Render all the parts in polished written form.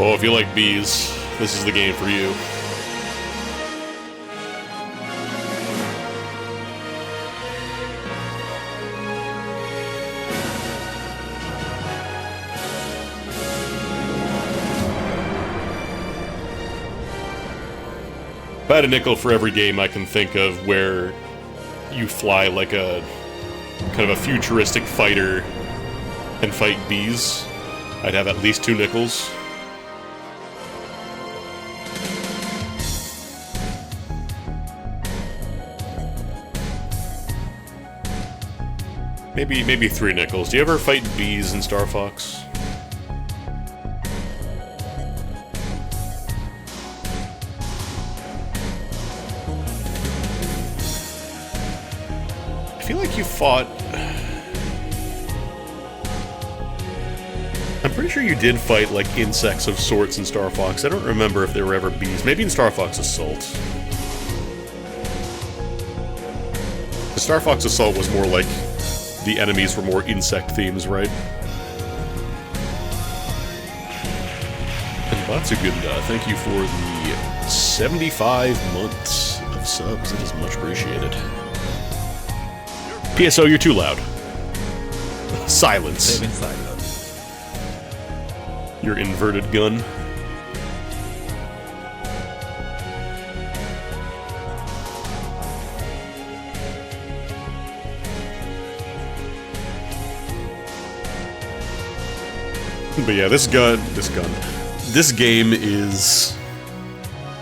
Oh, if you like bees, this is the game for you. If I had a nickel for every game I can think of where you fly like a kind of a futuristic fighter and fight bees, I'd have at least 2 nickels. Maybe 3 nickels. Do you ever fight bees in Star Fox? I feel like you fought... I'm pretty sure you did fight, like, insects of sorts in Star Fox. I don't remember if there were ever bees. Maybe in Star Fox Assault. The Star Fox Assault was more like... the enemies were more insect themes, right? And Batsugunda, thank you for the 75 months of subs. It is much appreciated. PSO, you're too loud. Silence. Save inside though. Your inverted gun. But yeah, this game is...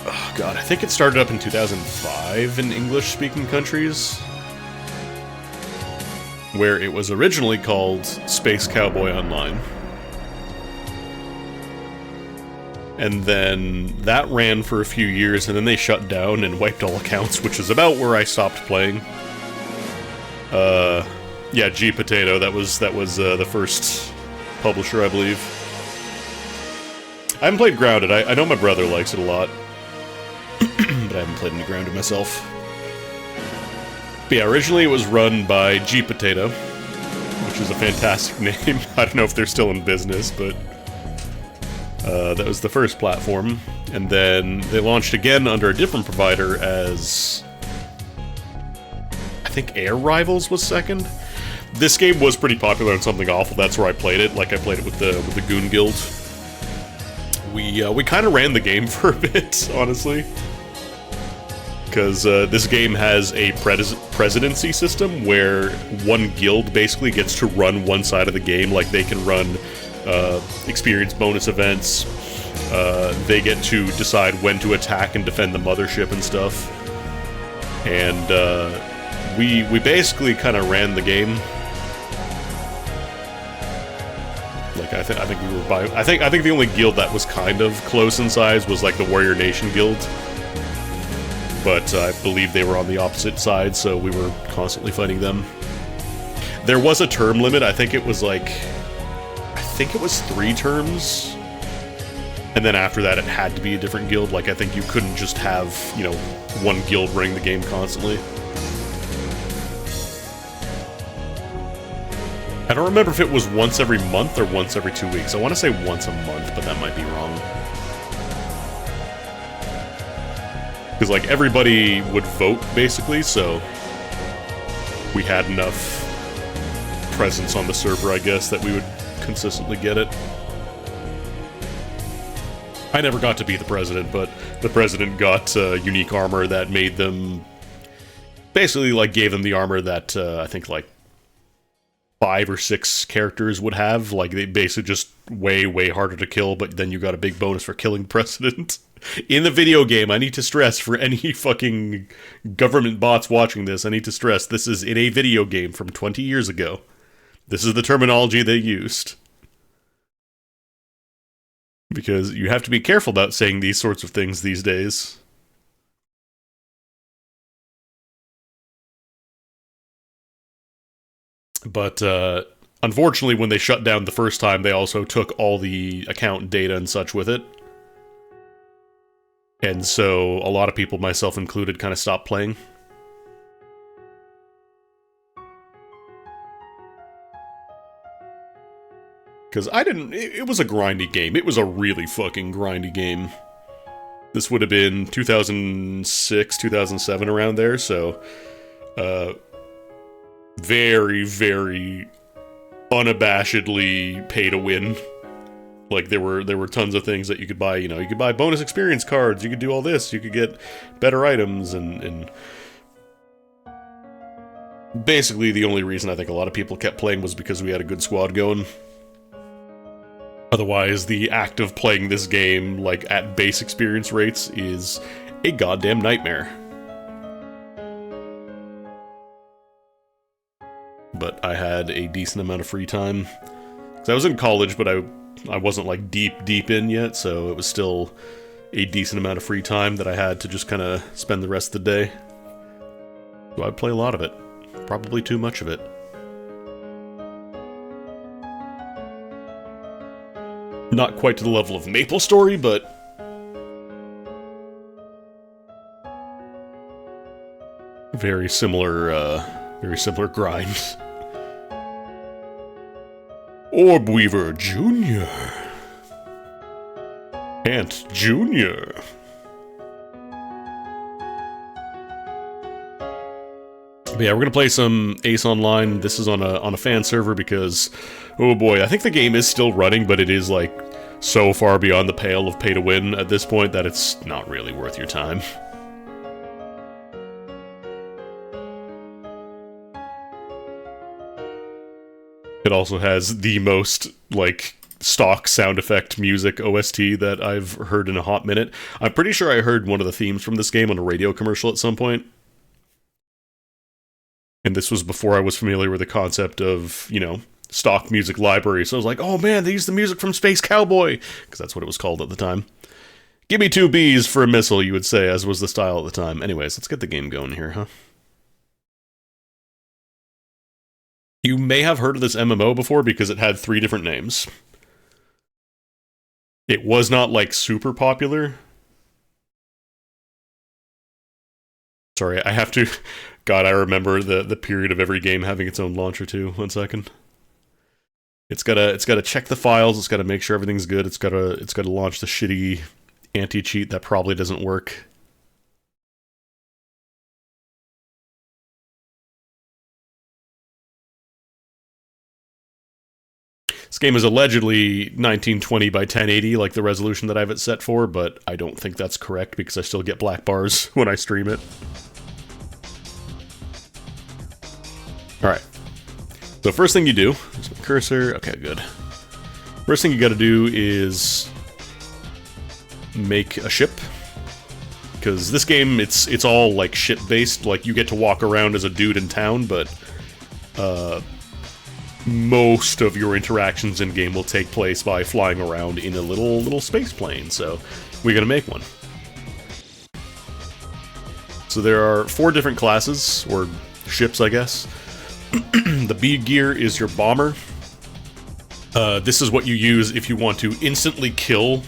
Oh god, I think it started up in 2005 in English-speaking countries, where it was originally called Space Cowboy Online. And then that ran for a few years, and then they shut down and wiped all accounts, which is about where I stopped playing. Yeah, G Potato, that was the first publisher, I believe. I haven't played Grounded. I know my brother likes it a lot, but I haven't played any Grounded myself. But yeah, originally it was run by G Potato, which is a fantastic name. I don't know if they're still in business, but that was the first platform. And then they launched again under a different provider as... I think Air Rivals was second. This game was pretty popular on Something Awful. That's where I played it. Like, I played it with the Goon Guild. We kind of ran the game for a bit, honestly. Because this game has a presidency system where one guild basically gets to run one side of the game. Like, they can run experience bonus events. They get to decide when to attack and defend the mothership and stuff. And we basically kind of ran the game. Like, I think we were by... I think the only guild that was kind of close in size was, like, the Warrior Nation Guild. But I believe they were on the opposite side, so we were constantly fighting them. There was a term limit. I think it was, like... I think it was 3 terms. And then after that, it had to be a different guild. Like, I think you couldn't just have, you know, one guild running the game constantly. I don't remember if it was once every month or once every 2 weeks. I want to say once a month, but that might be wrong. Because, like, everybody would vote, basically, so we had enough presence on the server, I guess, that we would consistently get it. I never got to be the president, but the president got unique armor that made them basically like gave them the armor that I think like 5 or 6 characters would have. Like they basically just way harder to kill, but then you got a big bonus for killing President. In the video game, I need to stress for any fucking government bots watching this, I need to stress this is in a video game from 20 years ago. This is the terminology they used. Because you have to be careful about saying these sorts of things these days. But unfortunately, when they shut down the first time, they also took all the account data and such with it. And so a lot of people, myself included, kind of stopped playing. Because I didn't... It was a grindy game. It was a really fucking grindy game. This would have been 2006, 2007, around there, so... very unabashedly pay to win. Like, there were tons of things that you could buy, you know, you could buy bonus experience cards, you could do all this, you could get better items, and basically the only reason I think a lot of people kept playing was because we had a good squad going. Otherwise, the act of playing this game, like, at base experience rates is a goddamn nightmare. But I had a decent amount of free time. Because I was in college, but I wasn't, like, deep in yet, so it was still a decent amount of free time that I had to just kind of spend the rest of the day. So I'd play a lot of it. Probably too much of it. Not quite to the level of MapleStory, but... very similar grind. Orbweaver Jr. Ant Jr. But yeah, we're gonna play some Ace Online. This is on a fan server because, oh boy, I think the game is still running, but it is like so far beyond the pale of pay to win at this point that it's not really worth your time. It also has the most, like, stock sound effect music OST that I've heard in a hot minute. I'm pretty sure I heard one of the themes from this game on a radio commercial at some point. And this was before I was familiar with the concept of, you know, stock music library. So I was like, oh man, they used the music from Space Cowboy! Because that's what it was called at the time. Give me 2 Bs for a missile, you would say, as was the style at the time. Anyways, let's get the game going here, huh? You may have heard of this MMO before because it had 3 different names. It was not, like, super popular. Sorry, I have to... God, I remember the period of every game having its own launcher too. 1 second. It's gotta check the files, it's gotta make sure everything's good, it's gotta launch the shitty anti-cheat that probably doesn't work. This game is allegedly 1920 by 1080, like the resolution that I have it set for, but I don't think that's correct because I still get black bars when I stream it. Alright. So first thing you do, there's my cursor, okay, good. First thing you gotta do is make a ship. Because this game, it's all, like, ship-based, like, you get to walk around as a dude in town, but, most of your interactions in-game will take place by flying around in a little space plane, so we gotta make one. So there are 4 different classes, or ships, I guess. The B gear is your bomber. This is what you use if you want to instantly kill,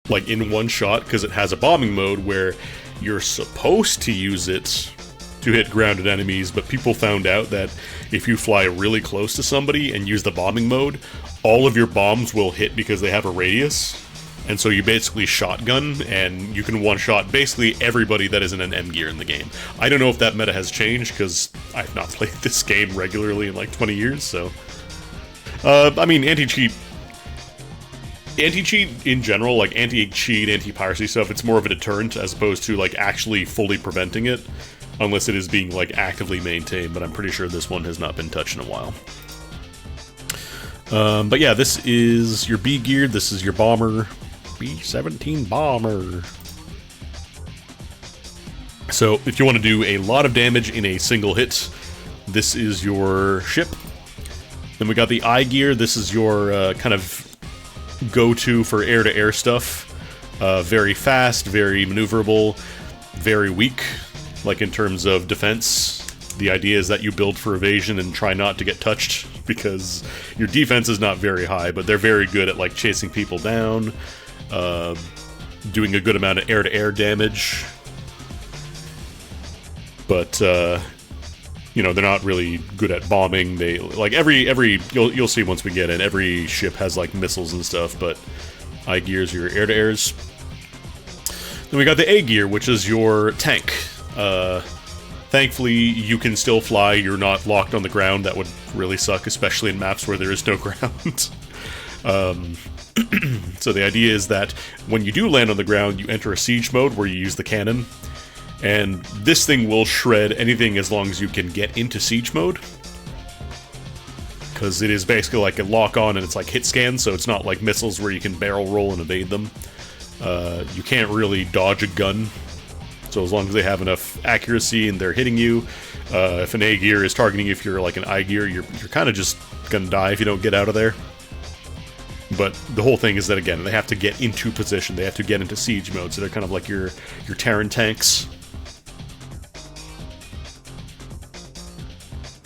like, in one shot, because it has a bombing mode where you're supposed to use it to hit grounded enemies, but people found out that if you fly really close to somebody and use the bombing mode, all of your bombs will hit because they have a radius, and so you basically shotgun, and you can one-shot basically everybody that isn't an M gear in the game. I don't know if that meta has changed, because I've not played this game regularly in like 20 years, so... I mean, anti-cheat Anti-cheat in general, like anti-cheat, anti-piracy stuff, it's more of a deterrent as opposed to like actually fully preventing it, unless it is being like actively maintained, but I'm pretty sure this one has not been touched in a while. But yeah, this is your B gear, this is your bomber, B-17 bomber. So if you want to do a lot of damage in a single hit, this is your ship. Then we got the I gear, this is your kind of go-to for air-to-air stuff. Very fast, very maneuverable, very weak, like in terms of defense. The idea is that you build for evasion and try not to get touched, because your defense is not very high, but they're very good at like chasing people down, doing a good amount of air-to-air damage. But you know, they're not really good at bombing. They like every you'll see once we get in, every ship has like missiles and stuff, but I gears your air-to-airs. Then we got the A gear, which is your tank. Thankfully, you can still fly. You're not locked on the ground. That would really suck, especially in maps where there is no ground. So the idea is that when you do land on the ground, you enter a siege mode where you use the cannon. And this thing will shred anything as long as you can get into siege mode. Because it is basically like a lock-on and it's like hit scan, so it's not like missiles where you can barrel roll and evade them. You can't really dodge a gun. So as long as they have enough accuracy and they're hitting you, if an A gear is targeting you, if you're like an I gear, you're kind of just gonna die if you don't get out of there. But the whole thing is that, again, they have to get into position. They have to get into siege mode, so they're kind of like your Terran tanks.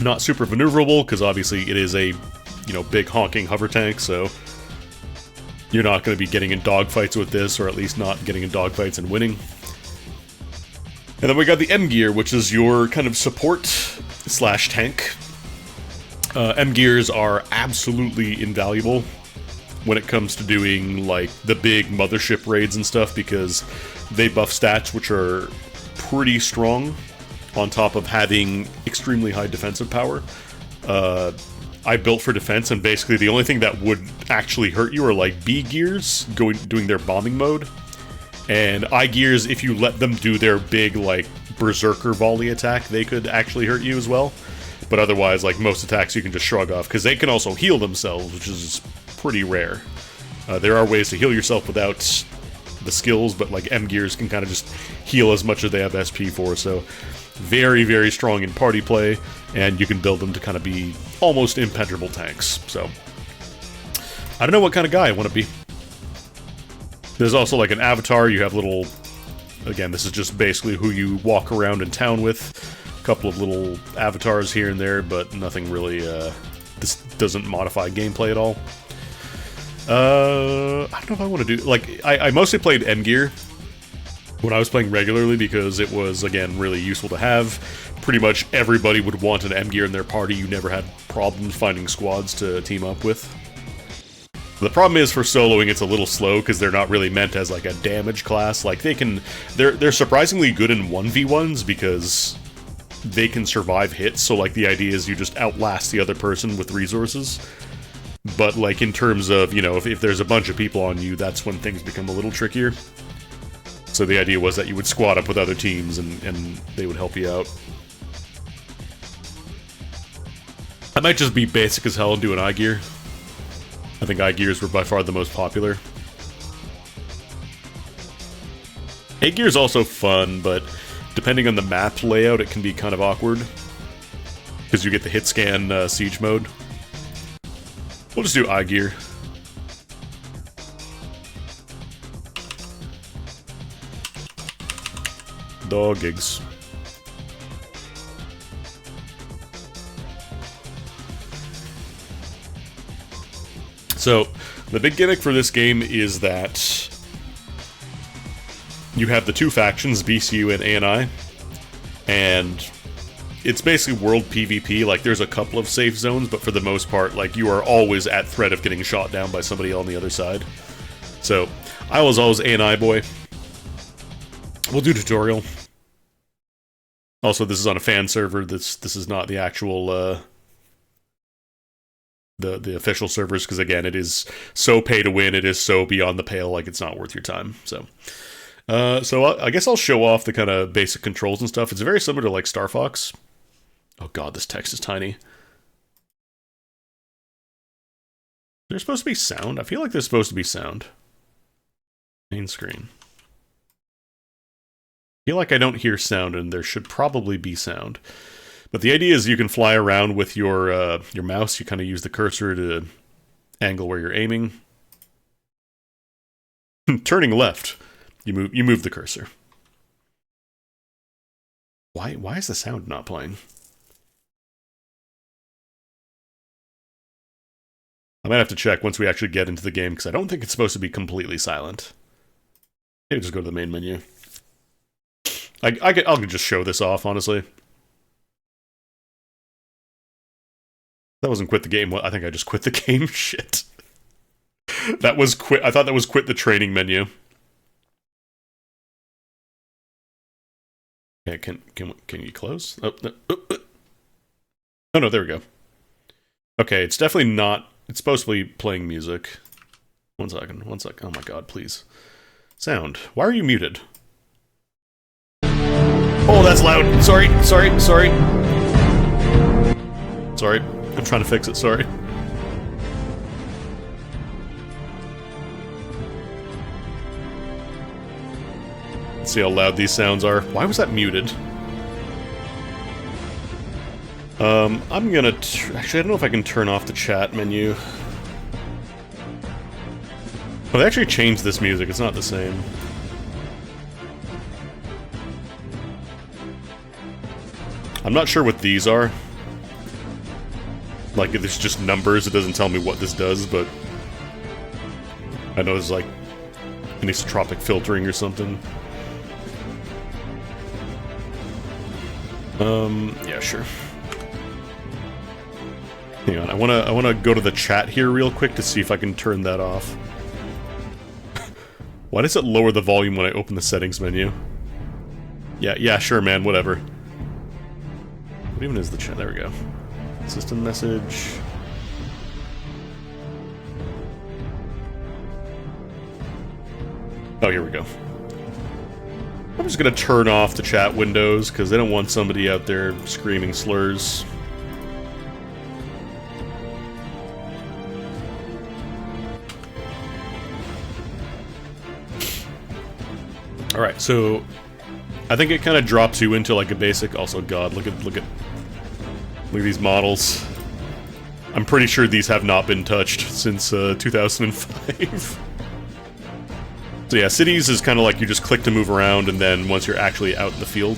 Not super maneuverable, because obviously it is a, you know, big honking hover tank, so you're not going to be getting in dogfights with this, or at least not getting in dogfights and winning. And then we got the M gear, which is your kind of support slash tank. M gears are absolutely invaluable when it comes to doing like the big mothership raids and stuff, because they buff stats which are pretty strong, on top of having extremely high defensive power. I built for defense, and basically the only thing that would actually hurt you are like B gears doing their bombing mode, and I gears, if you let them do their big like berserker volley attack, they could actually hurt you as well. But otherwise, like most attacks, you can just shrug off, because they can also heal themselves, which is pretty rare. There are ways to heal yourself without the skills, but like M gears can kind of just heal as much as they have SP for, so very, very strong in party play, and you can build them to kind of be almost impenetrable tanks. So I don't know what kind of guy I want to be. There's also like an avatar. You have little, again, this is just basically who you walk around in town with. A couple of little avatars here and there, but nothing really, this doesn't modify gameplay at all. I don't know if I want to do, like, I mostly played M gear when I was playing regularly, because it was, again, really useful to have. Pretty much everybody would want an M gear in their party. You never had problems finding squads to team up with. The problem is, for soloing, it's a little slow, because they're not really meant as like a damage class. Like, they're surprisingly good in 1v1s, because they can survive hits, so like the idea is you just outlast the other person with resources. But like in terms of, you know, if there's a bunch of people on you, that's when things become a little trickier. So the idea was that you would squad up with other teams, and they would help you out. I might just be basic as hell and do an I gear. I think I gears were by far the most popular. A gear is also fun, but depending on the map layout, it can be kind of awkward, because you get the hit scan siege mode. We'll just do I gear. Dog gigs. So, the big gimmick for this game is that you have the two factions, BCU and ANI, and it's basically world PvP. Like, there's a couple of safe zones, but for the most part, like, you are always at threat of getting shot down by somebody on the other side. So, I was always ANI boy. We'll do tutorial. Also, this is on a fan server. This is not the actual the official servers, because again, it is so pay to win, it is so beyond the pale, like it's not worth your time. So I guess I'll show off the kind of basic controls and stuff. It's very similar to like Star Fox. Oh god, this text is tiny. There's supposed to be sound? I feel like there's supposed to be sound. Main screen. I feel like I don't hear sound, and there should probably be sound. But the idea is you can fly around with your mouse. You kind of use the cursor to angle where you're aiming. Turning left, you move the cursor. Why is the sound not playing? I might have to check once we actually get into the game, because I don't think it's supposed to be completely silent. Maybe just go to the main menu. I'll just show this off, honestly. That wasn't quit the game. I think I just quit the game. Shit. That was quit. I thought that was quit the training menu. Okay, can you close? Oh, no. Oh, no, there we go. Okay, it's definitely not... It's supposed to be playing music. One second. Oh my god, please. Sound. Why are you muted? Oh, that's loud. Sorry. I'm trying to fix it, sorry. Let's see how loud these sounds are. Why was that muted? I'm gonna... Actually, I don't know if I can turn off the chat menu. Oh, they actually changed this music. It's not the same. I'm not sure what these are. Like, if it's just numbers, it doesn't tell me what this does, but... I know there's, like, anisotropic filtering or something. Yeah, sure. Hang on, I wanna go to the chat here real quick to see if I can turn that off. Why does it lower the volume when I open the settings menu? Yeah, sure, man, whatever. What even is the chat? There we go. System message. Oh, here we go. I'm just gonna turn off the chat windows, because I don't want somebody out there screaming slurs. Alright, so I think it kind of drops you into like a basic... Also, God, look at these models. I'm pretty sure these have not been touched since 2005. So yeah, cities is kind of like you just click to move around, and then once you're actually out in the field...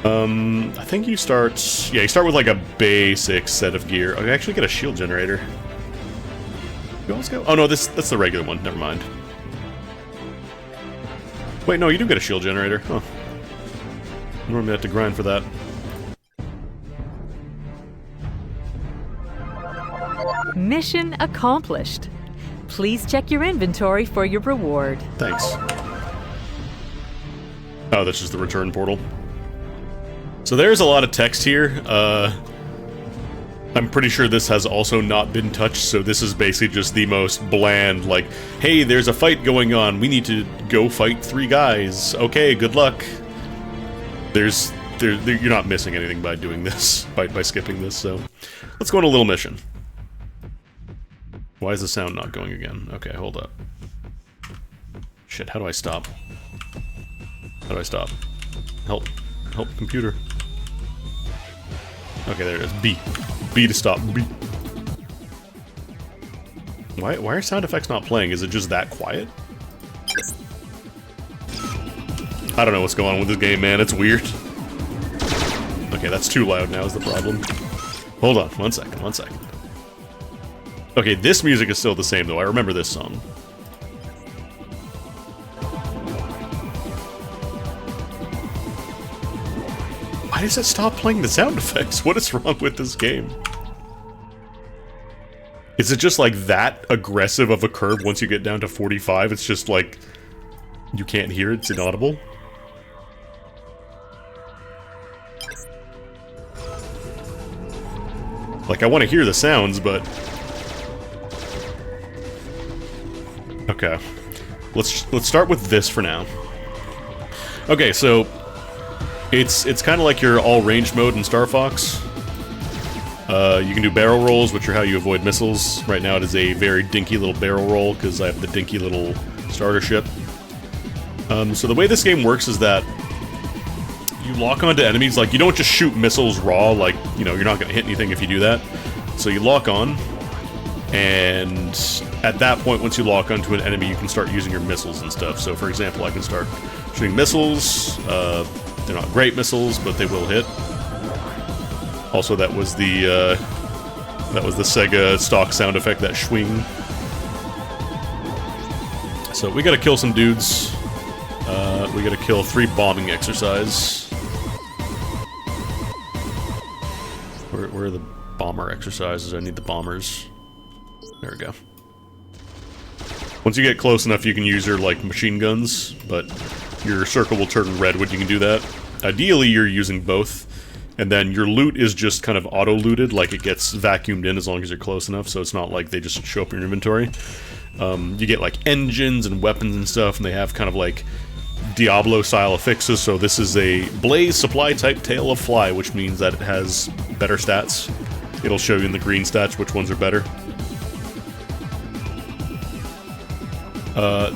I think you start... Yeah, you start with like a basic set of gear. Oh, you actually get a shield generator. You always go... Oh no, that's the regular one, never mind. Wait, no, you do get a shield generator. Huh. Normally I have to grind for that. Mission accomplished. Please check your inventory for your reward. Thanks. Oh, that's just the return portal. So there's a lot of text here. I'm pretty sure this has also not been touched, so this is basically just the most bland, like, hey, there's a fight going on, we need to go fight 3 guys. Okay, good luck. You're not missing anything by doing this, by skipping this, so... Let's go on a little mission. Why is the sound not going again? Okay, hold up. Shit, how do I stop? How do I stop? Help, computer. Okay, there it is. B to stop. B. Why are sound effects not playing? Is it just that quiet? I don't know what's going on with this game, man. It's weird. Okay, that's too loud now is the problem. Hold on, one second. Okay, this music is still the same, though. I remember this song. Why does it stop playing the sound effects? What is wrong with this game? Is it just like that aggressive of a curve once you get down to 45? It's just like... you can't hear it, it's inaudible? Like, I want to hear the sounds, but... Okay. Let's start with this for now. Okay, so... It's kind of like your all-range mode in Star Fox. You can do barrel rolls, which are how you avoid missiles. Right now it is a very dinky little barrel roll, because I have the dinky little starter ship. So the way this game works is that you lock onto enemies, like, you don't just shoot missiles raw, like, you know, you're not going to hit anything if you do that. So you lock on, and at that point, once you lock onto an enemy, you can start using your missiles and stuff. So, for example, I can start shooting missiles. They're not great missiles, but they will hit. Also, that was the Sega stock sound effect, that swing. So we gotta kill some dudes. We gotta kill 3 bombing exercise. Where are the bomber exercises? I need the bombers. There we go. Once you get close enough, you can use your, like, machine guns, but your circle will turn red when you can do that. Ideally, you're using both, and then your loot is just kind of auto-looted, like it gets vacuumed in as long as you're close enough, so it's not like they just show up in your inventory. You get, like, engines and weapons and stuff, and they have kind of, like, Diablo-style affixes, so this is a Blaze Supply-type Tail of Fly, which means that it has better stats. It'll show you in the green stats which ones are better.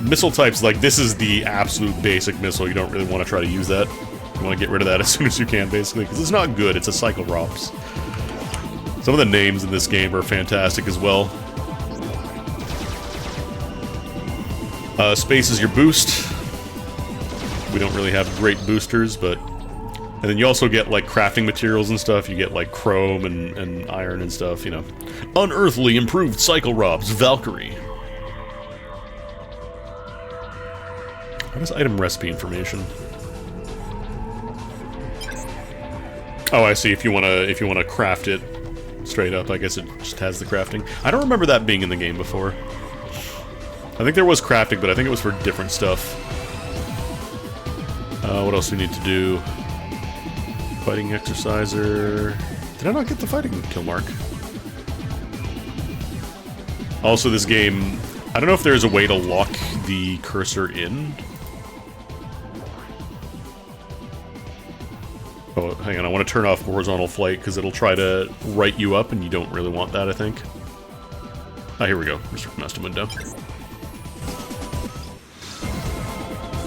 Missile types, like, this is the absolute basic missile. You don't really want to try to use that. You want to get rid of that as soon as you can, basically, because it's not good. It's a Cyclops. Some of the names in this game are fantastic as well. Space is your boost. We don't really have great boosters, but... And then you also get, like, crafting materials and stuff. You get, like, chrome and iron and stuff, you know. Unearthly improved Cyclops Valkyrie. What is item recipe information? Oh, I see. If you wanna craft it straight up, I guess it just has the crafting. I don't remember that being in the game before. I think there was crafting, but I think it was for different stuff. What else do we need to do? Fighting exerciser. Did I not get the fighting kill mark? Also, this game, I don't know if there's a way to lock the cursor in. Oh, hang on, I want to turn off horizontal flight because it'll try to right you up and you don't really want that, I think. Ah, here we go. Restrict master window.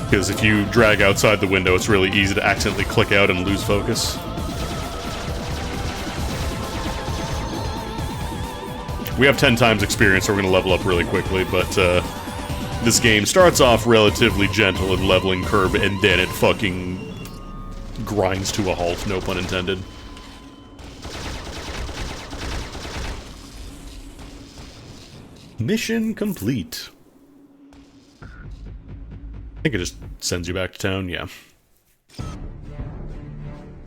Because if you drag outside the window, it's really easy to accidentally click out and lose focus. We have 10 times experience, so we're going to level up really quickly, but this game starts off relatively gentle and leveling curve, and then it fucking grinds to a halt, no pun intended. Mission complete. I think it just sends you back to town, yeah.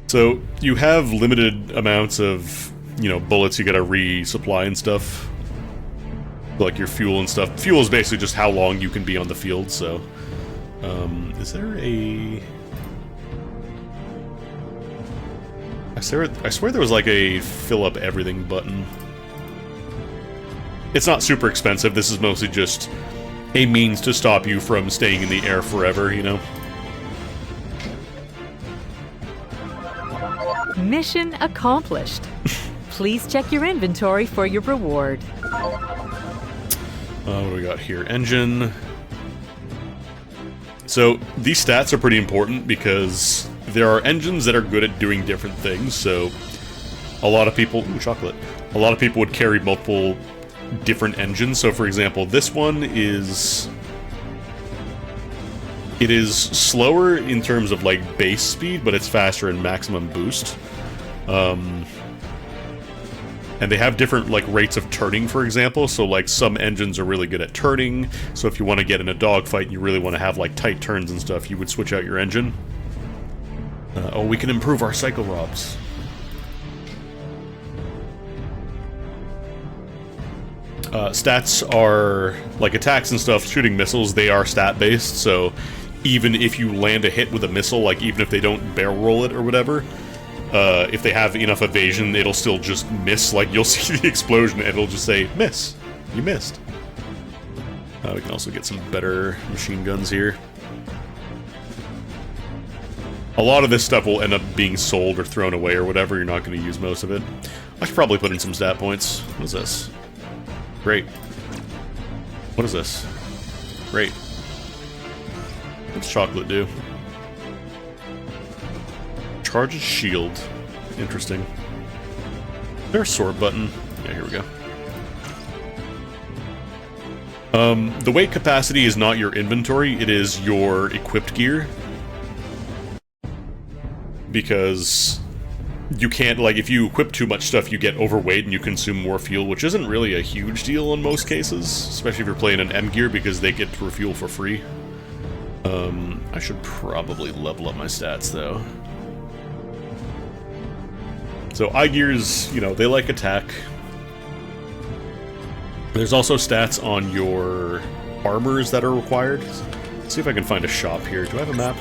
So, you have limited amounts of, you know, bullets you gotta resupply and stuff. Like your fuel and stuff. Fuel is basically just how long you can be on the field, so... is there a... I swear there was like a fill up everything button. It's not super expensive, this is mostly just a means to stop you from staying in the air forever, you know? Mission accomplished. Please check your inventory for your reward. What do we got here? Engine. So, these stats are pretty important because there are engines that are good at doing different things, so a lot of people... Ooh, chocolate. A lot of people would carry multiple different engines. So, for example, this one is... It is slower in terms of, like, base speed, but it's faster in maximum boost. And they have different, like, rates of turning, for example. So, like, some engines are really good at turning. So if you want to get in a dogfight and you really want to have, like, tight turns and stuff, you would switch out your engine. Oh, we can improve our Cyclops. Stats are, like, attacks and stuff, shooting missiles, they are stat-based, so even if you land a hit with a missile, like, even if they don't barrel roll it or whatever, if they have enough evasion, it'll still just miss. Like, you'll see the explosion and it'll just say, miss. You missed. We can also get some better machine guns here. A lot of this stuff will end up being sold or thrown away or whatever. You're not going to use most of it. I should probably put in some stat points. What is this? Great. What is this? Great. What's chocolate do? Charges shield. Interesting. Is there a sword button? Yeah, here we go. The weight capacity is not your inventory, it is your equipped gear. Because you can't, like, if you equip too much stuff, you get overweight and you consume more fuel, which isn't really a huge deal in most cases, especially if you're playing an M gear because they get to refuel for free. I should probably level up my stats, though. So I gears, you know, they like attack. There's also stats on your armors that are required. Let's see if I can find a shop here. Do I have a map?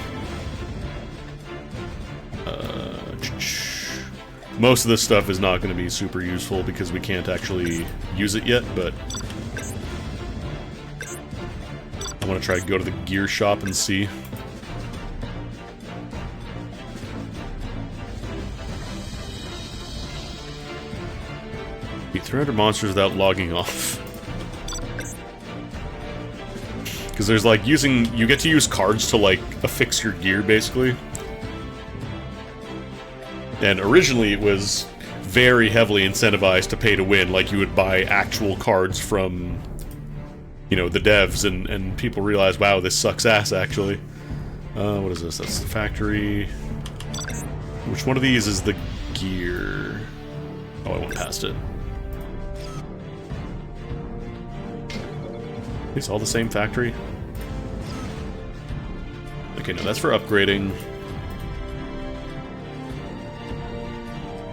Most of this stuff is not going to be super useful because we can't actually use it yet, but I want to try to go to the gear shop and see. Beat 300 monsters without logging off. Because there's like you get to use cards to like affix your gear basically. And originally it was very heavily incentivized to pay to win, like you would buy actual cards from, you know, the devs, and people realized, wow, this sucks ass actually. What is this? That's the factory. Which one of these is the gear? Oh, I went past it. It's all the same factory? Okay, no, that's for upgrading.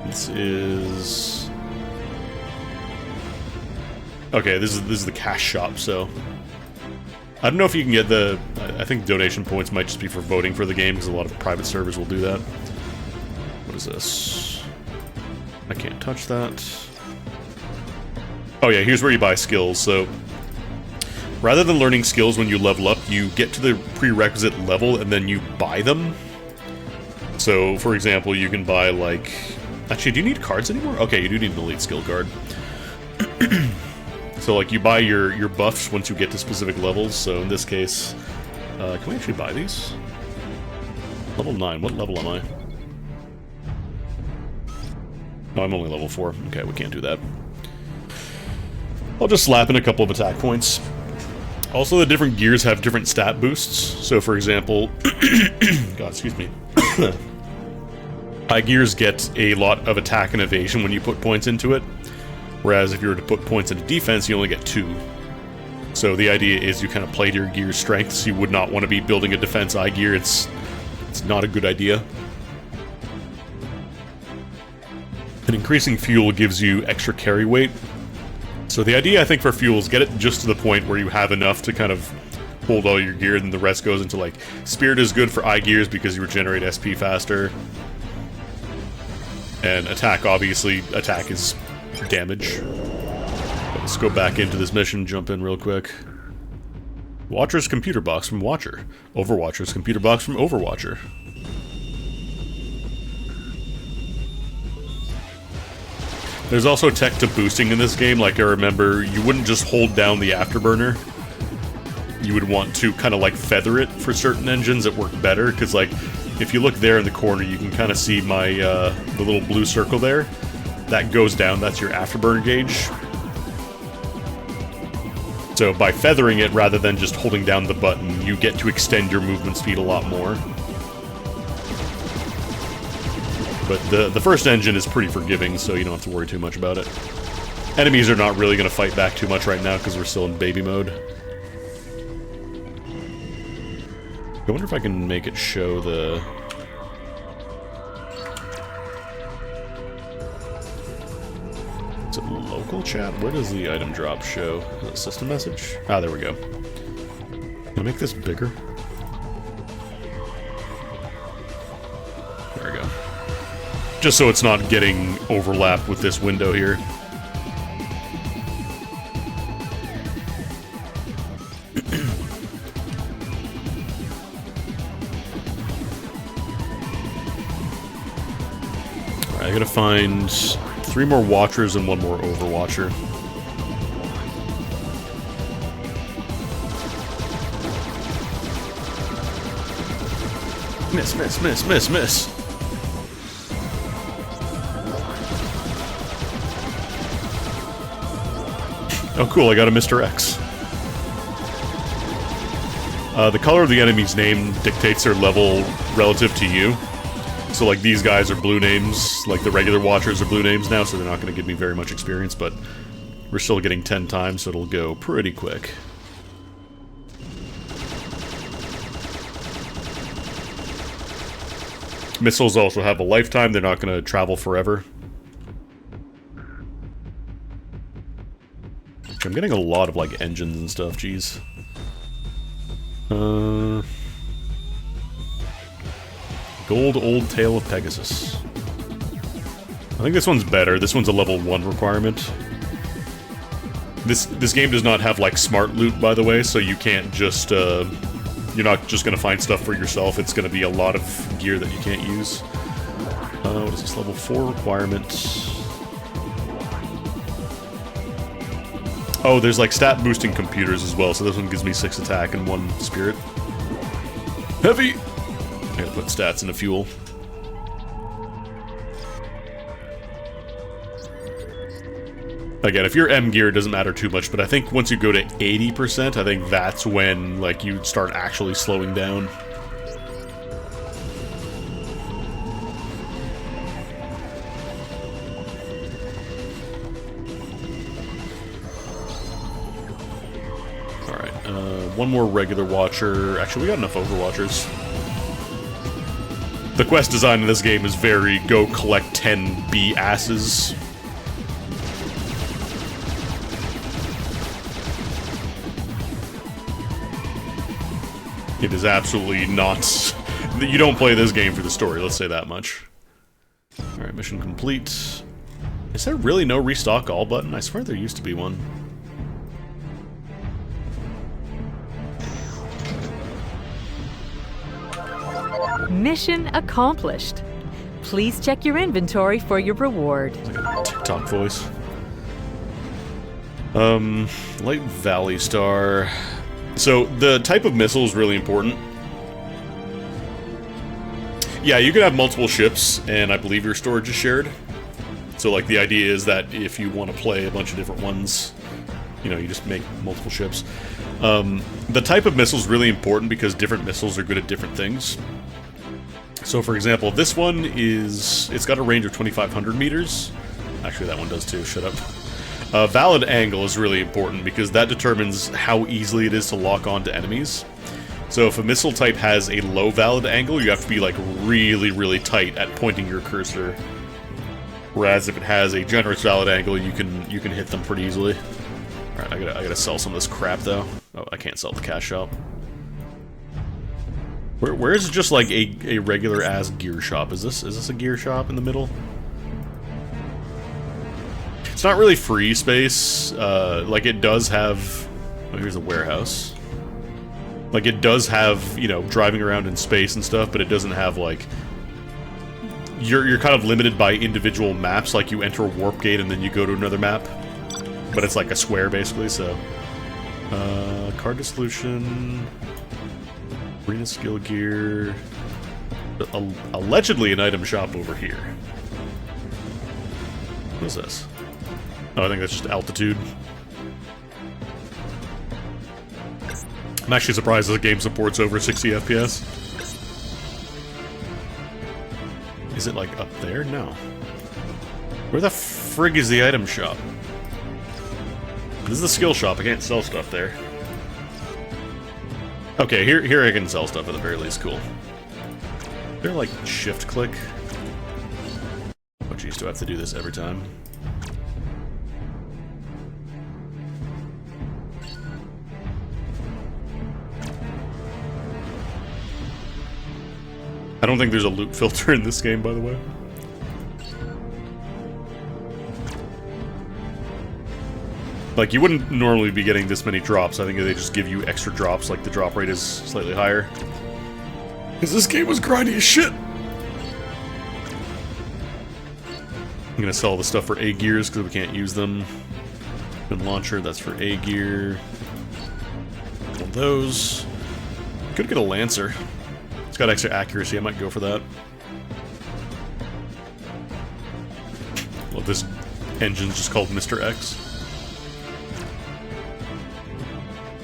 This is... Okay, this is the cash shop, so... I don't know if you can get the... I think donation points might just be for voting for the game, because a lot of private servers will do that. What is this? I can't touch that. Oh yeah, here's where you buy skills, so... Rather than learning skills when you level up, you get to the prerequisite level and then you buy them. So, for example, you can buy, like... Actually, do you need cards anymore? Okay, you do need an elite skill card. So, like, you buy your buffs once you get to specific levels. So, in this case... can we actually buy these? Level 9. What level am I? No, I'm only level 4. Okay, we can't do that. I'll just slap in a couple of attack points. Also, the different gears have different stat boosts. So, for example... God, excuse me. High gears get a lot of attack and evasion when you put points into it. Whereas if you were to put points into defense, you only get 2. So the idea is you kind of play to your gear's strengths. You would not want to be building a defense eye gear. It's not a good idea. And increasing fuel gives you extra carry weight. So the idea, I think, for fuel is get it just to the point where you have enough to kind of hold all your gear, and the rest goes into, like, Spirit is good for eye gears because you regenerate SP faster. And attack, obviously, attack is damage. But let's go back into this mission, jump in real quick. Watcher's computer box from Watcher. Overwatcher's computer box from Overwatcher. There's also tech to boosting in this game. Like, I remember, you wouldn't just hold down the afterburner. You would want to kind of, like, feather it for certain engines that work better, because, like, if you look there in the corner, you can kind of see my, the little blue circle there. That goes down, that's your afterburner gauge. So by feathering it, rather than just holding down the button, you get to extend your movement speed a lot more. But the first engine is pretty forgiving, so you don't have to worry too much about it. Enemies are not really going to fight back too much right now, because we're still in baby mode. I wonder if I can make it show the... Is it local chat? Where does the item drop show? Is it system message? Ah, there we go. Can I make this bigger? There we go. Just so it's not getting overlapped with this window here. Alright, I gotta find 3 more Watchers and 1 more Overwatcher. Miss, miss, miss, miss, miss. Oh cool, I got a Mr. X. The color of the enemy's name dictates their level relative to you. So like these guys are blue names, like the regular Watchers are blue names now, so they're not going to give me very much experience, but we're still getting 10 times, so it'll go pretty quick. Missiles also have a lifetime, they're not going to travel forever. I'm getting a lot of, like, engines and stuff, jeez. Gold Old Tale of Pegasus. I think this one's better. This one's a level 1 requirement. This game does not have, like, smart loot, by the way, so you can't just, you're not just gonna find stuff for yourself. It's gonna be a lot of gear that you can't use. What is this? Level 4 requirement. Oh, there's like stat boosting computers as well, so this one gives me 6 attack and 1 spirit. Heavy! I gotta put stats into fuel. Again, if you're M gear, it doesn't matter too much, but I think once you go to 80%, I think that's when, like, you start actually slowing down. Alright, 1 more regular Watcher. Actually, we got enough Overwatchers. The quest design in this game is very go collect 10 bee asses. It is absolutely not... You don't play this game for the story, let's say that much. Alright, mission complete. Is there really no restock all button? I swear there used to be one. Mission accomplished. Please check your inventory for your reward. It's like a TikTok voice. Light Valley Star. So, the type of missile is really important. Yeah, you can have multiple ships, and I believe your storage is shared. So, like, the idea is that if you want to play a bunch of different ones, you know, you just make multiple ships. The type of missile is really important because different missiles are good at different things. So, for example, this one is... It's got a range of 2,500 meters. Actually, that one does too, shut up. Valid angle is really important because that determines how easily it is to lock on to enemies. So if a missile type has a low valid angle, you have to be like really, really tight at pointing your cursor. Whereas if it has a generous valid angle, you can hit them pretty easily. Alright, I gotta sell some of this crap though. Oh, I can't sell at the cash shop. Where is it just like a regular ass gear shop? Is this a gear shop in the middle? It's not really free space, like it does have... Oh, here's a warehouse. Like it does have, you know, driving around in space and stuff, but it doesn't have like... You're kind of limited by individual maps, like you enter a warp gate and then you go to another map. But it's like a square basically, so... card dissolution... Arena skill gear... Allegedly an item shop over here. What is this? Oh, I think that's just altitude. I'm actually surprised the game supports over 60 FPS. Is it, like, up there? No. Where the frig is the item shop? This is the skill shop. I can't sell stuff there. Okay, here I can sell stuff at the very least. Cool. Is there, like, shift click? Oh, jeez, do I have to do this every time? I don't think there's a loot filter in this game, by the way. Like, you wouldn't normally be getting this many drops. I think they just give you extra drops, like the drop rate is slightly higher. Because this game was grindy as shit! I'm gonna sell the stuff for A gears because we can't use them. Gun launcher, that's for A gear. One of those. Could get a Lancer. It's got extra accuracy, I might go for that. Well, this engine's just called Mr. X.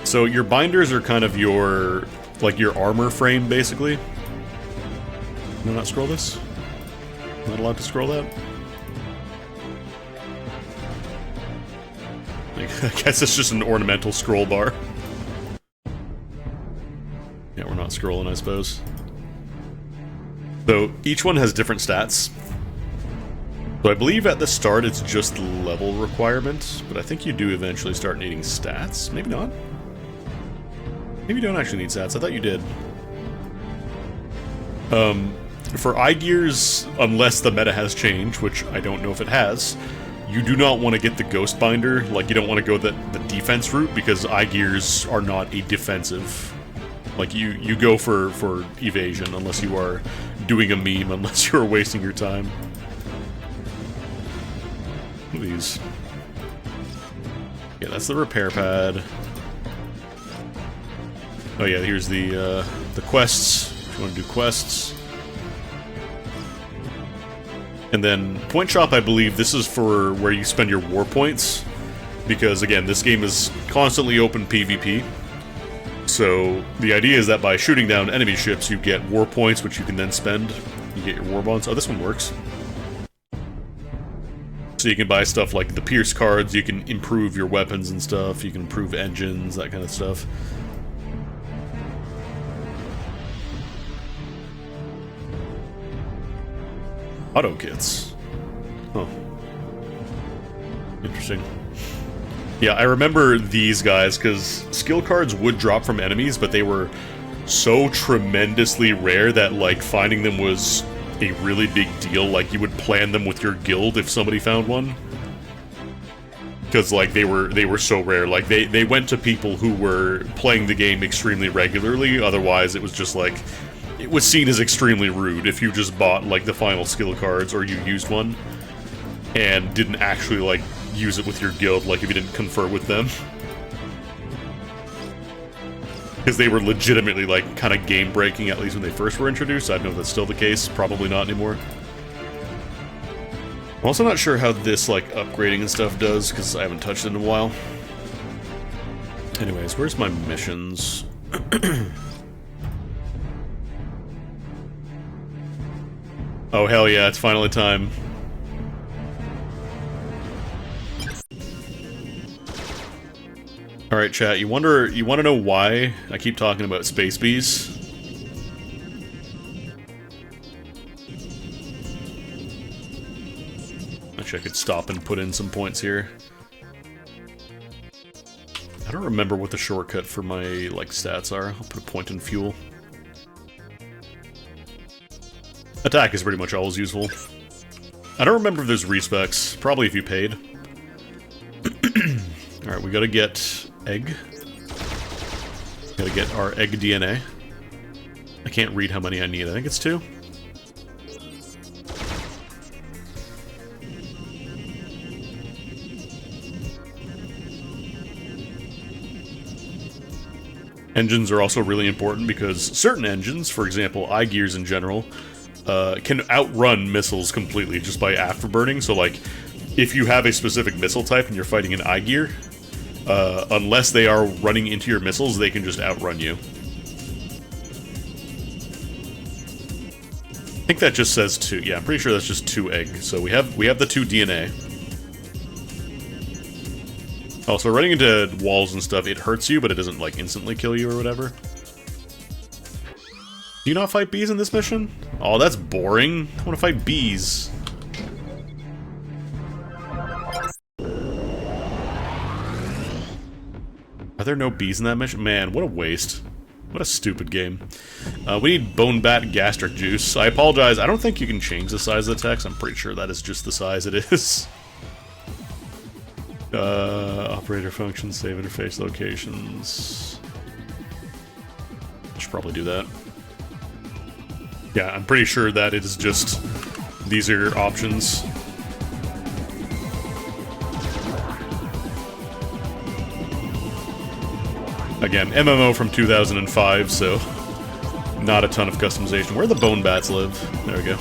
So your binders are kind of your, like your armor frame, basically. Can I not scroll this? Not allowed to scroll that? I guess it's just an ornamental scroll bar. Yeah, we're not scrolling, I suppose. So each one has different stats. So I believe at the start it's just level requirements, but I think you do eventually start needing stats. Maybe not. Maybe you don't actually need stats. I thought you did. For eye gears, unless the meta has changed, which I don't know if it has, you do not want to get the ghost binder. Like, you don't want to go the defense route, because eye gears are not a defensive. Like, you go for evasion, unless you are doing a meme, unless you are wasting your time. Look at these. Yeah, that's the repair pad. Oh yeah, here's the quests, if you want to do quests. And then Point Shop, I believe this is for where you spend your war points. Because again, this game is constantly open PvP. So the idea is that by shooting down enemy ships, you get war points, which you can then spend. You get your war bonds. Oh, this one works. So you can buy stuff like the Pierce cards, you can improve your weapons and stuff, you can improve engines, that kind of stuff. Auto kits. Huh. Interesting. Yeah, I remember these guys, because skill cards would drop from enemies, but they were so tremendously rare that, like, finding them was a really big deal. Like, you would plan them with your guild if somebody found one. Because, like, they were so rare. Like, they went to people who were playing the game extremely regularly, otherwise it was just, like, it was seen as extremely rude if you just bought, like, the final skill cards, or you used one, and didn't actually, like, use it with your guild, like, if you didn't confer with them. Because they were legitimately, like, kind of game-breaking, at least when they first were introduced. I don't know if that's still the case. Probably not anymore. I'm also not sure how this, like, upgrading and stuff does, because I haven't touched it in a while. Anyways, where's my missions? Oh, hell yeah, it's finally time. Alright, chat, you want to know why I keep talking about space bees? Actually, I could stop and put in some points here. I don't remember what the shortcut for my, like, stats are. I'll put a point in fuel. Attack is pretty much always useful. I don't remember if there's respecs. Probably if you paid. Alright, we gotta get egg. Gotta get our egg DNA. I can't read how many I need. I think it's 2. Engines are also really important because certain engines, for example, eye gears in general, can outrun missiles completely just by afterburning. So, like, if you have a specific missile type and you're fighting an eye gear, unless they are running into your missiles, they can just outrun you. I think that just says 2. Yeah, I'm pretty sure that's just 2 egg. So we have the 2 DNA. Oh, so running into walls and stuff, it hurts you, but it doesn't, like, instantly kill you or whatever. Do you not fight bees in this mission? Oh, that's boring. I want to fight bees. Are there no bees in that mission? Man, what a waste. What a stupid game. We need bone bat gastric juice. I apologize, I don't think you can change the size of the text. I'm pretty sure that is just the size it is. Operator functions, save interface locations. Should probably do that. Yeah, I'm pretty sure that it is just... These are your options. Again, MMO from 2005, so... Not a ton of customization. Where the bone bats live. There we go.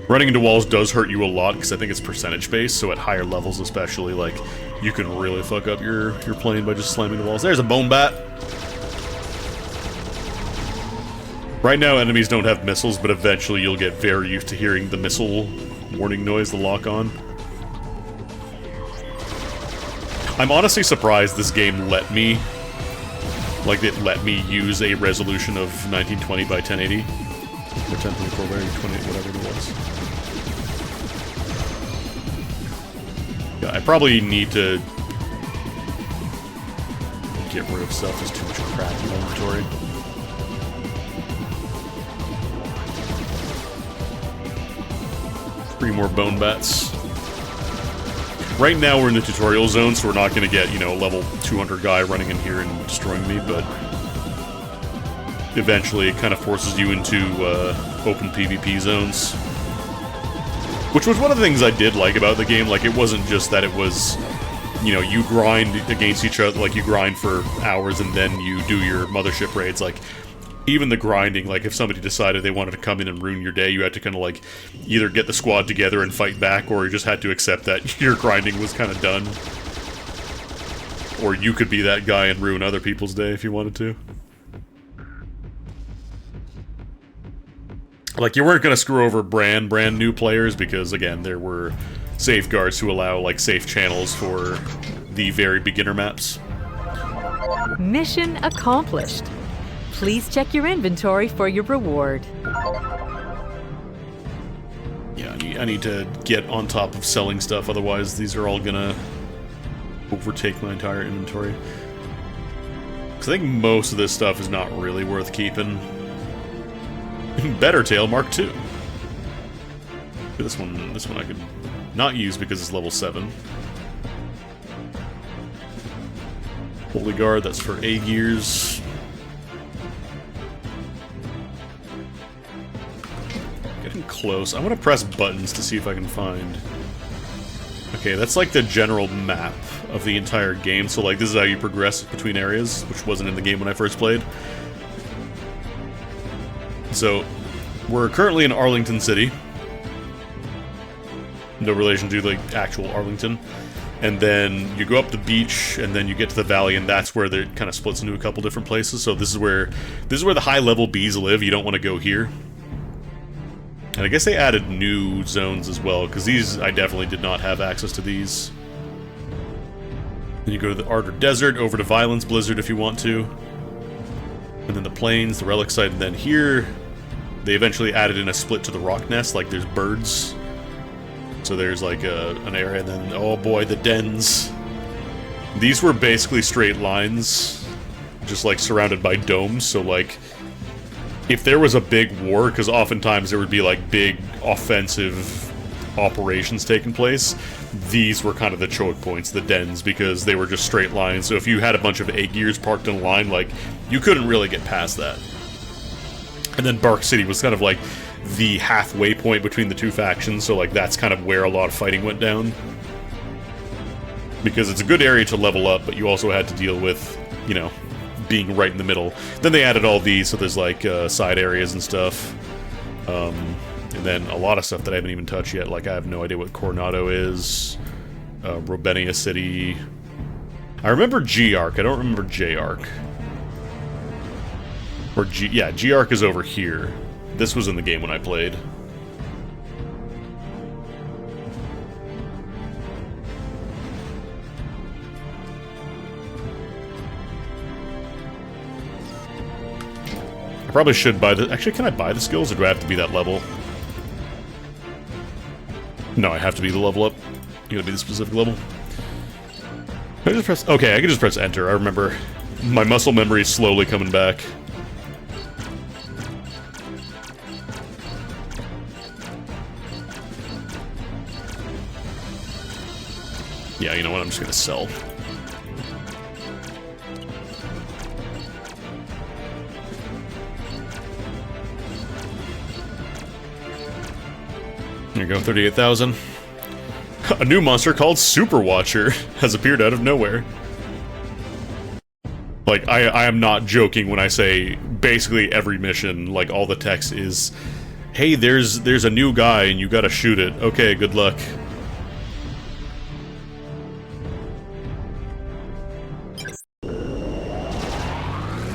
Running into walls does hurt you a lot, because I think it's percentage based, so at higher levels especially, like, you can really fuck up your plane by just slamming the walls. There's a bone bat! Right now, enemies don't have missiles, but eventually you'll get very used to hearing the missile warning noise, the lock-on. I'm honestly surprised this game let me... Like, it let me use a resolution of 1920 by 1080. Or 1024 by 20, whatever it was. Yeah, I probably need to get rid of stuff. There's too much crap in my inventory. Three more bone bats. Right now we're in the tutorial zone, so we're not going to get, you know, a level 200 guy running in here and destroying me, but eventually it kind of forces you into open PvP zones. Which was one of the things I did like about the game. Like, it wasn't just that it was, you know, you grind against each other, like, you grind for hours and then you do your mothership raids. Like, even the grinding, like, if somebody decided they wanted to come in and ruin your day, you had to kind of, like, either get the squad together and fight back, or you just had to accept that your grinding was kind of done. Or you could be that guy and ruin other people's day if you wanted to. Like, you weren't going to screw over brand new players, because, again, there were safeguards to allow, like, safe channels for the very beginner maps. Mission accomplished. Please check your inventory for your reward. Yeah, I need to get on top of selling stuff, otherwise these are all gonna overtake my entire inventory. Because I think most of this stuff is not really worth keeping. Better Tail Mark II. This one I could not use because it's level 7. Holy Guard, that's for A gears. Getting close. I want to press buttons to see if I can find... Okay, that's like the general map of the entire game, so like this is how you progress between areas, which wasn't in the game when I first played. So, we're currently in Arlington City. No relation to, like, actual Arlington. And then you go up the beach, and then you get to the valley, and that's where it kind of splits into a couple different places. So this is where the high-level bees live. You don't want to go here. And I guess they added new zones as well, because these, I definitely did not have access to these. Then you go to the Ardor Desert, over to Violence Blizzard if you want to. And then the plains, the relic site, and then here, they eventually added in a split to the rock nest, like there's birds. So there's like an area, and then, oh boy, the dens. These were basically straight lines, just like surrounded by domes, so like, if there was a big war, because oftentimes there would be like big offensive operations taking place, these were kind of the choke points, the dens, because they were just straight lines. So if you had a bunch of A gears parked in a line, like, you couldn't really get past that. And then Bark City was kind of like the halfway point between the two factions, so like that's kind of where a lot of fighting went down. Because it's a good area to level up, but you also had to deal with, you know, being right in the middle. Then they added all these, so there's like side areas and stuff. And then a lot of stuff that I haven't even touched yet, like I have no idea what Coronado is. Robenia City. I remember G-Arc, I don't remember J-Arc. Or yeah, G-Arc is over here. This was in the game when I played. I probably should buy the... Actually, can I buy the skills, or do I have to be that level? No, I have to be the level up. You gotta be the specific level. Can I just press... Okay, I can just press enter. I remember my muscle memory is slowly coming back. Yeah, you know what? I'm just gonna sell. There you go, 38,000. A new monster called Super Watcher has appeared out of nowhere. Like, I am not joking when I say basically every mission, like, all the text is, hey, there's a new guy and you gotta shoot it. Okay, good luck.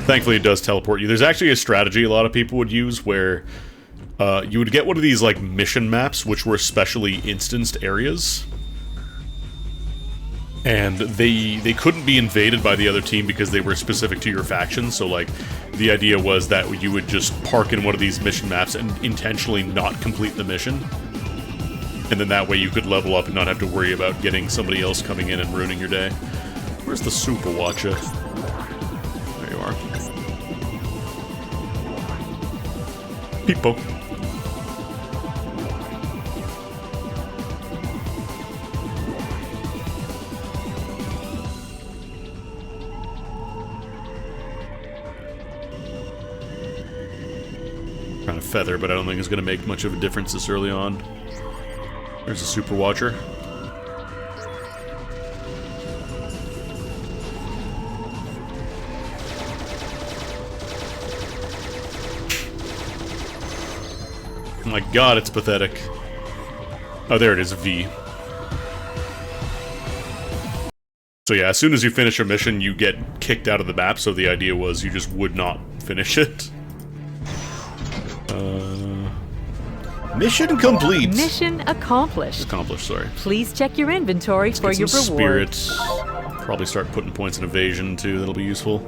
Thankfully, it does teleport you. There's actually a strategy a lot of people would use where you would get one of these, like, mission maps, which were specially instanced areas. And they couldn't be invaded by the other team because they were specific to your faction, so, like, the idea was that you would just park in one of these mission maps and intentionally not complete the mission. And then that way you could level up and not have to worry about getting somebody else coming in and ruining your day. Where's the Super Watcher? There you are. People. Kind of feather, but I don't think it's going to make much of a difference this early on. There's a Super Watcher. Oh my god, it's pathetic. Oh, there it is, V. So yeah, as soon as you finish a mission, you get kicked out of the map, so the idea was you just would not finish it. Mission complete! Mission accomplished. Accomplished, sorry. Please check your inventory for your reward. Spirits. Probably start putting points in evasion, too. That'll be useful.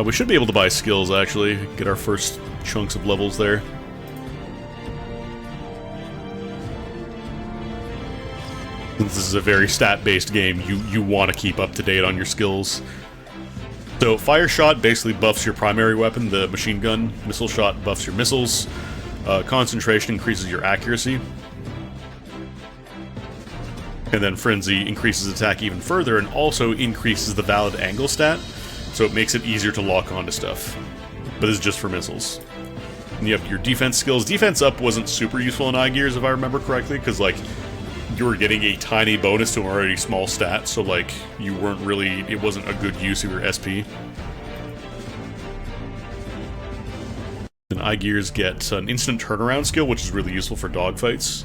We should be able to buy skills, actually. Get our first chunks of levels there. Since this is a very stat-based game, you want to keep up to date on your skills. So, Fire Shot basically buffs your primary weapon, the machine gun. Missile Shot buffs your missiles. Concentration increases your accuracy. And then Frenzy increases attack even further and also increases the valid angle stat, so it makes it easier to lock onto stuff. But this is just for missiles. And you have your defense skills. Defense Up wasn't super useful in iGears, if I remember correctly, because, like, you were getting a tiny bonus to an already small stat, so, like, you weren't really... it wasn't a good use of your SP. And iGears get an instant turnaround skill, which is really useful for dogfights.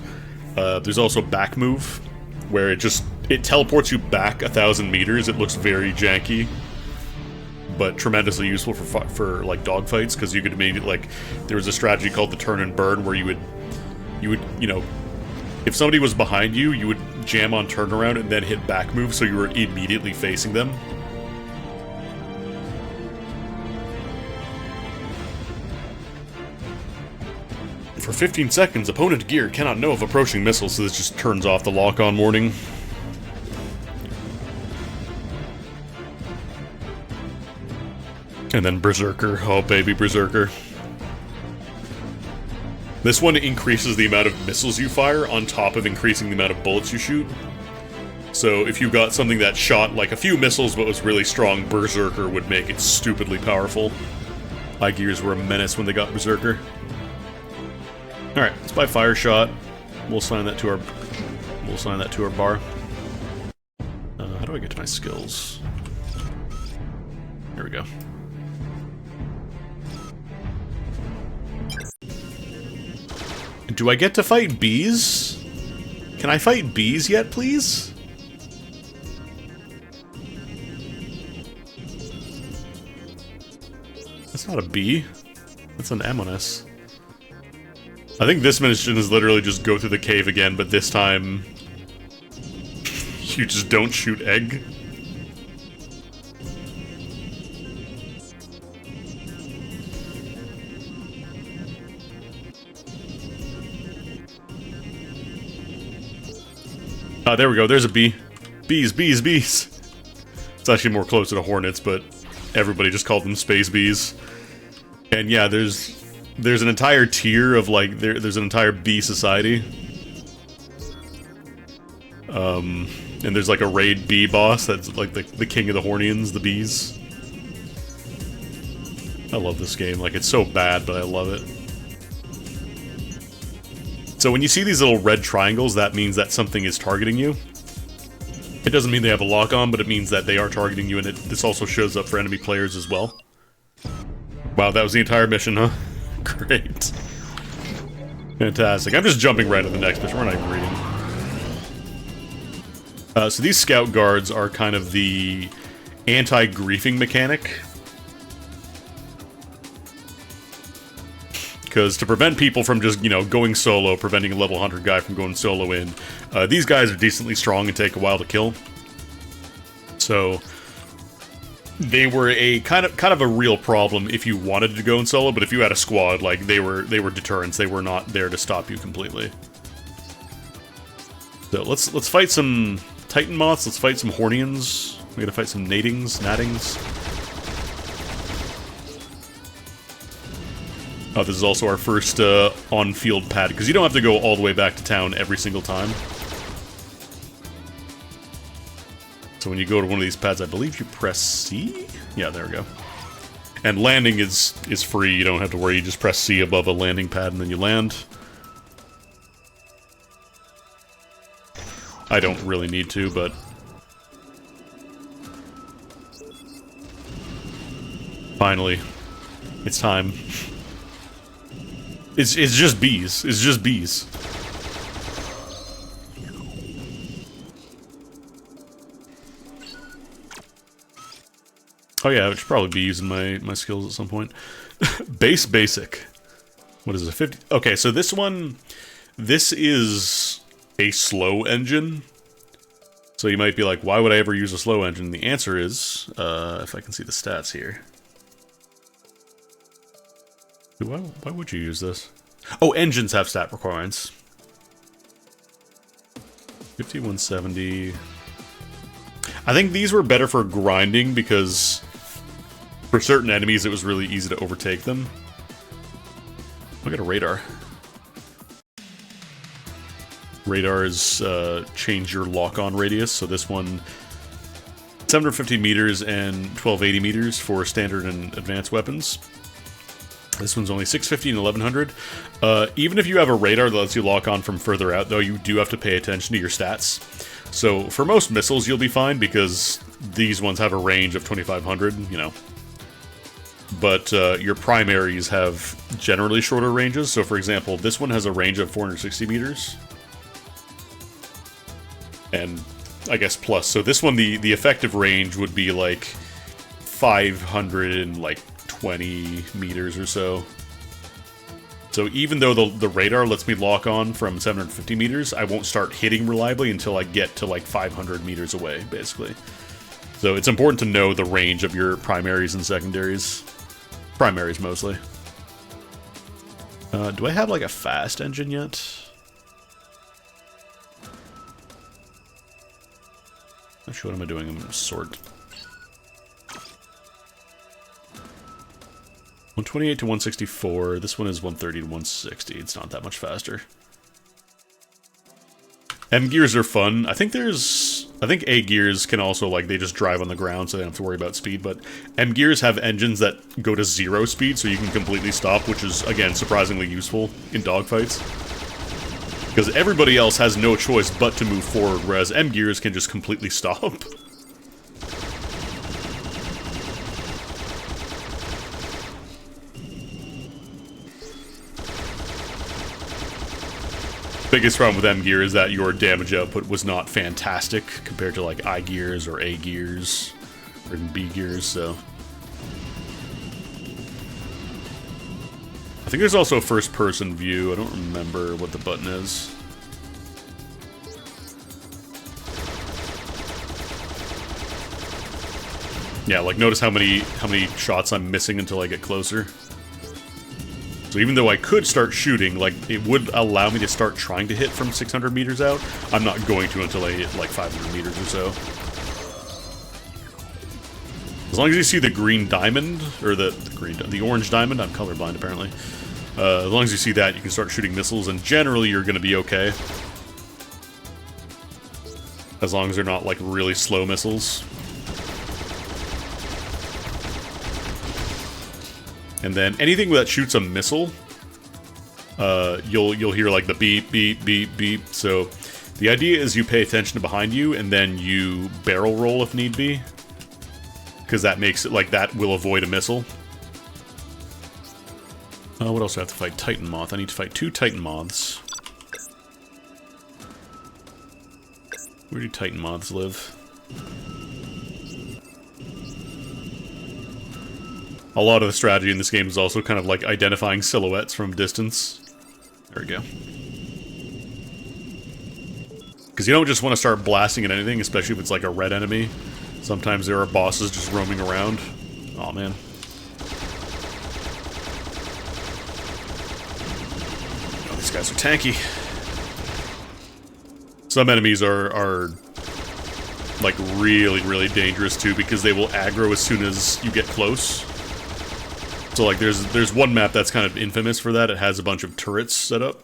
There's also Back Move, where it teleports you back 1,000 meters. It looks very janky, but tremendously useful for like dogfights, because you could immediately, like, there was a strategy called the turn and burn, where you would, you know, if somebody was behind you, you would jam on turnaround and then hit back move, so you were immediately facing them. For 15 seconds, opponent gear cannot know of approaching missiles, so this just turns off the lock-on warning. And then Berserker. Oh, baby, Berserker. This one increases the amount of missiles you fire on top of increasing the amount of bullets you shoot. So if you got something that shot like a few missiles but was really strong, Berserker would make it stupidly powerful. iGears were a menace when they got Berserker. Alright, let's buy Fire Shot. We'll assign that to our bar. How do I get to my skills? Here we go. Do I get to fight bees? Can I fight bees yet, please? That's not a bee. That's an M1S. I think this mission is literally just go through the cave again, but this time you just don't shoot egg. There we go, there's a bee. Bees, bees, bees. It's actually more closer to hornets, but everybody just called them space bees. And yeah, there's an entire tier of, like, there's an entire bee society. And there's like a raid bee boss that's like the king of the Hornians, the bees. I love this game. Like, it's so bad, but I love it. So when you see these little red triangles, that means that something is targeting you. It doesn't mean they have a lock-on, but it means that they are targeting you, and this also shows up for enemy players as well. Wow, that was the entire mission, huh? Great. Fantastic. I'm just jumping right to the next mission. We're not even reading. So these scout guards are kind of the anti-griefing mechanic. Because to prevent people from just, you know, going solo, preventing a level 100 guy from going solo in, these guys are decently strong and take a while to kill. So they were a kind of a real problem if you wanted to go in solo, but if you had a squad, like, they were deterrents. They were not there to stop you completely. So let's fight some Titan moths. Let's fight some Hornians. We gotta fight some natings. Oh, this is also our first on-field pad, because you don't have to go all the way back to town every single time. So when you go to one of these pads, I believe you press C? Yeah, there we go. And landing is free, you don't have to worry, you just press C above a landing pad and then you land. I don't really need to, but... Finally. It's time. It's just bees. It's just bees. Oh yeah, I should probably be using my skills at some point. Basic. What is it, 50? Okay, so this one... This is a slow engine. So you might be like, why would I ever use a slow engine? The answer is, if I can see the stats here. Why would you use this? Oh, engines have stat requirements. 5170. I think these were better for grinding because for certain enemies it was really easy to overtake them. Look at a radar. Radars change your lock-on radius, so this one 750 meters and 1280 meters for standard and advanced weapons. This one's only 650 and 1100. Even if you have a radar that lets you lock on from further out, though, you do have to pay attention to your stats. So for most missiles, you'll be fine because these ones have a range of 2500, you know. But your primaries have generally shorter ranges. So for example, this one has a range of 460 meters. And I guess plus. So this one, the effective range would be like 520 meters or so. So even though the radar lets me lock on from 750 meters, I won't start hitting reliably until I get to like 500 meters away, basically. So it's important to know the range of your primaries and secondaries. Primaries, mostly. Do I have like a fast engine yet? Actually, what am I doing? I'm going to sort. 128 to 164. This one is 130 to 160. It's not that much faster. M gears are fun. I think A gears can also, like, they just drive on the ground, so they don't have to worry about speed, but M gears have engines that go to 0 speed, so you can completely stop, which is, again, surprisingly useful in dogfights. Because everybody else has no choice but to move forward, whereas M gears can just completely stop. Biggest problem with M gear is that your damage output was not fantastic compared to like I gears or A gears or even B gears, so. I think there's also a first person view. I don't remember what the button is. Yeah, like notice how many shots I'm missing until I get closer. So even though I could start shooting, like, it would allow me to start trying to hit from 600 meters out, I'm not going to until I hit, like, 500 meters or so. As long as you see the green diamond, or the orange diamond, I'm colorblind apparently. As long as you see that, you can start shooting missiles, and generally you're going to be okay. As long as they're not, like, really slow missiles. And then anything that shoots a missile, you'll hear, like, the beep, beep, beep, beep. So the idea is you pay attention to behind you, and then you barrel roll if need be. Because that makes it, like, that will avoid a missile. What else do I have to fight? Titan Moth. I need to fight 2 Titan Moths. Where do Titan Moths live? A lot of the strategy in this game is also kind of like identifying silhouettes from distance. There we go. Because you don't just want to start blasting at anything, especially if it's like a red enemy. Sometimes there are bosses just roaming around. Aw, man. Oh, these guys are tanky. Some enemies are like really, really dangerous too because they will aggro as soon as you get close. So like there's one map that's kind of infamous for that. It has a bunch of turrets set up.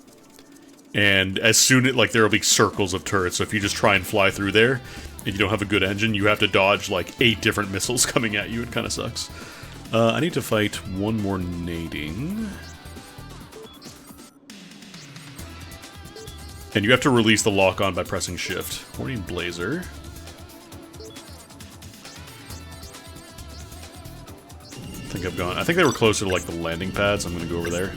And as soon as, like, there will be circles of turrets, so if you just try and fly through there and you don't have a good engine, you have to dodge like 8 different missiles coming at you. It kind of sucks. I need to fight one more nading. And you have to release the lock-on by pressing shift. Horny Blazer. I think they were closer to, like, the landing pads. I'm gonna go over there.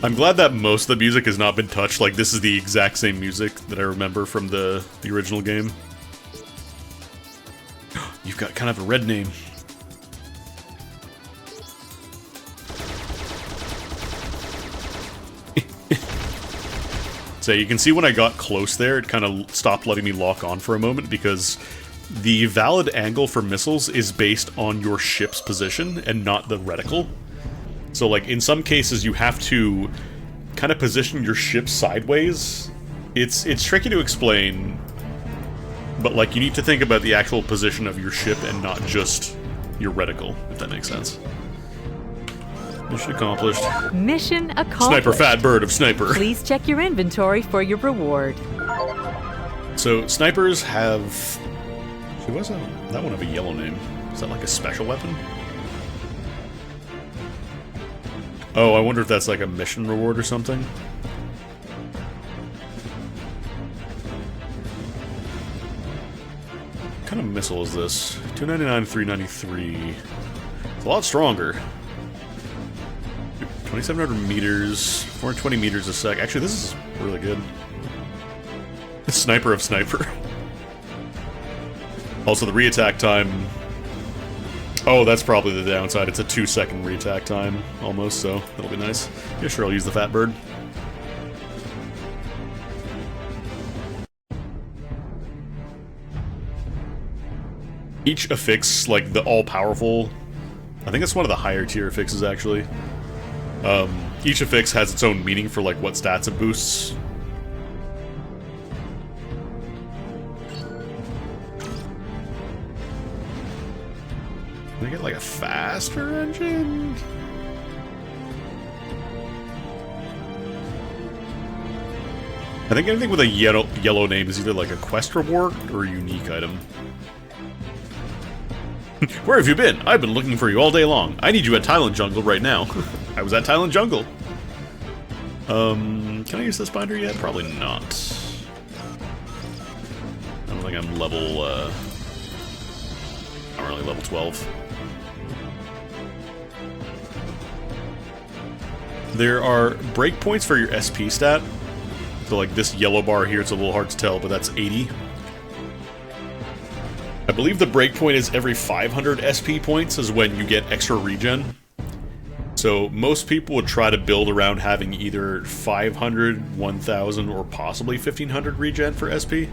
I'm glad that most of the music has not been touched. Like, this is the exact same music that I remember from the original game. You've got kind of a red name. So you can see when I got close there, it kind of stopped letting me lock on for a moment because the valid angle for missiles is based on your ship's position and not the reticle. So, like, in some cases, you have to kind of position your ship sideways. It's tricky to explain, but, like, you need to think about the actual position of your ship and not just your reticle, if that makes sense. Mission accomplished. Mission accomplished. Sniper fat bird of sniper. Please check your inventory for your reward. So, snipers have... Why does that one have a yellow name? Is that like a special weapon? Oh, I wonder if that's like a mission reward or something. What kind of missile is this? 299, 393. It's a lot stronger. 2,700 meters, 420 meters a sec. Actually, this is really good. Sniper of sniper. Also, the re-attack time... Oh, that's probably the downside. It's a 2-second re-attack time, almost, so that'll be nice. Yeah, sure, I'll use the fat bird. Each affix, like the all-powerful... I think it's one of the higher tier affixes, actually. Each affix has its own meaning for, like, what stats it boosts. Can I get, like, a faster engine? I think anything with a yellow name is either, like, a quest reward or a unique item. Where have you been? I've been looking for you all day long. I need you at Thailand Jungle right now. I was at Thailand Jungle. Can I use this binder yet? Probably not. I don't think I'm level, not really level 12. There are breakpoints for your SP stat. So, like, this yellow bar here, it's a little hard to tell, but that's 80. I believe the breakpoint is every 500 SP points is when you get extra regen. So most people would try to build around having either 500, 1000, or possibly 1500 regen for SP.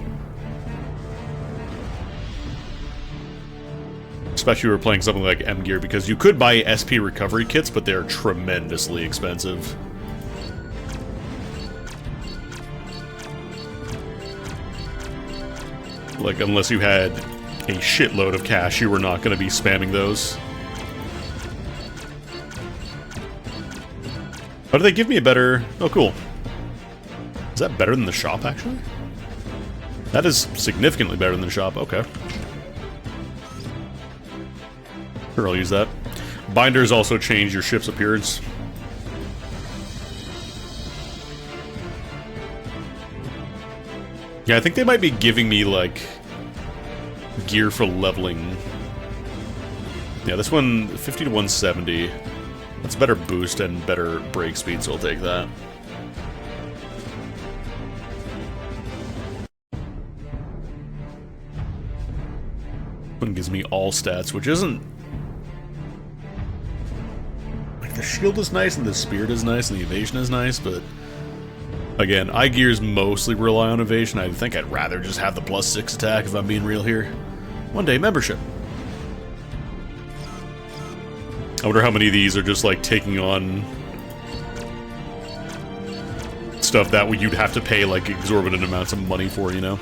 Especially if we're playing something like M-Gear, because you could buy SP recovery kits, but they're tremendously expensive. Like, unless you had a shitload of cash, you were not going to be spamming those. Oh, do they give me a better... Oh, cool. Is that better than the shop, actually? That is significantly better than the shop. Okay. Sure, I'll use that. Binders also change your ship's appearance. Yeah, I think they might be giving me, like, gear for leveling. Yeah, this one, 50 to 170. That's better boost and better break speed, so I'll take that. One gives me all stats, which isn't... Like, the shield is nice, and the spirit is nice, and the evasion is nice, but... Again, eye gears mostly rely on evasion. I think I'd rather just have the +6 attack if I'm being real here. One day membership. I wonder how many of these are just like taking on stuff that you'd have to pay like exorbitant amounts of money for, you know?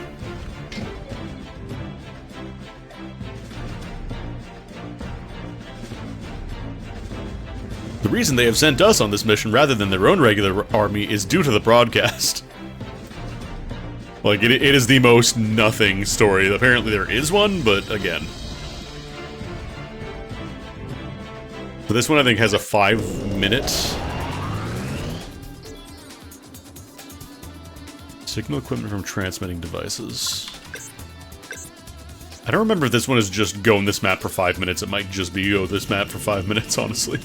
The reason they have sent us on this mission rather than their own regular army is due to the broadcast. Like, it is the most nothing story. Apparently there is one, but again. So this one I think has a 5-minute... Signal equipment from transmitting devices. I don't remember if this one is just go in this map for 5 minutes. It might just be go this map for 5 minutes, honestly.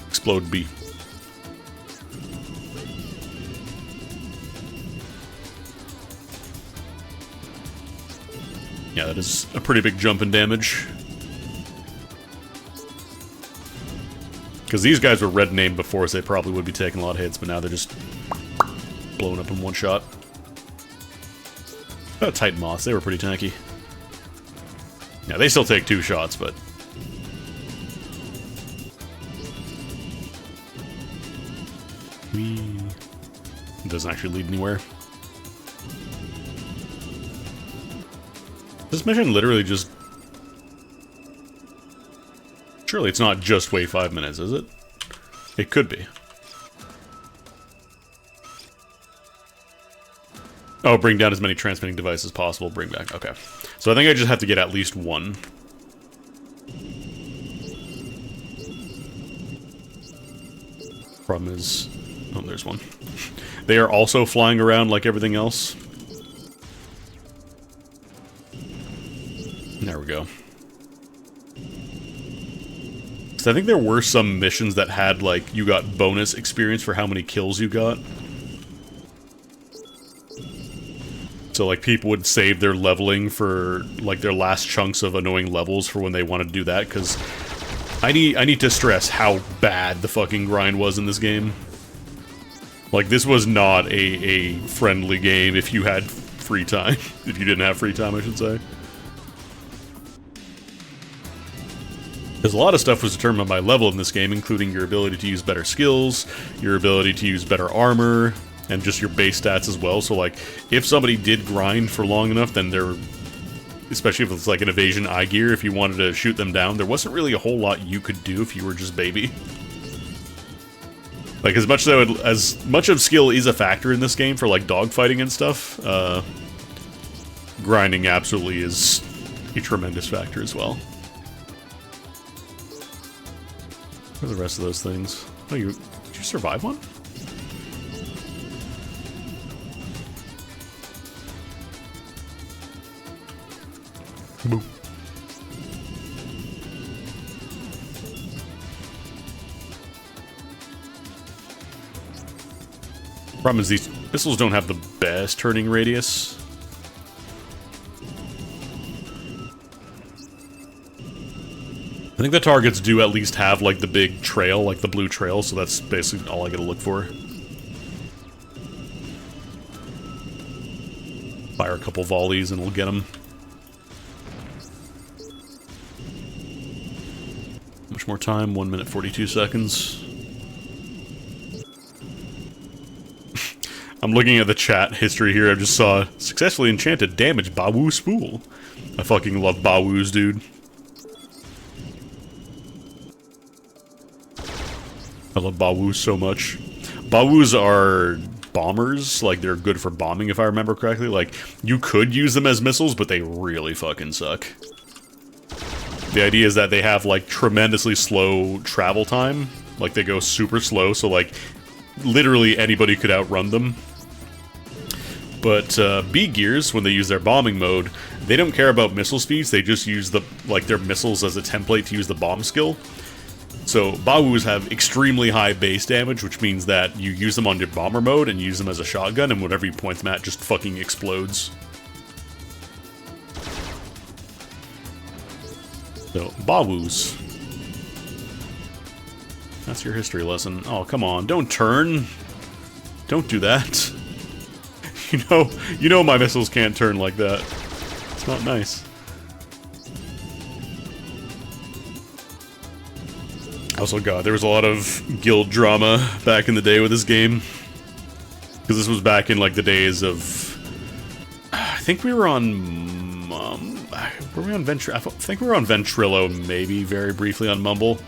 Explode B. Yeah, that is a pretty big jump in damage. Because these guys were red named before, so they probably would be taking a lot of hits, but now they're just blowing up in one shot. Oh, Titan Moths, they were pretty tanky. Yeah, they still take 2 shots, but... It doesn't actually lead anywhere. This mission literally just... Surely it's not just wait 5 minutes, is it? It could be. Oh, bring down as many transmitting devices as possible, bring back, okay. So I think I just have to get at least one. Problem is... Oh, there's one. They are also flying around like everything else. There we go. So I think there were some missions that had, like, you got bonus experience for how many kills you got. So, like, people would save their leveling for, like, their last chunks of annoying levels for when they want to do that, because I need to stress how bad the fucking grind was in this game. Like, this was not a friendly game if you had free time. If you didn't have free time, I should say. Because a lot of stuff was determined by level in this game, including your ability to use better skills, your ability to use better armor, and just your base stats as well. So, like, if somebody did grind for long enough, then they're... Especially if it's like an evasion eye gear, if you wanted to shoot them down, there wasn't really a whole lot you could do if you were just baby. Like, as much of skill is a factor in this game for, like, dogfighting and stuff, grinding absolutely is a tremendous factor as well. What are the rest of those things? Oh, did you survive one? Boop. Problem is these missiles don't have the best turning radius. I think the targets do at least have, like, the big trail, like the blue trail, so that's basically all I gotta look for. Fire a couple volleys and we'll get them. How much more time? 1 minute 42 seconds. I'm looking at the chat history here. I just saw successfully enchanted damage Bawu spool. I fucking love Bawus, dude. I love Bawus so much. Bawus are bombers, like they're good for bombing if I remember correctly. Like, you could use them as missiles, but they really fucking suck. The idea is that they have like tremendously slow travel time. Like they go super slow, so like literally anybody could outrun them. But B gears, when they use their bombing mode, they don't care about missile speeds. They just use their missiles as a template to use the bomb skill. So Bawus have extremely high base damage, which means that you use them on your bomber mode and use them as a shotgun, and whatever you point them at just fucking explodes. So, Bawus. That's your history lesson. Oh, come on, don't turn. Don't do that. You know my missiles can't turn like that. It's not nice. Also, God, there was a lot of guild drama back in the day with this game. Because this was back in, like, the days of... I think we were on... were we on I think we were on Ventrilo, maybe, very briefly on Mumble.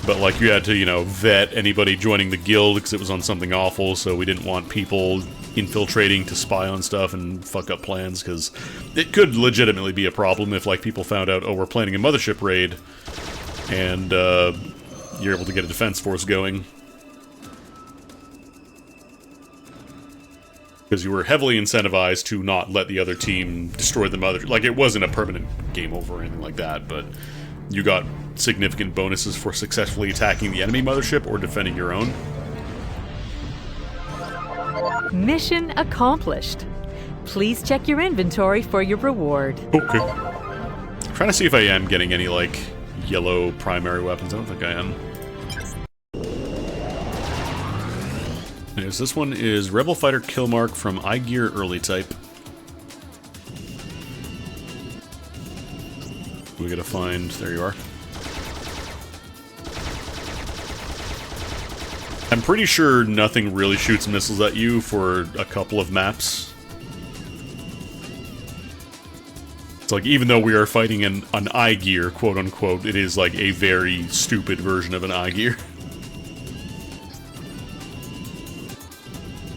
But, like, you had to, you know, vet anybody joining the guild because it was on something awful, so we didn't want people infiltrating to spy on stuff and fuck up plans, because it could legitimately be a problem if, like, people found out, oh, we're planning a mothership raid, and, you're able to get a defense force going. Because you were heavily incentivized to not let the other team destroy the mother... Like, it wasn't a permanent game over or anything like that, but you got significant bonuses for successfully attacking the enemy mothership or defending your own. Mission accomplished. Please check your inventory for your reward. Okay. I'm trying to see if I am getting any, like, yellow primary weapons. I don't think I am. Anyways, this one is Rebel Fighter Kill Mark from I-Gear Early Type. We gotta find... There you are. I'm pretty sure nothing really shoots missiles at you for a couple of maps. It's like, even though we are fighting an I-Gear, quote-unquote, it is like a very stupid version of an I-Gear.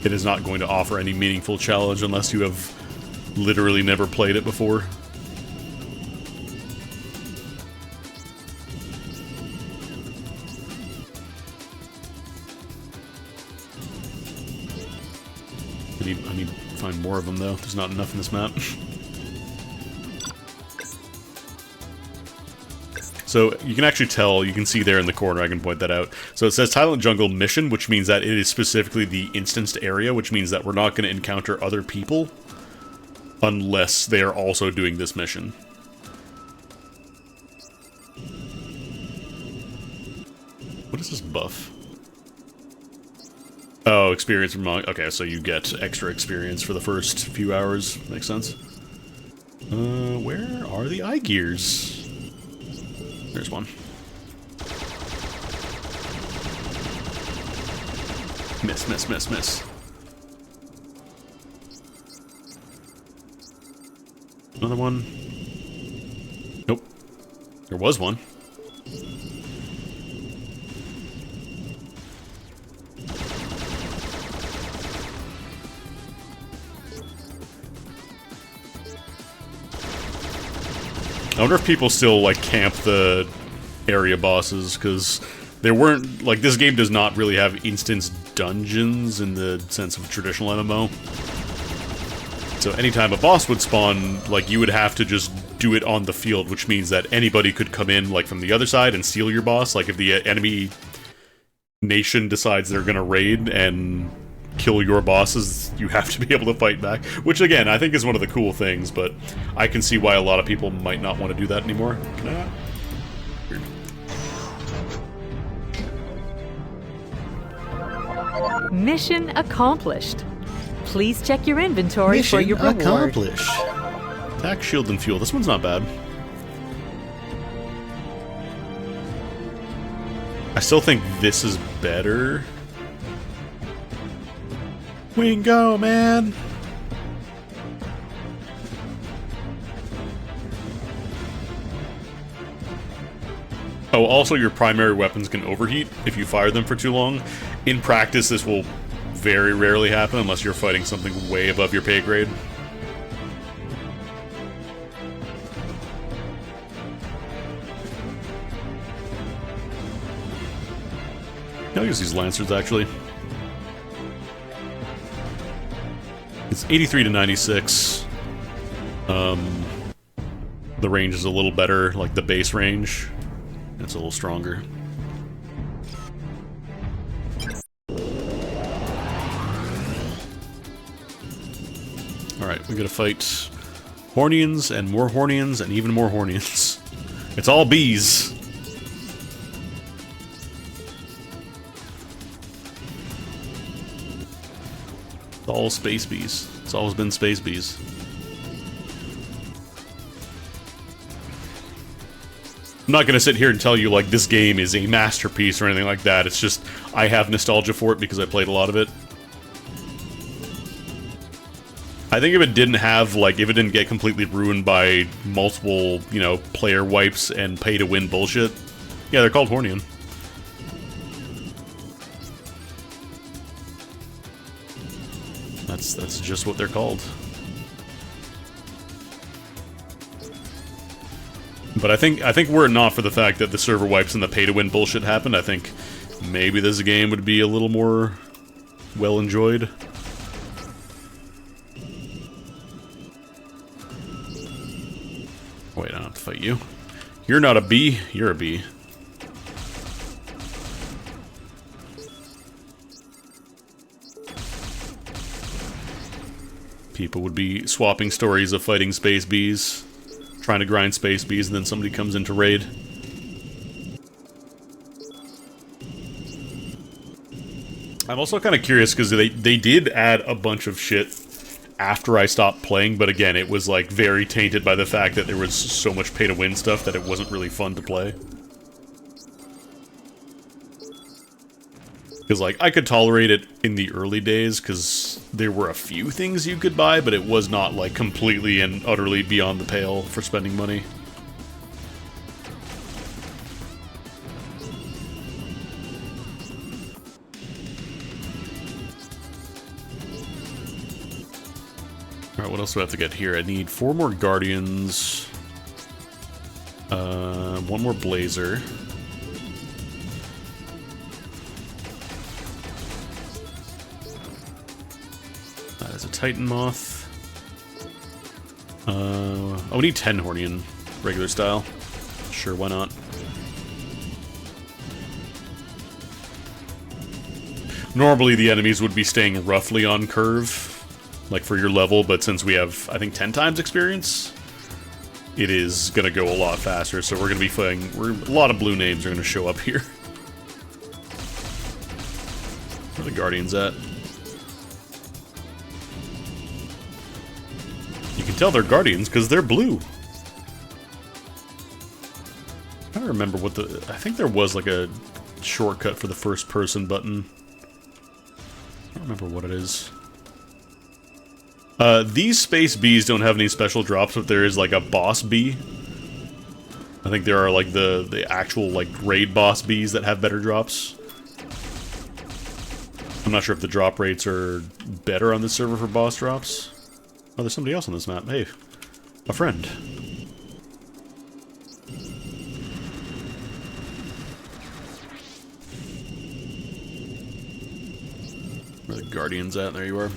It is not going to offer any meaningful challenge unless you have literally never played it before. I need to find more of them, though. There's not enough in this map. So, you can actually tell, you can see there in the corner, I can point that out. So it says Silent Jungle Mission, which means that it is specifically the instanced area, which means that we're not going to encounter other people unless they are also doing this mission. What is this buff? Oh, experience from... Okay, so you get extra experience for the first few hours. Makes sense. Where are the eye gears? There's one. Miss, miss, miss, miss. Another one. Nope. There was one. I wonder if people still, like, camp the area bosses, because there weren't, like, this game does not really have instance dungeons in the sense of a traditional MMO. So anytime a boss would spawn, like, you would have to just do it on the field, which means that anybody could come in, like, from the other side and steal your boss. Like, if the enemy nation decides they're gonna raid and kill your bosses, you have to be able to fight back. Which, again, I think is one of the cool things, but I can see why a lot of people might not want to do that anymore. Can I? Weird. Mission accomplished. Please check your inventory for your reward. Mission accomplished. Attack, shield, and fuel. This one's not bad. I still think this is better. We can go, man! Oh, also your primary weapons can overheat if you fire them for too long. In practice, this will very rarely happen unless you're fighting something way above your pay grade. I'll use these Lancers, actually. It's 83 to 96. The range is a little better, like the base range. It's a little stronger. Alright, we gotta fight Hornians and more Hornians and even more Hornians. It's all bees. It's all space bees. It's always been space bees. I'm not gonna sit here and tell you, like, this game is a masterpiece or anything like that. It's just, I have nostalgia for it because I played a lot of it. I think if it didn't have, like, if it didn't get completely ruined by multiple, you know, player wipes and pay-to-win bullshit. Yeah, they're called Hornian. That's just what they're called. But I think were it not for the fact that the server wipes and the pay-to-win bullshit happened, I think maybe this game would be a little more well enjoyed. Wait, I don't have to fight you. You're not a bee, you're a bee. People would be swapping stories of fighting space bees, trying to grind space bees, and then somebody comes in to raid. I'm also kind of curious because they did add a bunch of shit after I stopped playing, but again, it was like very tainted by the fact that there was so much pay-to-win stuff that it wasn't really fun to play. Because, like, I could tolerate it in the early days, because there were a few things you could buy, but it was not, like, completely and utterly beyond the pale for spending money. Alright, what else do I have to get here? I need 4 more Guardians. 1 more Blazer. There's a Titan Moth. Oh, we need 10 Hornian, regular style. Sure, why not? Normally the enemies would be staying roughly on curve, like for your level, but since we have, I think, 10 times experience, it is gonna go a lot faster, so we're gonna be fighting, a lot of blue names are gonna show up here. Where are the Guardians at? You can tell they're Guardians because they're blue. I don't remember what I think there was like a shortcut for the first person button. I don't remember what it is. These space bees don't have any special drops, but there is like a boss bee. I think there are like the actual like raid boss bees that have better drops. I'm not sure if the drop rates are better on this server for boss drops. Oh, there's somebody else on this map. Hey, a friend. Where are the Guardians at? There you are.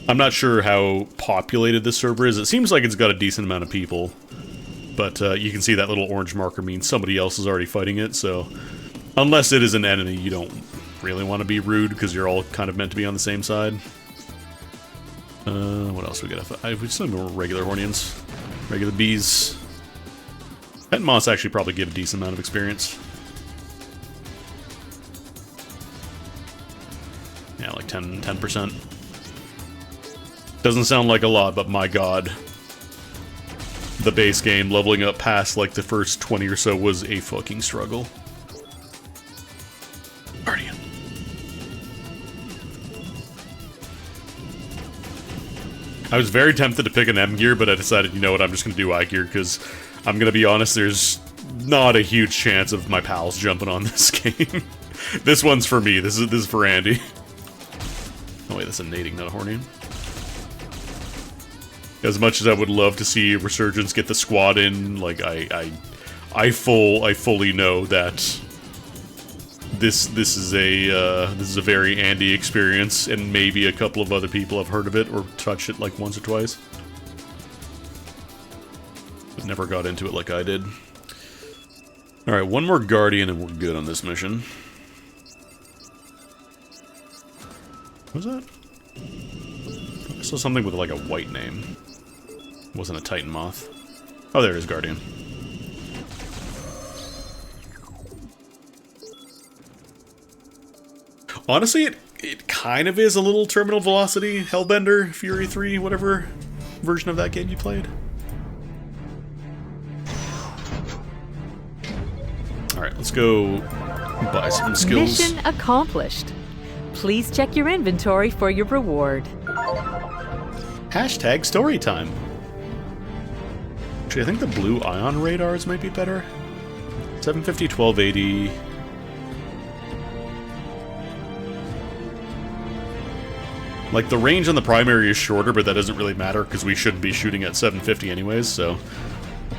I'm not sure how populated this server is. It seems like it's got a decent amount of people. But you can see that little orange marker means somebody else is already fighting it, so... Unless it is an enemy, you don't really want to be rude, because you're all kind of meant to be on the same side. What else we got? We just have more regular Hornians. Regular bees. Pet moths actually probably give a decent amount of experience. Yeah, like 10%. Doesn't sound like a lot, but my god. The base game, leveling up past like the first 20 or so was a fucking struggle. Guardian. I was very tempted to pick an M gear, but I decided, you know what, I'm just gonna do I gear, because I'm gonna be honest, there's not a huge chance of my pals jumping on this game. This one's for me, this is for Andy. Oh wait, that's a nading, not a Hornian. As much as I would love to see Resurgence get the squad in, like, I fully know that this is a very Andy experience, and maybe a couple of other people have heard of it or touched it like once or twice, but never got into it like I did. All right, one more Guardian and we're good on this mission. What was that? I saw something with like a white name. It wasn't a Titan Moth. Oh, there it is, Guardian. Honestly, it kind of is a little Terminal Velocity, Hellbender, Fury 3, whatever version of that game you played. Alright, let's go buy some skills. Mission accomplished. Please check your inventory for your reward. Hashtag storytime. Actually, I think the blue ion radars might be better. 750, 1280... Like, the range on the primary is shorter, but that doesn't really matter, because we shouldn't be shooting at 750 anyways, so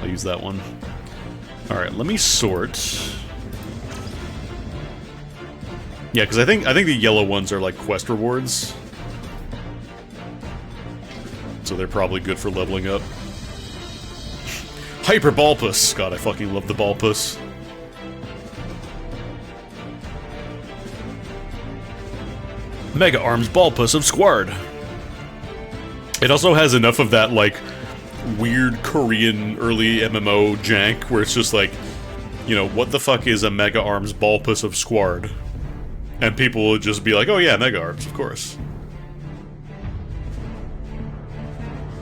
I'll use that one. Alright, let me sort. Yeah, because I think the yellow ones are, like, quest rewards. So they're probably good for leveling up. Hyper Balpus! God, I fucking love the Balpus. Mega Arms Balpus of Squard. It also has enough of that, like, weird Korean early MMO jank, where it's just like, you know, what the fuck is a Mega Arms Balpus of Squard? And people will just be like, oh yeah, Mega Arms, of course.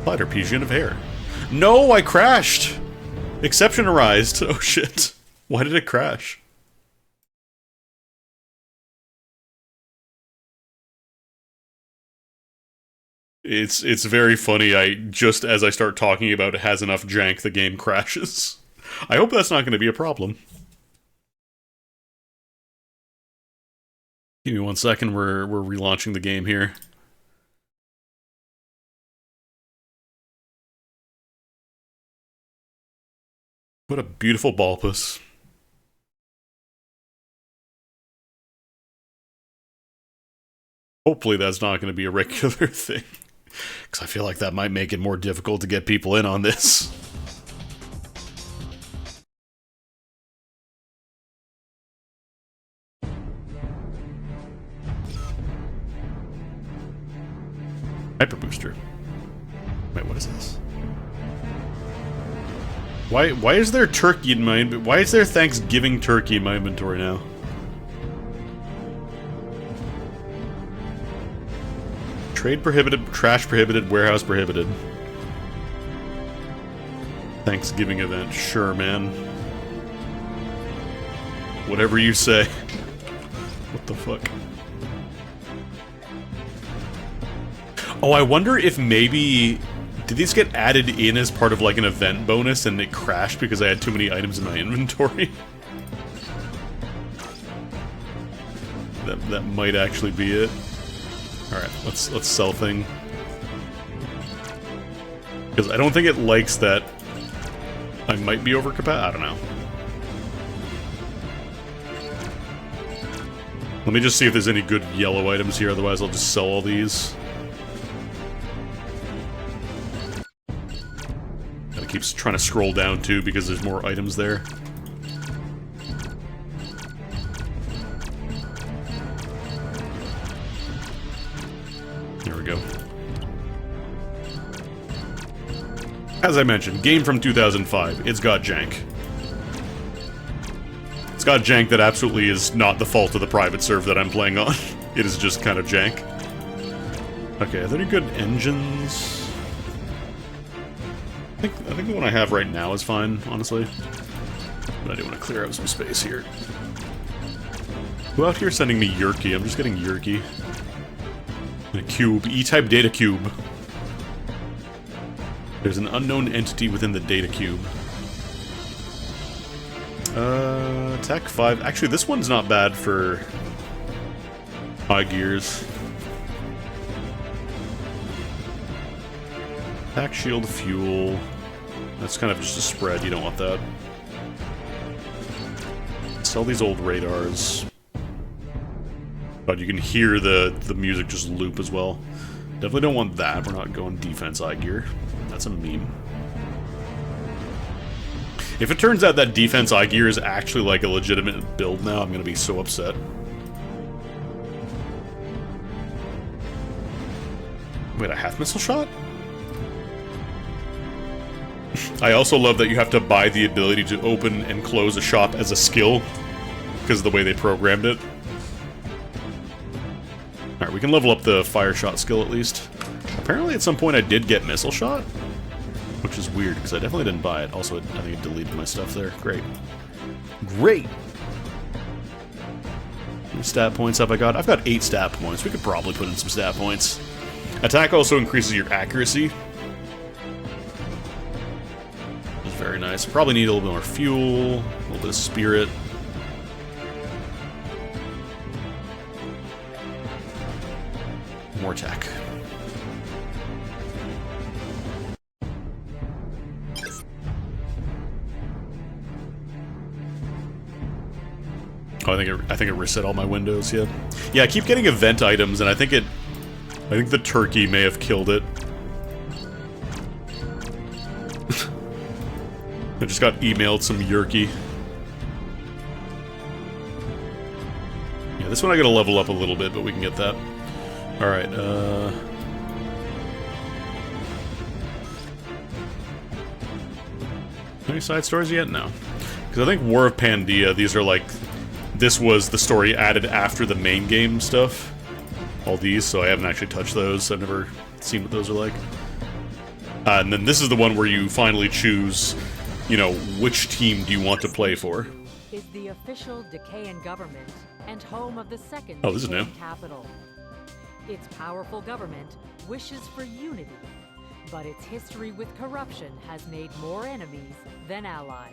Spider Pigeon of Hair. No, I crashed! Exception arised. Oh shit. Why did it crash? It's very funny. Just as I start talking about it has enough jank, the game crashes. I hope that's not going to be a problem. Give me 1 second. We're relaunching the game here. What a beautiful Balpus. Hopefully that's not going to be a regular thing. Because I feel like that might make it more difficult to get people in on this. Hyper Booster. Wait, what is this? Why is there turkey in my... Why is there Thanksgiving turkey in my inventory now? Trade prohibited, trash prohibited, warehouse prohibited. Thanksgiving event. Sure, man. Whatever you say. What the fuck? Oh, I wonder if maybe... Did these get added in as part of like an event bonus and it crashed because I had too many items in my inventory? That might actually be it. Alright, let's sell thing. Because I don't think it likes that I might be overcapacity. I don't know. Let me just see if there's any good yellow items here, otherwise I'll just sell all these. Gotta keep trying to scroll down too because there's more items there. There we go. As I mentioned, game from 2005. It's got jank. It's got jank that absolutely is not the fault of the private server that I'm playing on. It is just kind of jank. Okay, are there any good engines? I think the one I have right now is fine, honestly. But I do want to clear out some space here. Who out here is sending me Yerky? I'm just getting Yerky. And a cube. E-type data cube. There's an unknown entity within the data cube. Attack 5. Actually, this one's not bad for high gears. Attack, shield, fuel. That's kind of just a spread. You don't want that. Sell these old radars. But you can hear the music just loop as well. Definitely don't want that. We're not going defense eye gear. That's a meme. If it turns out that defense eye gear is actually like a legitimate build now, I'm gonna be so upset. Wait, a half missile shot? I also love that you have to buy the ability to open and close a shop as a skill, because of the way they programmed it. Alright, we can level up the fire shot skill at least. Apparently at some point I did get missile shot, which is weird, because I definitely didn't buy it. Also, I think it deleted my stuff there. Great. Great! How many stat points have I got? I've got 8 stat points. We could probably put in some stat points. Attack also increases your accuracy. Which is very nice. Probably need a little bit more fuel, a little bit of spirit. More attack. Oh, I think it reset all my windows. Yeah, yeah. I keep getting event items, and I think the turkey may have killed it. I just got emailed some yerky. Yeah, this one I gotta level up a little bit, but we can get that. Alright, any side stories yet? No. Because I think War of Pandia, these are like... This was the story added after the main game stuff. All these, so I haven't actually touched those. I've never seen what those are like. And then this is the one where you finally choose, you know, which team do you want to play for. Is the official Decayan government and home of the second Oh, this is new. capital. Its powerful government wishes for unity, but its history with corruption has made more enemies than allies.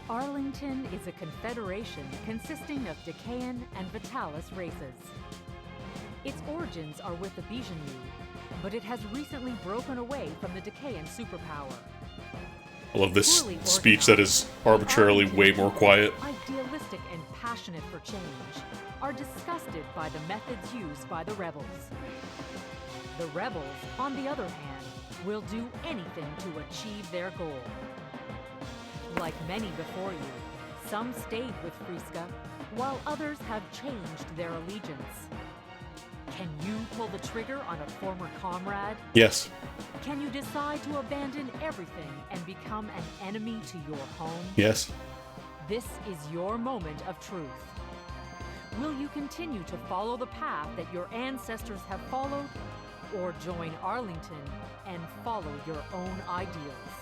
Arlington is a confederation consisting of Decayan and Vitalis races. Its origins are with the Bijanyu, but it has recently broken away from the Decayan superpower. I love this speech that is arbitrarily way more quiet. Idealistic and passionate for change, are disgusted by the methods used by the rebels. The rebels, on the other hand, will do anything to achieve their goal. Like many before you, some stayed with Friska, while others have changed their allegiance. Can you pull the trigger on a former comrade? Yes. Can you decide to abandon everything and become an enemy to your home? Yes. This is your moment of truth. Will you continue to follow the path that your ancestors have followed, or join Arlington and follow your own ideals?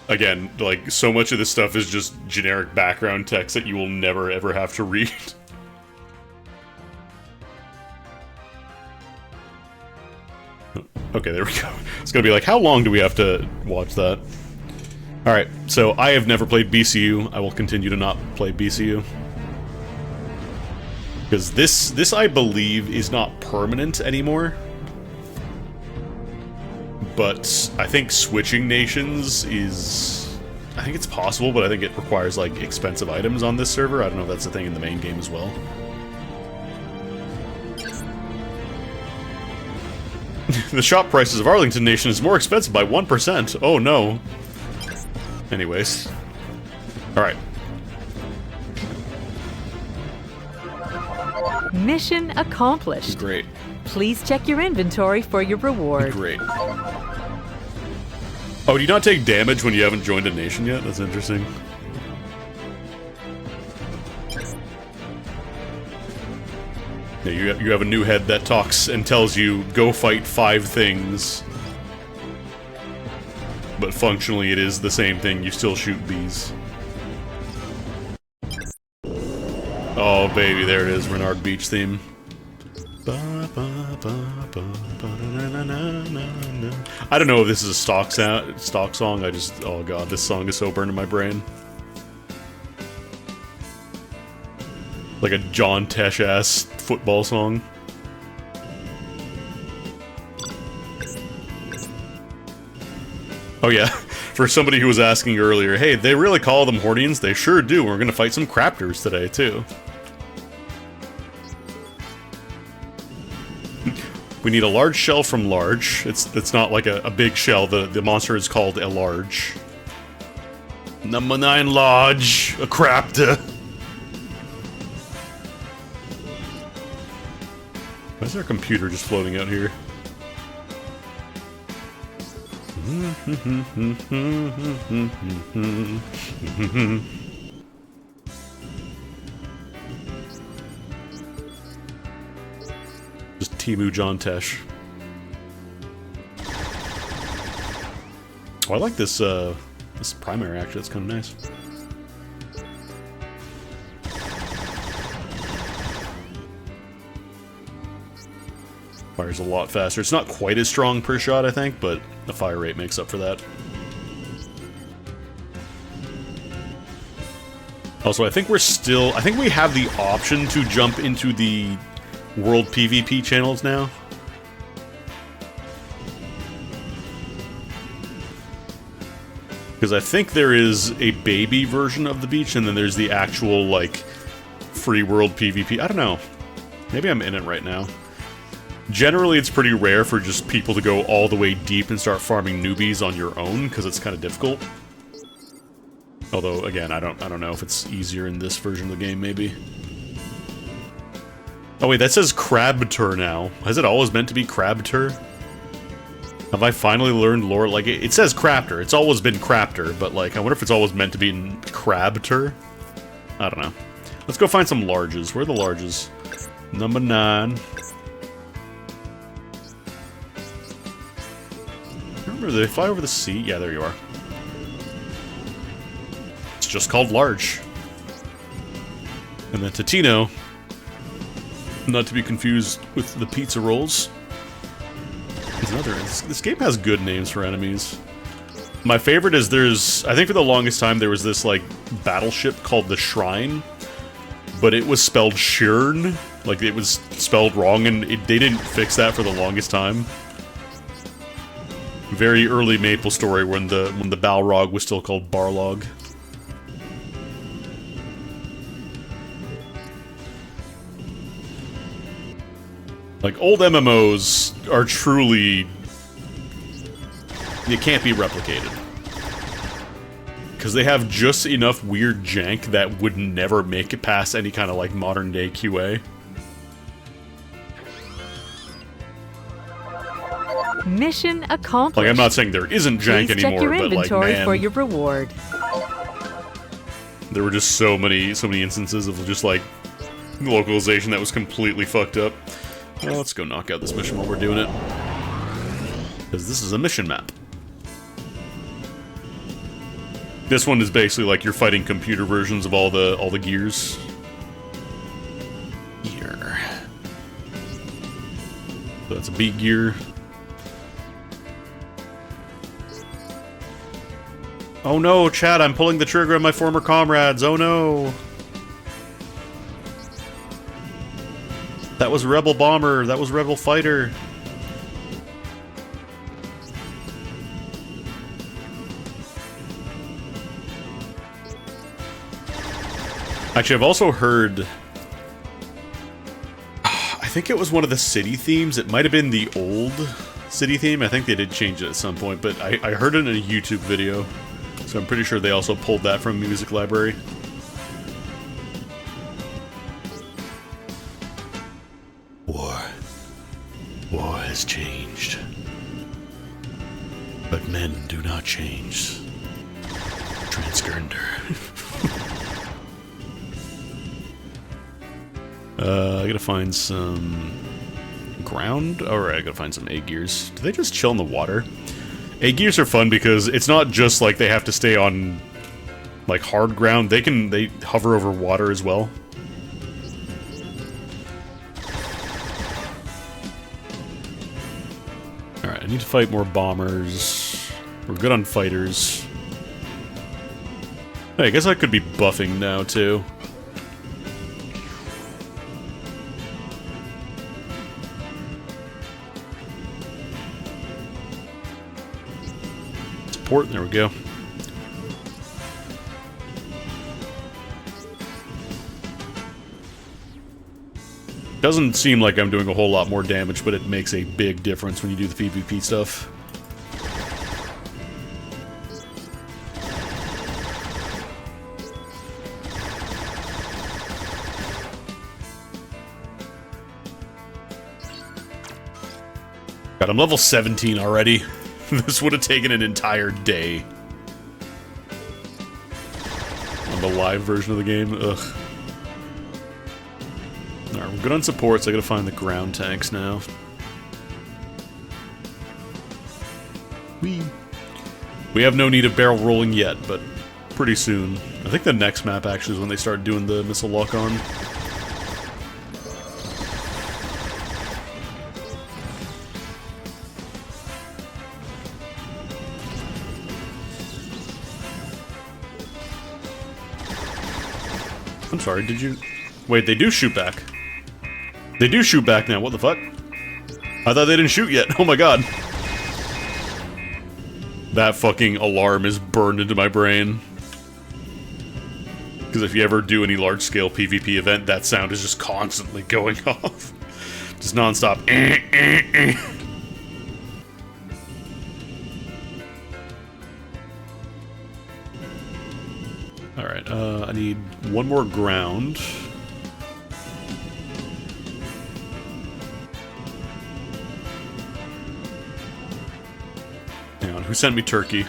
Again, like, so much of this stuff is just generic background text that you will never ever have to read. Okay, there we go. It's gonna be like, how long do we have to watch that? Alright, so I have never played BCU. I will continue to not play BCU. Because this I believe, is not permanent anymore. But I think switching nations is... I think it's possible, but I think it requires, like, expensive items on this server. I don't know if that's a thing in the main game as well. The shop prices of Arlington Nation is more expensive by 1%. Oh no. Anyways. Alright. Mission accomplished. Great. Please check your inventory for your reward. Great. Oh, do you not take damage when you haven't joined a nation yet? That's interesting. Yeah, you have a new head that talks and tells you, go fight 5 things. But functionally it is the same thing, you still shoot bees. Oh baby, there it is, Renard Beach theme. I don't know if this is a stock song. Oh god, this song is so burned in my brain. Like a John Tesh-ass football song. Oh yeah, for somebody who was asking earlier, hey, they really call them Hornians? They sure do. We're gonna fight some Craptors today, too. We need a large shell from large. It's not like a big shell. The monster is called a large. Number 9 large, a Craptor. Why is there a computer just floating out here? Just Timu John Tesh. Oh, I like this this primary actually, it's kinda nice. Fires a lot faster. It's not quite as strong per shot, I think, but the fire rate makes up for that. Also, I think we have the option to jump into the World PvP channels now. Because I think there is a baby version of the beach, and then there's the actual, like, free World PvP. I don't know. Maybe I'm in it right now. Generally, it's pretty rare for just people to go all the way deep and start farming newbies on your own, because it's kind of difficult. Although, again, I don't know if it's easier in this version of the game, maybe. Oh wait, that says Crabter now. Has it always meant to be Crabter? Have I finally learned lore? Like, it says Craptor. It's always been Craptor, but, like, I wonder if it's always meant to be Crabter? I don't know. Let's go find some larges. Where are the larges? Number 9. Remember, they fly over the sea? Yeah, there you are. It's just called large. And then Totino. Not to be confused with the pizza rolls. This game has good names for enemies. My favorite is I think for the longest time there was this, like, battleship called the Shrine. But it was spelled Shirn. Like, it was spelled wrong, and they didn't fix that for the longest time. Very early Maple Story when the Balrog was still called Barlog. Like, old MMOs are truly... They can't be replicated. Because they have just enough weird jank that would never make it past any kind of, like, modern-day QA. Mission accomplished. Like, I'm not saying there isn't jank Please anymore, check your but, like, inventory man... for your reward. There were just so many instances of just, like, localization that was completely fucked up. Well, let's go knock out this mission while we're doing it. Because this is a mission map. This one is basically like you're fighting computer versions of all the gears. Gear. So that's a B gear. Oh no, Chad, I'm pulling the trigger on my former comrades. Oh no. That was Rebel Bomber. That was Rebel Fighter. Actually, I've also heard... I think it was one of the city themes. It might have been the old city theme. I think they did change it at some point, but I heard it in a YouTube video. So I'm pretty sure they also pulled that from Music Library. War has changed. But men do not change. Transgender. I gotta find some ground. Alright, I gotta find some egg gears. Do they just chill in the water? Egg gears are fun because it's not just like they have to stay on like hard ground. They hover over water as well. Alright, I need to fight more bombers. We're good on fighters. Hey, I guess I could be buffing now, too. Support, there we go. Doesn't seem like I'm doing a whole lot more damage, but it makes a big difference when you do the PvP stuff. God, I'm level 17 already. This would have taken an entire day. On the live version of the game, ugh. Alright, we're good on supports. I gotta find the ground tanks now. Whee! We have no need of barrel rolling yet, but pretty soon. I think the next map actually is when they start doing the missile lock-on. I'm sorry, did you... Wait, they do shoot back. They do shoot back now, what the fuck? I thought they didn't shoot yet, oh my god. That fucking alarm is burned into my brain. Because if you ever do any large-scale PvP event, that sound is just constantly going off. Just non-stop. Alright, I need one more ground. Hang on, who sent me turkey?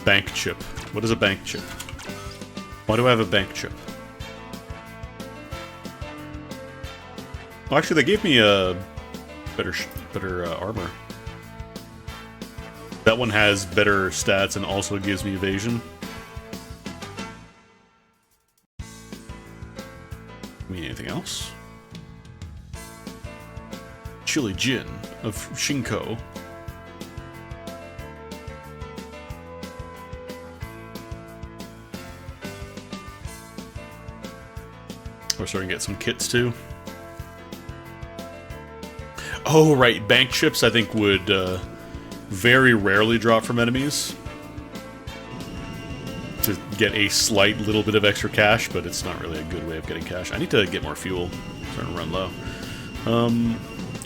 Bank chip. What is a bank chip? Why do I have a bank chip? Well, actually, they gave me a better armor. That one has better stats and also gives me evasion. Mean anything else? Chili Gin of Shinko. We're starting to get some kits too. Oh, right. Bank chips, I think, would very rarely drop from enemies. To get a slight little bit of extra cash, but it's not really a good way of getting cash. I need to get more fuel. I'm starting to run low.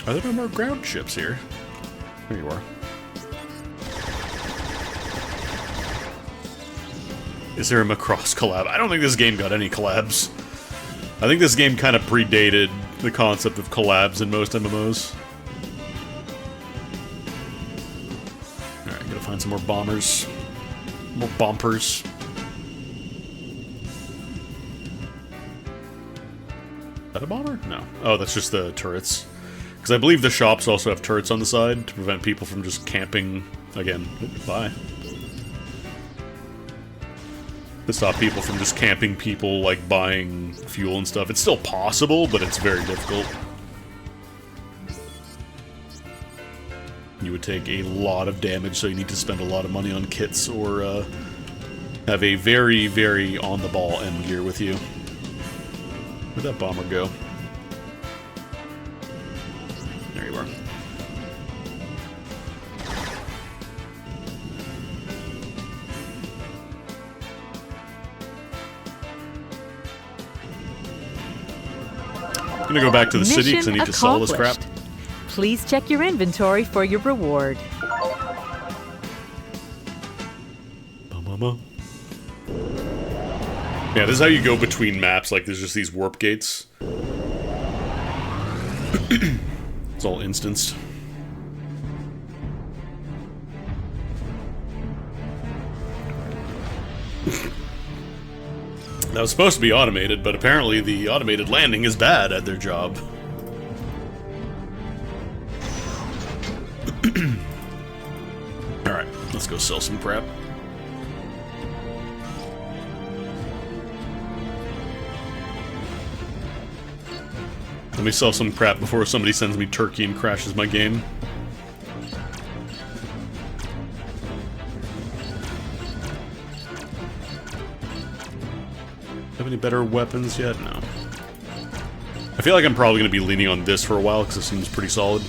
Are there no more ground ships here? There you are. Is there a Macross collab? I don't think this game got any collabs. I think this game kind of predated the concept of collabs in most MMOs. Alright, gotta find some more bombers. More bompers. Is that a bomber? No. Oh, that's just the turrets. Because I believe the shops also have turrets on the side to prevent people from just camping. Again, bye. To stop people from just camping people, like, buying fuel and stuff. It's still possible, but it's very difficult. You would take a lot of damage, so you need to spend a lot of money on kits or have a very, very on-the-ball M gear with you. Where'd that bomber go? There you are. I'm gonna go back to the city because I need to sell this crap. Please check your inventory for your reward. Yeah, this is how you go between maps. Like, there's just these warp gates. It's all instanced. That was supposed to be automated, but apparently the automated landing is bad at their job. Alright, let's go sell some crap. Let me sell some crap before somebody sends me turkey and crashes my game. have any better weapons yet? No. I feel like I'm probably going to be leaning on this for a while because it seems pretty solid.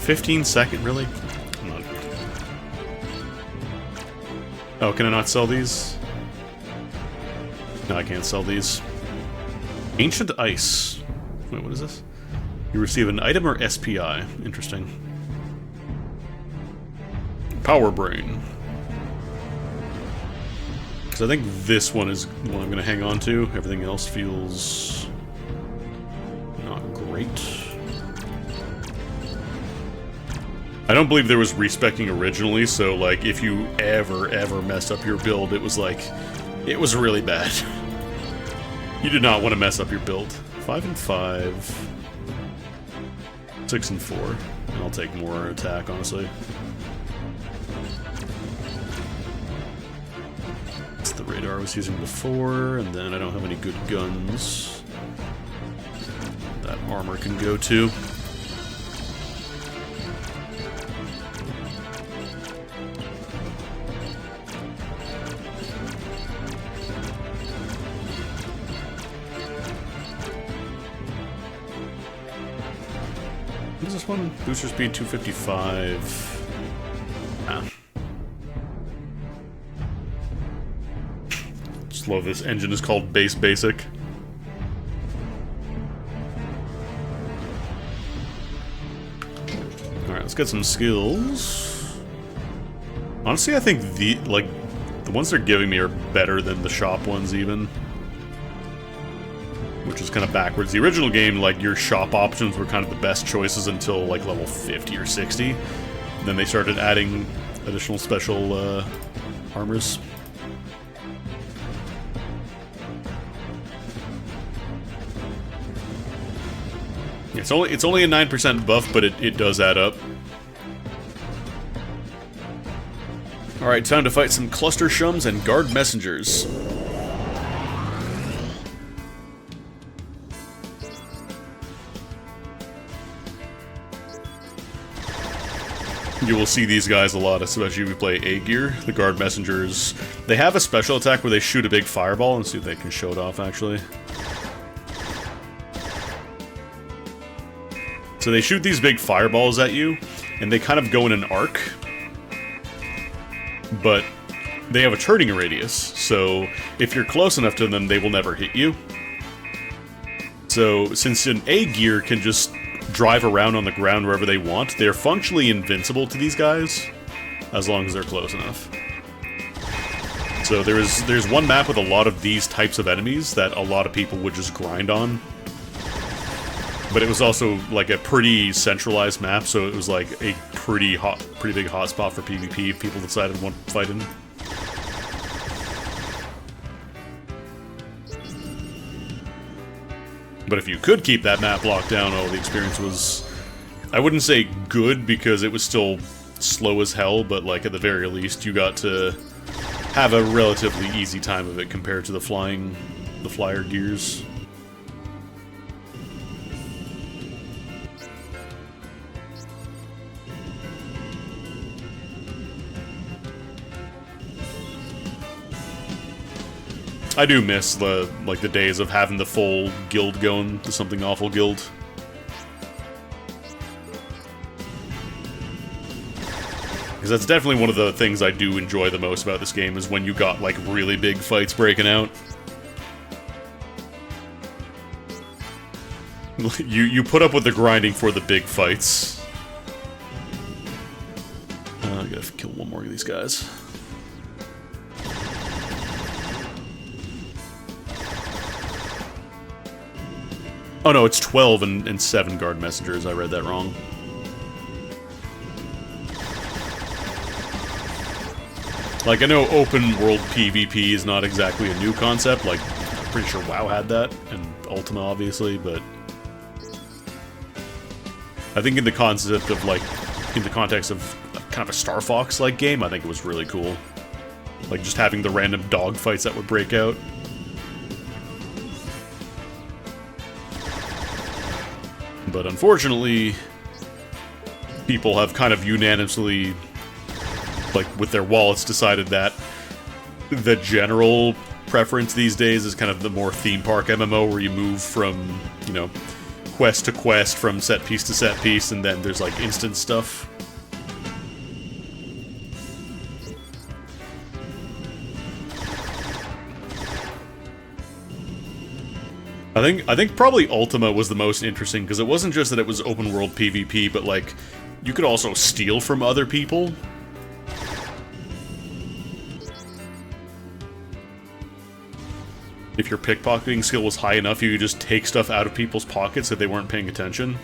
$15-second, really? I'm not... Oh, can I not sell these? No, I can't sell these. Ancient Ice. Wait, what is this? You receive an item or SPI. Interesting. Power Brain. Because I think this one is what I'm going to hang on to. Everything else feels not great. I don't believe there was respecking originally, so like if you ever messed up your build, it was really bad. You did not want to mess up your build. 5 and 5. 6 and 4. I'll take more attack, honestly. That's the radar I was using before, and then I don't have any good guns that armor can go to. What is this one? Booster speed 255. Ah. Just love this engine is called Base Basic. Alright, let's get some skills. Honestly, I think the ones they're giving me are better than the shop ones even. Which is kind of backwards. The original game, like, your shop options were kind of the best choices until, like, level 50 or 60. And then they started adding additional special, armors. It's only a 9% buff, but it does add up. Alright, time to fight some cluster shums and guard messengers. You will see these guys a lot, especially if you play A gear. The guard messengers, they have a special attack where they shoot a big fireball, and see if they can show it off, actually. So they shoot these big fireballs at you, and they kind of go in an arc. But they have a turning radius, so if you're close enough to them, they will never hit you. So since an A gear can just drive around on the ground wherever they want, they're functionally invincible to these guys, as long as they're close enough. So there's one map with a lot of these types of enemies that a lot of people would just grind on. But it was also like a pretty centralized map, so it was like a pretty big hotspot for PvP if people decided to want to fight in. But if you could keep that map locked down, oh, the experience was... I wouldn't say good, because it was still slow as hell, but like at the very least, you got to have a relatively easy time of it compared to the flyer gears. I do miss the days of having the full guild going to Something Awful guild. Because that's definitely one of the things I do enjoy the most about this game, is when you got like really big fights breaking out. You put up with the grinding for the big fights. I gotta kill one more of these guys. Oh no, it's 12 and 7 guard messengers. I read that wrong. Like, I know open world PvP is not exactly a new concept. Like, I'm pretty sure WoW had that, and Ultima, obviously, but I think in the concept of, like, in the context of kind of a Star Fox-like game, I think it was really cool. Like, just having the random dogfights that would break out. But unfortunately, people have kind of unanimously, like, with their wallets decided that the general preference these days is kind of the more theme park MMO where you move from, you know, quest to quest, from set piece to set piece, and then there's like instant stuff. I think probably Ultima was the most interesting because it wasn't just that it was open world PvP, but like you could also steal from other people. If your pickpocketing skill was high enough, you could just take stuff out of people's pockets if they weren't paying attention.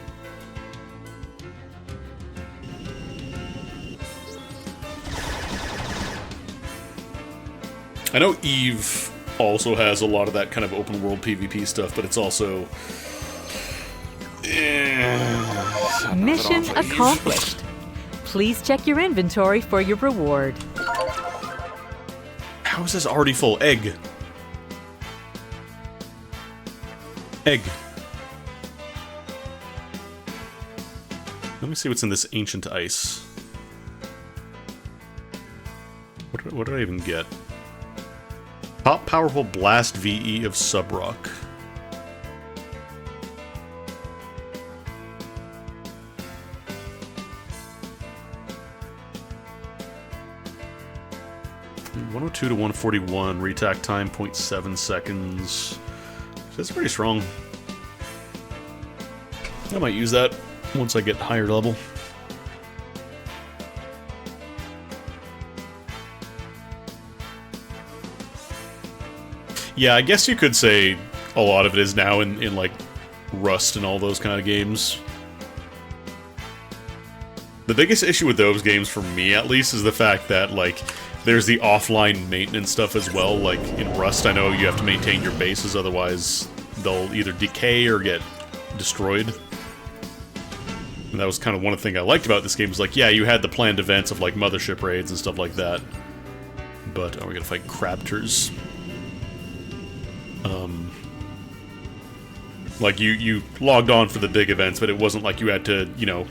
I know Eve also has a lot of that kind of open world PvP stuff, but it's also... Mission accomplished. Please check your inventory for your reward. How is this already full? Egg. Egg. Let me see what's in this ancient ice. What did I even get? Top powerful blast VE of Subrock. .102 to 141, retack time 0.7 seconds. That's pretty strong. I might use that once I get higher level. Yeah, I guess you could say a lot of it is now in like Rust and all those kind of games. The biggest issue with those games, for me at least, is the fact that like there's the offline maintenance stuff as well. Like in Rust, I know you have to maintain your bases, otherwise they'll either decay or get destroyed. And that was kind of one of the things I liked about this game, was like, yeah, you had the planned events of like mothership raids and stuff like that. But, oh, we're gonna fight Craptors. Like, you logged on for the big events, but it wasn't like you had to, you know,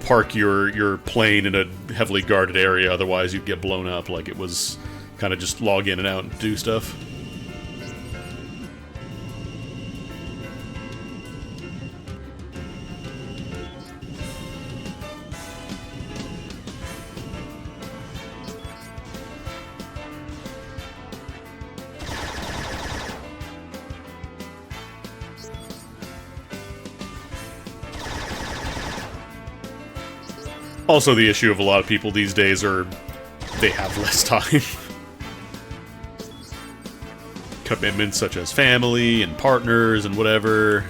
park your plane in a heavily guarded area, otherwise you'd get blown up. Like, it was kind of just log in and out and do stuff. Also, the issue of a lot of people these days are they have less time. Commitments such as family and partners and whatever.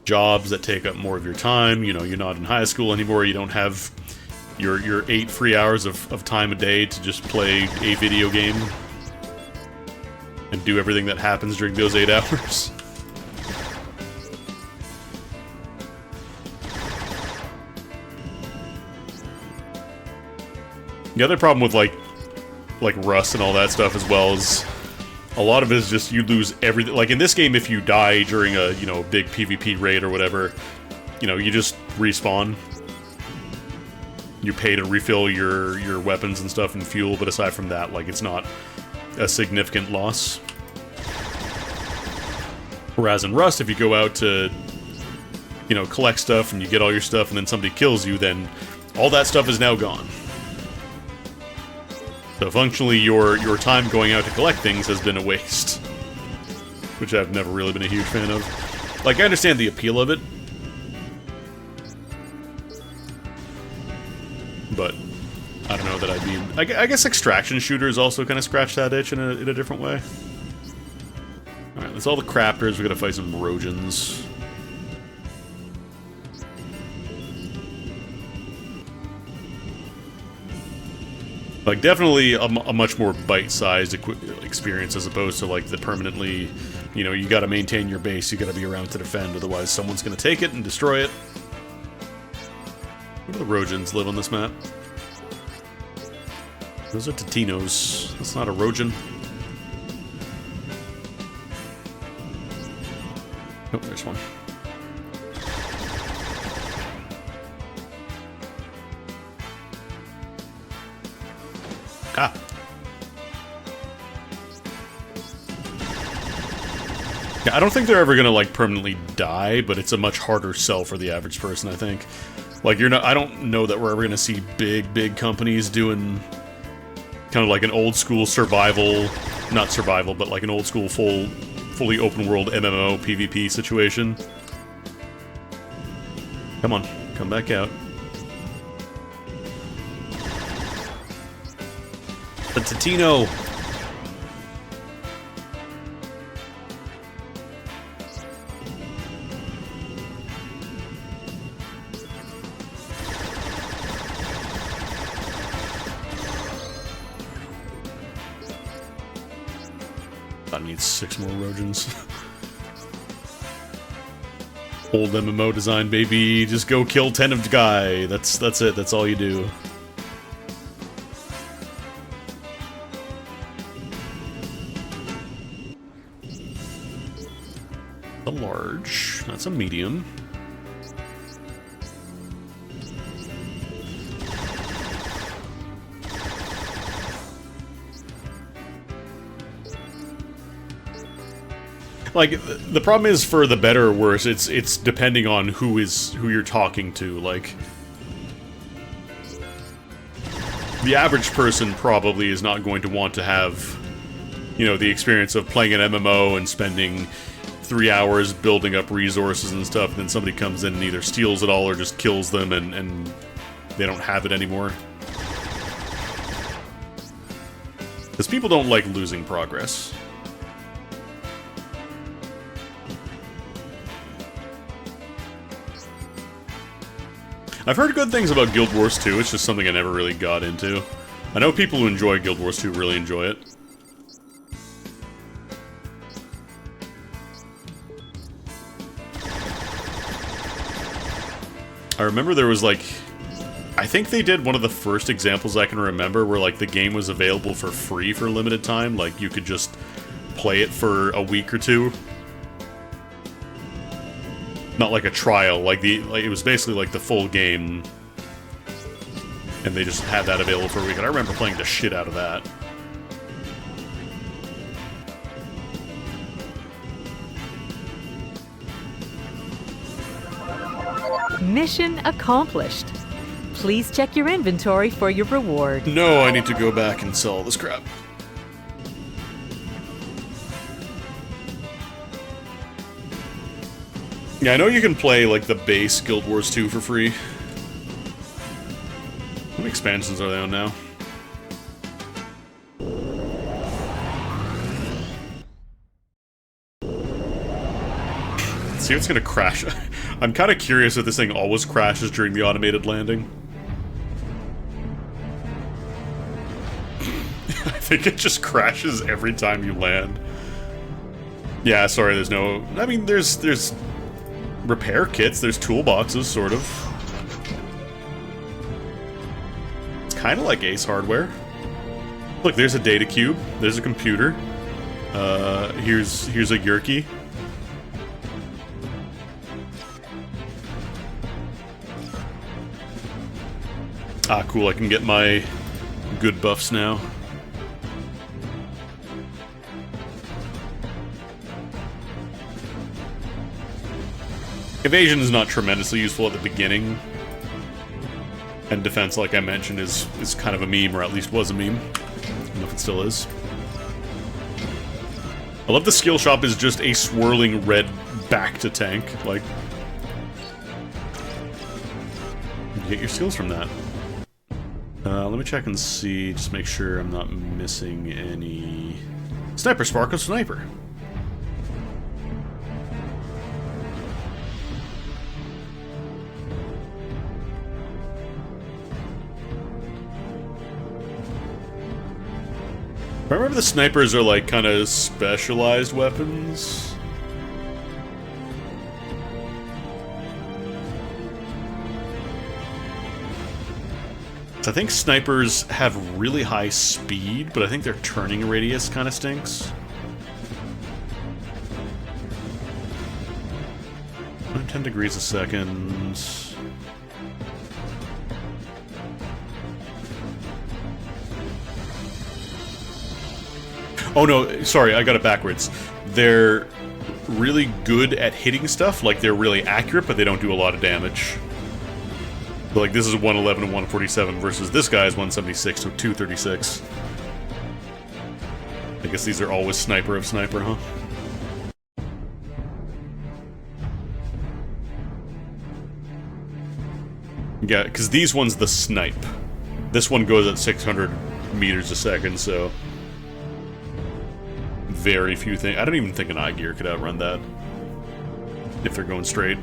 Jobs that take up more of your time. You know, you're not in high school anymore. You don't have your 8 free hours of time a day to just play a video game and do everything that happens during those 8 hours. The other problem with like Rust and all that stuff as well is a lot of it is just you lose everything. Like in this game, if you die during a, you know, big PvP raid or whatever, you know, you just respawn. You pay to refill your weapons and stuff and fuel, but aside from that, like, it's not a significant loss. Whereas in Rust, if you go out to, you know, collect stuff and you get all your stuff and then somebody kills you, then all that stuff is now gone. So functionally, your time going out to collect things has been a waste. Which I've never really been a huge fan of. Like, I understand the appeal of it. But I don't know that I'd be... I guess extraction shooters also kind of scratch that itch in a different way. Alright, that's all the crafters. We're gonna fight some Rojans. Like, definitely a much more bite-sized experience as opposed to, like, the permanently, you know, you gotta maintain your base, you gotta be around to defend, otherwise someone's gonna take it and destroy it. Where do the Rojans live on this map? Those are Titinos. That's not a Rojan. Oh, there's one. Yeah, I don't think they're ever gonna like permanently die, but it's a much harder sell for the average person, I think. Like you're not I don't know that we're ever gonna see big companies doing kind of like an old school survival, not survival, but like an old school fully open world MMO PvP situation. Come on, come back out. The Totino! I need 6 more Rogans. Old MMO design, baby. Just go kill 10 of the guy. That's it. That's all you do. A large. That's a medium. Like, the problem is, for the better or worse, it's depending on who you're talking to. Like, the average person probably is not going to want to have, you know, the experience of playing an MMO and spending 3 hours building up resources and stuff, and then somebody comes in and either steals it all or just kills them and they don't have it anymore. Because people don't like losing progress. I've heard good things about Guild Wars 2, it's just something I never really got into. I know people who enjoy Guild Wars 2 really enjoy it. I remember there was like... I think they did one of the first examples I can remember where like the game was available for free for a limited time. Like you could just play it for a week or two. Not like a trial, like it was basically like the full game, and they just had that available for a week. And I remember playing the shit out of that. Mission accomplished. Please check your inventory for your reward. No, I need to go back and sell all this crap. Yeah, I know you can play, like, the base Guild Wars 2 for free. How many expansions are they on now? See if it's gonna crash. I'm kind of curious if this thing always crashes during the automated landing. I think it just crashes every time you land. Yeah, sorry, there's no... I mean, there's repair kits, there's toolboxes, sort of. It's kind of like Ace Hardware. Look, there's a data cube, there's a computer. Here's a Yerky. Ah, cool, I can get my good buffs now. Evasion is not tremendously useful at the beginning. And defense, like I mentioned, is kind of a meme, or at least was a meme. I don't know if it still is. I love the skill shop is just a swirling red back to tank. Like, you get your skills from that. Let me check and see, just make sure I'm not missing any... Sniper Sparkle Sniper. I remember the snipers are like kind of specialized weapons. I think snipers have really high speed, but I think their turning radius kind of stinks. 10 degrees a second. Oh no, sorry, I got it backwards. Their really good at hitting stuff. Like, they're really accurate, but they don't do a lot of damage. But, like, this is 111 and 147 versus this guy's 176 to 236. I guess these are always sniper of sniper, huh? Yeah, because these ones the snipe. This one goes at 600 meters a second, so very few things. I don't even think an eye gear could outrun that if they're going straight.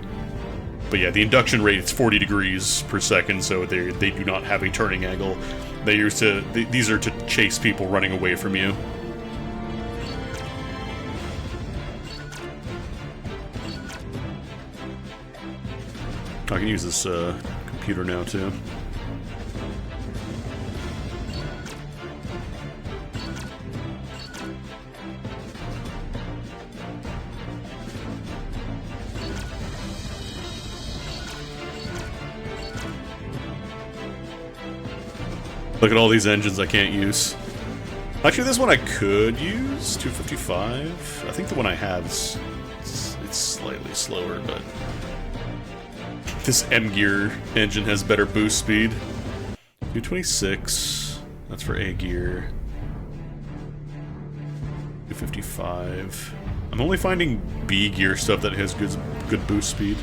But yeah, the induction rate is 40 degrees per second, so they do not have a turning angle. They used to these are to chase people running away from you. I can use this computer now too. Look at all these engines I can't use. Actually, this one I could use. 255. I think the one I have is it's slightly slower, but this M gear engine has better boost speed. 226. That's for A gear. 255. I'm only finding B gear stuff that has good boost speed.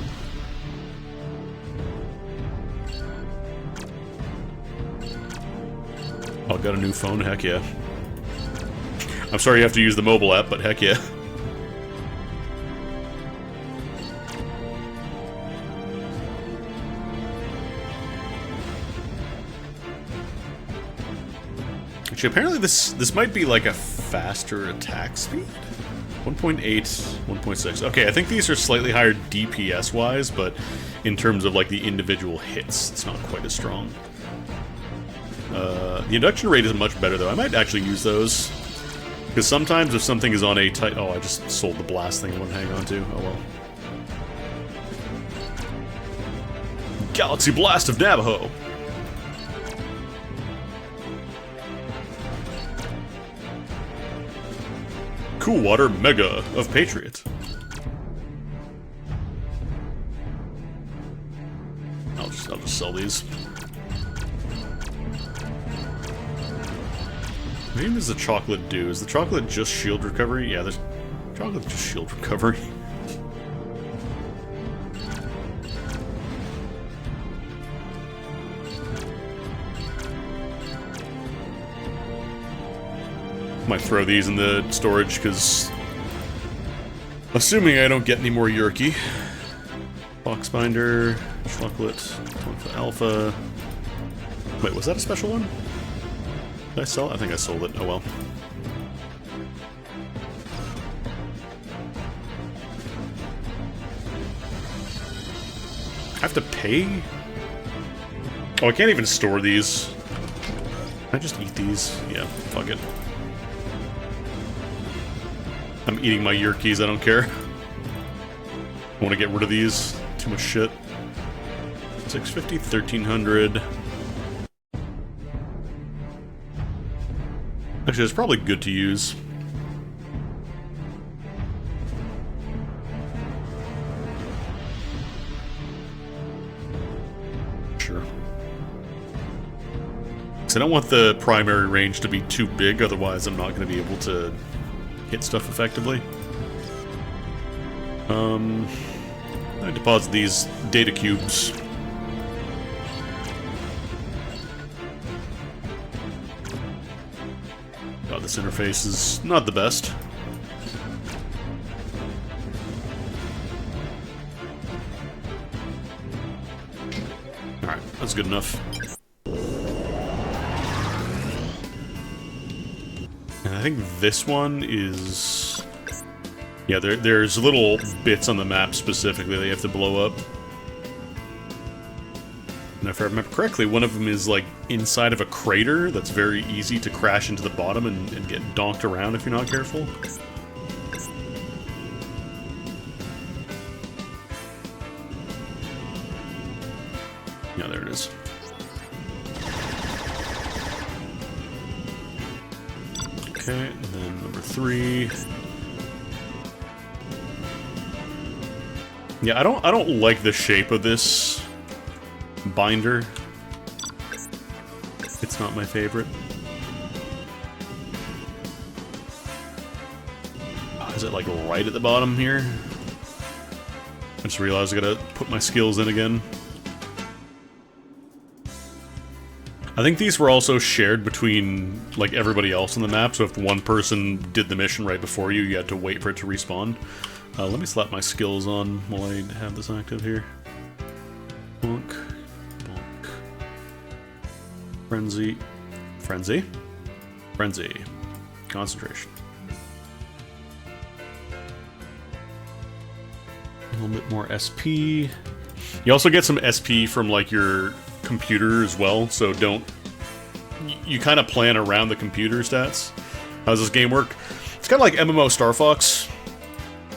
Oh, got a new phone? Heck yeah. I'm sorry you have to use the mobile app, but heck yeah. Actually, apparently this might be like a faster attack speed? 1.8, 1.6. Okay, I think these are slightly higher DPS-wise, but in terms of like the individual hits, it's not quite as strong. The induction rate is much better, though. I might actually use those. Because sometimes if something is on a tight... Oh, I just sold the blast thing I want to hang on to. Oh, well. Galaxy Blast of Navajo! Cool Water Mega of Patriot. I'll just sell these. Maybe there's a chocolate do. Is the chocolate just shield recovery? Yeah, there's chocolate just shield recovery. Might throw these in the storage because assuming I don't get any more Yerky. Box binder, chocolate, alpha. Wait, was that a special one? Did I sell it? I think I sold it. Oh well. I have to pay? Oh, I can't even store these. Can I just eat these? Yeah, fuck it. I'm eating my Yerkies, I don't care. I want to get rid of these. Too much shit. 650, 1300. Actually, it's probably good to use. Sure. So I don't want the primary range to be too big, otherwise I'm not going to be able to hit stuff effectively. I deposit these data cubes. God, this interface is not the best. Alright, that's good enough. And I think this one is... Yeah, there's little bits on the map specifically that you have to blow up. And if I remember correctly, one of them is like inside of a crater that's very easy to crash into the bottom and get donked around if you're not careful. Yeah, there it is. Okay, and then number 3. Yeah, I don't like the shape of this binder. It's not my favorite. Oh, is it like right at the bottom here? I just realized I gotta put my skills in again. I think these were also shared between, like, everybody else on the map, so if one person did the mission right before you, you had to wait for it to respawn. Let me slap my skills on while I have this active here. Bonk. Bonk. Frenzy. Frenzy? Frenzy. Concentration. A little bit more SP. You also get some SP from, like, your computer as well, so don't... You kind of plan around the computer stats. How does this game work? It's kind of like MMO Star Fox,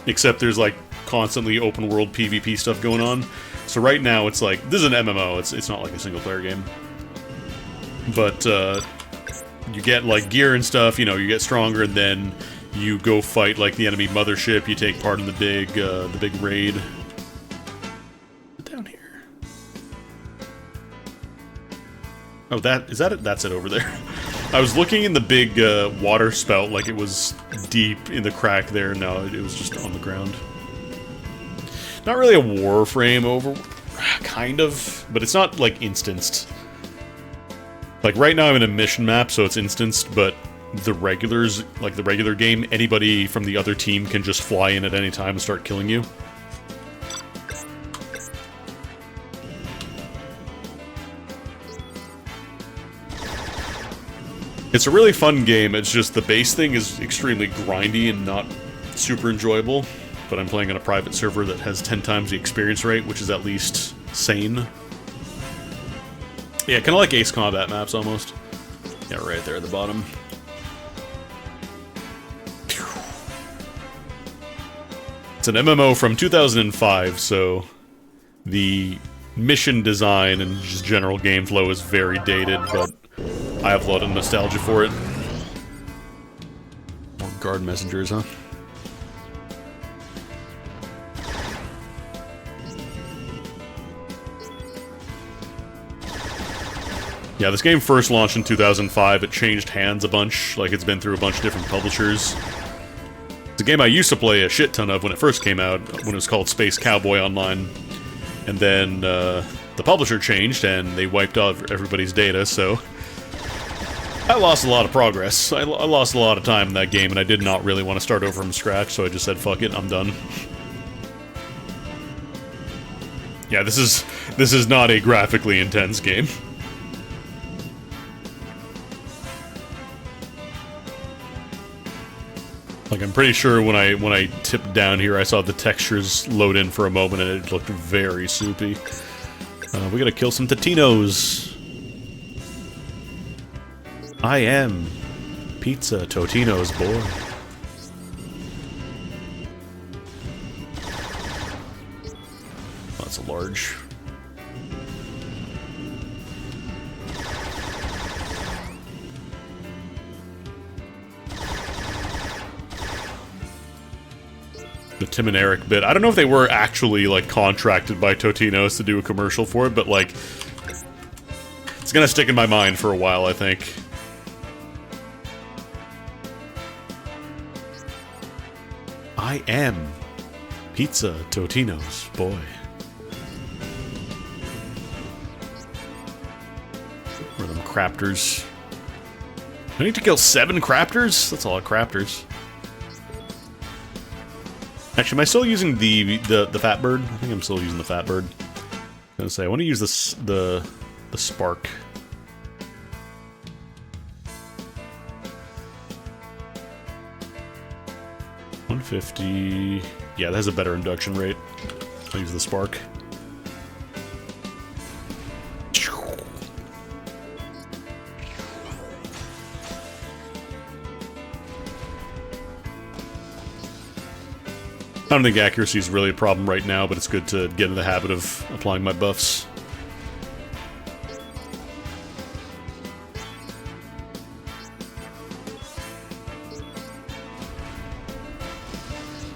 except there's, like, constantly open world PvP stuff going on. So right now it's like, this is an MMO, it's not like a single player game. But, you get, like, gear and stuff, you know, you get stronger, and then you go fight, like, the enemy mothership, you take part in the big raid. Down here. Oh, that's it over there. I was looking in the big water spout like it was deep in the crack there. No, it was just on the ground. Not really a warframe over... Kind of. But it's not, like, instanced. Like, right now I'm in a mission map, so it's instanced, but the regulars, like the regular game, anybody from the other team can just fly in at any time and start killing you. It's a really fun game, it's just the base thing is extremely grindy and not super enjoyable, but I'm playing on a private server that has 10 times the experience rate, which is at least sane. Yeah, kind of like Ace Combat maps, almost. Yeah, right there at the bottom. It's an MMO from 2005, so the mission design and just general game flow is very dated, but I have a lot of nostalgia for it. More guard messengers, huh? Yeah, this game first launched in 2005. It changed hands a bunch. Like, it's been through a bunch of different publishers. It's a game I used to play a shit ton of when it first came out, when it was called Space Cowboy Online. And then, the publisher changed, and they wiped out everybody's data, so... I lost a lot of progress. I lost a lot of time in that game, and I did not really want to start over from scratch, so I just said, fuck it, I'm done. Yeah, this is not a graphically intense game. Like, I'm pretty sure when I tipped down here, I saw the textures load in for a moment, and it looked very soupy. We gotta kill some Totinos. I am Pizza Totino's boy. Oh, that's a large. The Tim and Eric bit. I don't know if they were actually, like, contracted by Totino's to do a commercial for it, but, like, it's gonna stick in my mind for a while, I think. I am Pizza Totino's boy. Where are them crafters? I need to kill 7 crafters? That's a lot of crafters. Actually, am I still using the fat bird? I think I'm still using the fat bird. I was gonna say, I want to use this the spark. $150. Yeah, that has a better induction rate. I'll use the spark. I don't think accuracy is really a problem right now, but it's good to get in the habit of applying my buffs.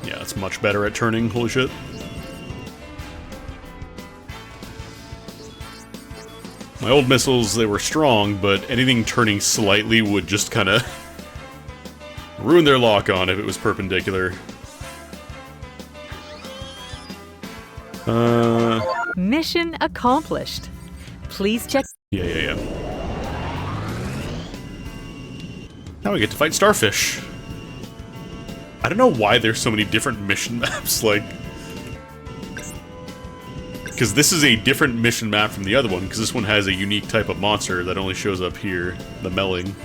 Yeah, it's much better at turning, holy shit. My old missiles, they were strong, but anything turning slightly would just kind of ruin their lock-on if it was perpendicular. Mission accomplished. Please check. Yeah. Now we get to fight Starfish. I don't know why there's so many different mission maps, like... Because this is a different mission map from the other one, because this one has a unique type of monster that only shows up here, the Melling.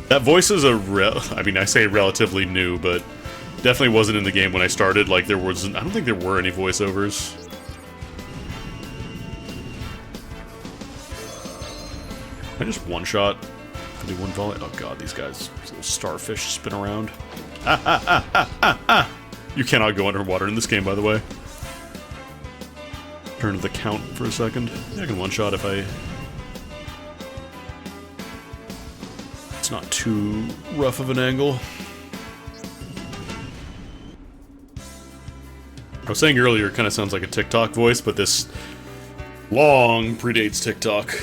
That voice is I mean, I say relatively new, but definitely wasn't in the game when I started. Like, there wasn't... I don't think there were any voiceovers. I just one-shot. Do one volley. Oh god, these guys, these little starfish spin around. You cannot go underwater in this game, by the way. Turn to the count for a second. Yeah, I can one-shot if I... It's not too rough of an angle. I was saying earlier, it kind of sounds like a TikTok voice, but this long predates TikTok.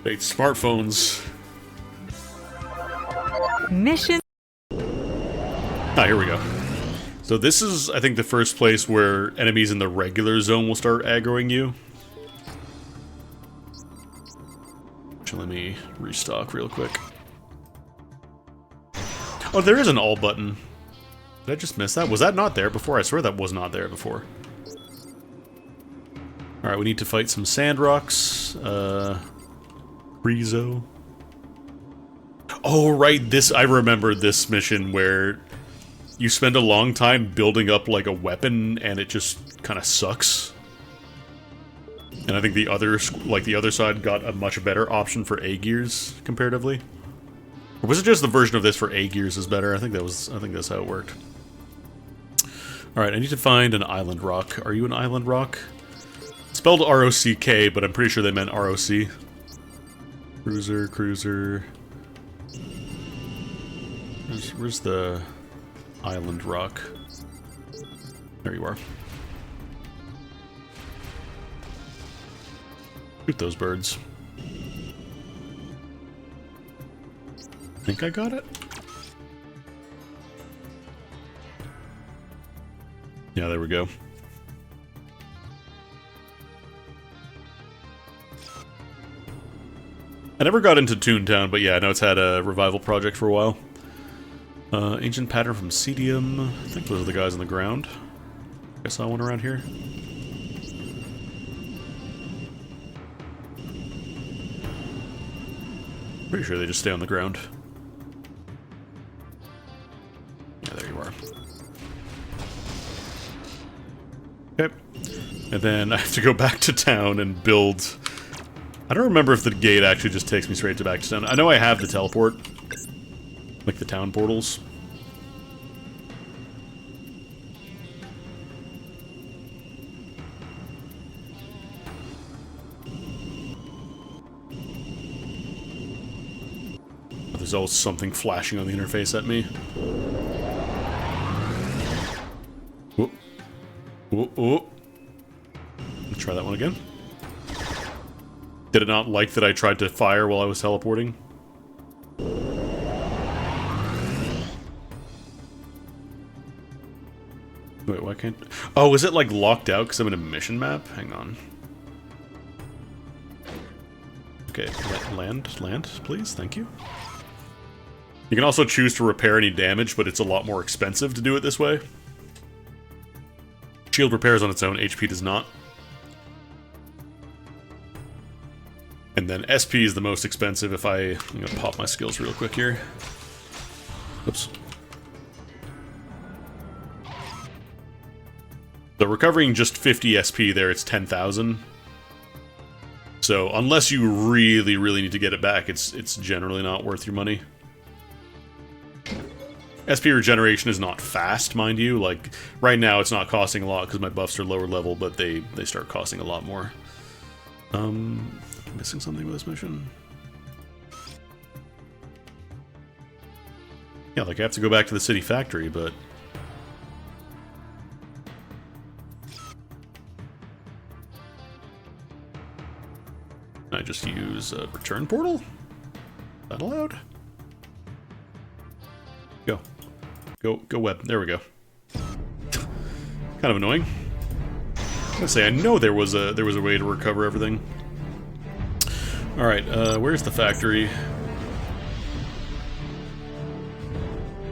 It's smartphones. Mission. Ah, here we go. So this is, I think, the first place where enemies in the regular zone will start aggroing you. Actually, let me restock real quick. Oh, there is an all button. Did I just miss that? Was that not there before? I swear that was not there before. Alright, we need to fight some sand rocks. Rizo. Oh, right, I remember this mission where you spend a long time building up, like, a weapon, and it just kind of sucks. And I think the other side got a much better option for A gears, comparatively. Or was it just the version of this for A gears is better? I think that's how it worked. Alright, I need to find an island rock. Are you an island rock? It's spelled R-O-C-K, but I'm pretty sure they meant R-O-C. Cruiser. Where's the island rock? There you are. Shoot those birds. Think I got it? Yeah, there we go. I never got into Toontown, but yeah, I know it's had a revival project for a while. Ancient pattern from Cedium. I think those are the guys on the ground. I saw one around here. Pretty sure they just stay on the ground. Yeah, there you are. Okay. And then I have to go back to town and build... I don't remember if the gate actually just takes me straight to back to town. I know I have the teleport. Like the town portals. There's always something flashing on the interface at me. Whoop. Whoop, whoop. Let's try that one again. Did it not like that I tried to fire while I was teleporting? Wait, why can't... Oh, is it like locked out because I'm in a mission map? Hang on. Okay, land, please, thank you. You can also choose to repair any damage, but it's a lot more expensive to do it this way. Shield repairs on its own, HP does not. And then SP is the most expensive if I'm gonna pop my skills real quick here. Oops. So recovering just 50 SP there, it's 10,000. So unless you really, really need to get it back, it's generally not worth your money. SP regeneration is not fast, mind you. Like, right now it's not costing a lot because my buffs are lower level, but they start costing a lot more. Missing something with this mission? Yeah, like I have to go back to the city factory, but I just use a return portal? Is that allowed? Go. Go web. There we go. Kind of annoying. I was gonna say, I know there was a way to recover everything. Alright, where's the factory?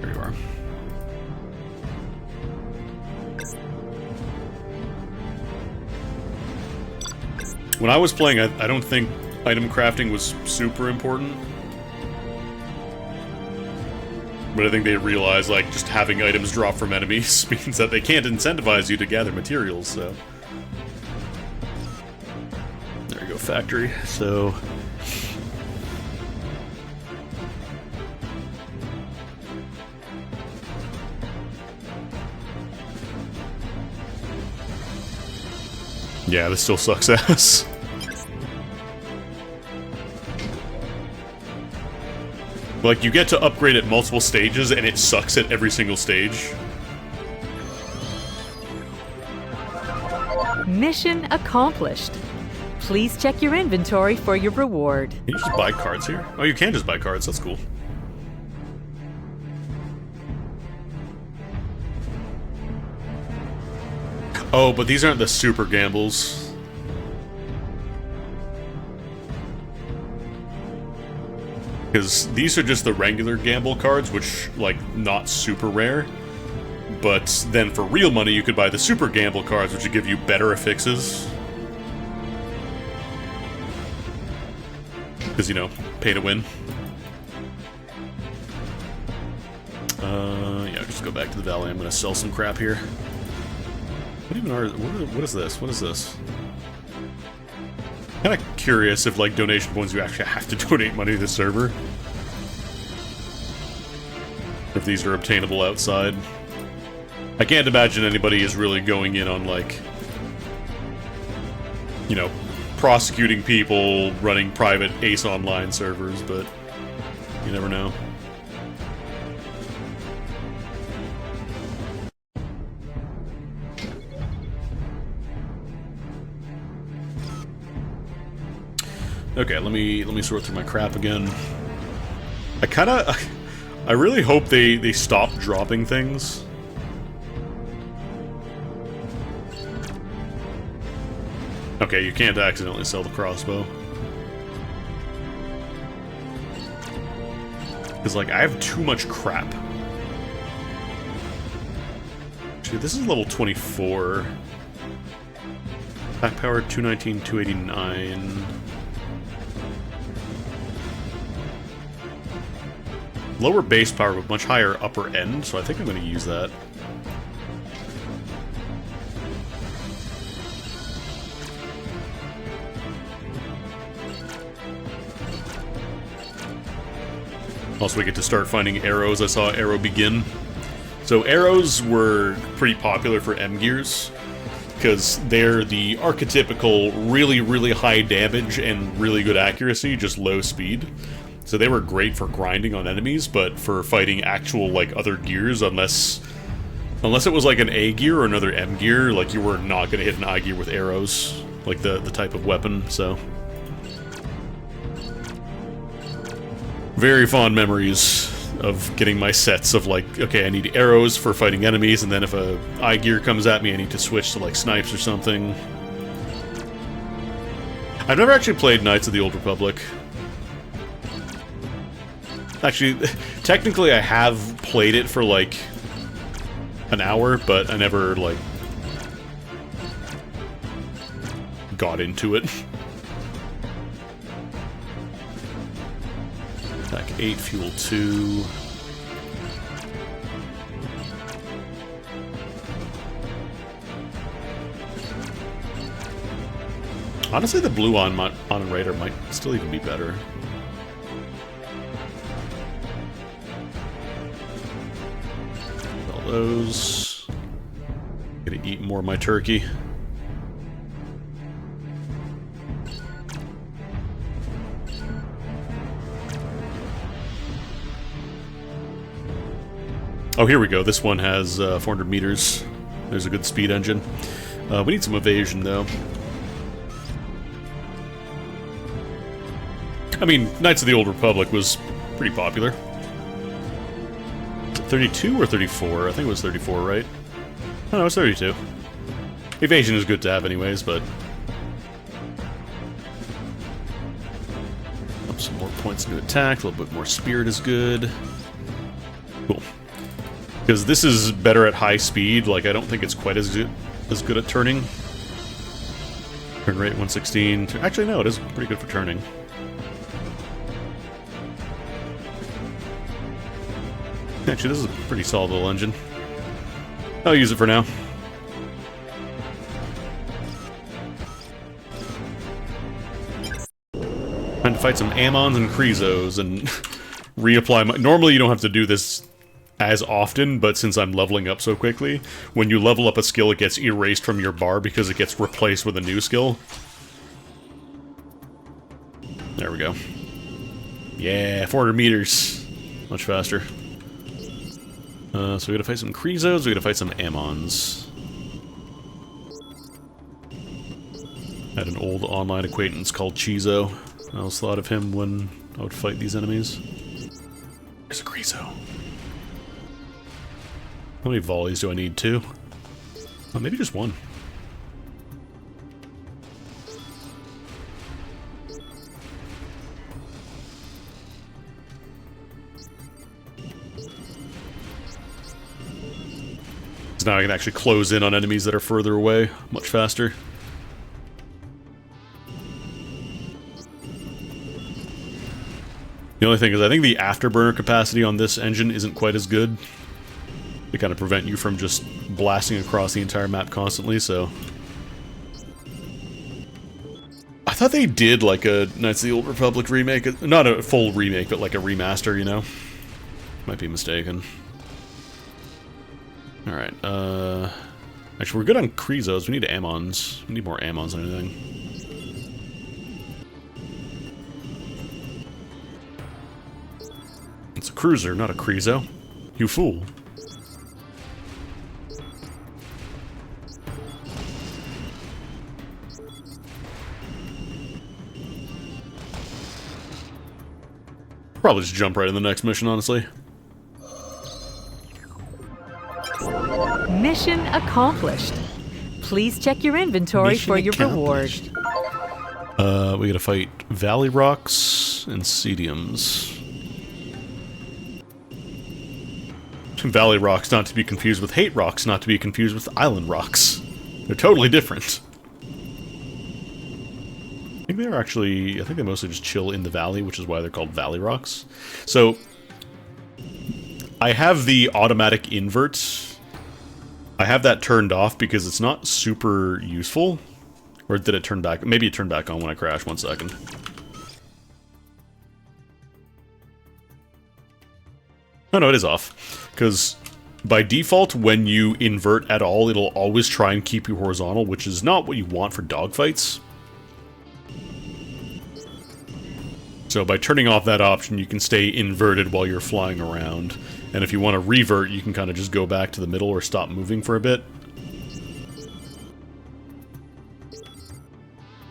There you are. When I was playing, I don't think item crafting was super important. But I think they realized, like, just having items drop from enemies means that they can't incentivize you to gather materials, so... There you go, factory. So... Yeah, this still sucks ass. Like, you get to upgrade at multiple stages, and it sucks at every single stage. Mission accomplished. Please check your inventory for your reward. Can you just buy cards here? Oh, you can just buy cards, that's cool. Oh, but these aren't the super gambles. Because these are just the regular gamble cards, which, like, not super rare. But then for real money, you could buy the super gamble cards, which would give you better affixes. Because, you know, pay to win. Yeah, just go back to the valley. I'm gonna sell some crap here. What even are... What is this? What is this? Kind of curious if, like, donation points you actually have to donate money to the server. If these are obtainable outside. I can't imagine anybody is really going in on, like... You know, prosecuting people, running private Ace Online servers, but... You never know. Okay, let me sort through my crap again. I really hope they stop dropping things. Okay, you can't accidentally sell the crossbow. Because, like, I have too much crap. Dude, this is level 24. Back power 219, 289. Lower base power, but much higher upper end, so I think I'm going to use that. Also, we get to start finding arrows. I saw arrow begin. So arrows were pretty popular for M gears, because they're the archetypical really, really high damage and really good accuracy, just low speed. So they were great for grinding on enemies, but for fighting actual, like, other gears, unless it was like an A gear or another M gear, like, you were not going to hit an I gear with arrows, like the type of weapon, so... Very fond memories of getting my sets of, like, okay, I need arrows for fighting enemies, and then if a I gear comes at me, I need to switch to, like, snipes or something. I've never actually played Knights of the Old Republic. Actually, technically I have played it for, like, an hour, but I never, like, got into it. Attack 8, fuel 2. Honestly, the blue on Raider might still even be better. Those. Gonna eat more of my turkey. Oh, here we go. This one has 400 meters. There's a good speed engine. We need some evasion, though. I mean, Knights of the Old Republic was pretty popular. 32 or 34? I think it was 34, right? Oh, no, it's 32. Evasion is good to have anyways, but... Up some more points into attack, a little bit more spirit is good. Cool. Because this is better at high speed, like I don't think it's quite as good at turning. Turn rate 116. Actually, no, it is pretty good for turning. Actually, this is a pretty solid little engine. I'll use it for now. Time to fight some Ammons and Kryzos and reapply my... Normally you don't have to do this as often, but since I'm leveling up so quickly, when you level up a skill it gets erased from your bar because it gets replaced with a new skill. There we go. Yeah, 400 meters. Much faster. So we gotta fight some Kryzos, we gotta fight some Ammons. I had an old online acquaintance called Chizo. I always thought of him when I would fight these enemies. There's a Kryzo. How many volleys do I need? 2? Oh, maybe just 1. So now I can actually close in on enemies that are further away much faster. The only thing is I think the afterburner capacity on this engine isn't quite as good. They kind of prevent you from just blasting across the entire map constantly, so... I thought they did like a Knights of the Old Republic remake. Not a full remake, but like a remaster, you know? Might be mistaken. Alright, actually, we're good on Kryzos. We need Ammons. We need more Ammons than anything. It's a cruiser, not a Kryzo. You fool. Probably just jump right in the next mission, honestly. Mission accomplished. Please check your inventory for your reward. We gotta fight Valley Rocks and Cediums. Valley Rocks not to be confused with Hate Rocks, not to be confused with Island Rocks. They're totally different. I think they're actually... I think they mostly just chill in the valley, which is why they're called Valley Rocks. So, I have the automatic invert. I have that turned off because it's not super useful. Or did it turn back? Maybe it turned back on when I crashed. 1 second. Oh no, it is off. Because by default, when you invert at all, it'll always try and keep you horizontal, which is not what you want for dogfights. So by turning off that option, you can stay inverted while you're flying around. And if you want to revert, you can kind of just go back to the middle or stop moving for a bit.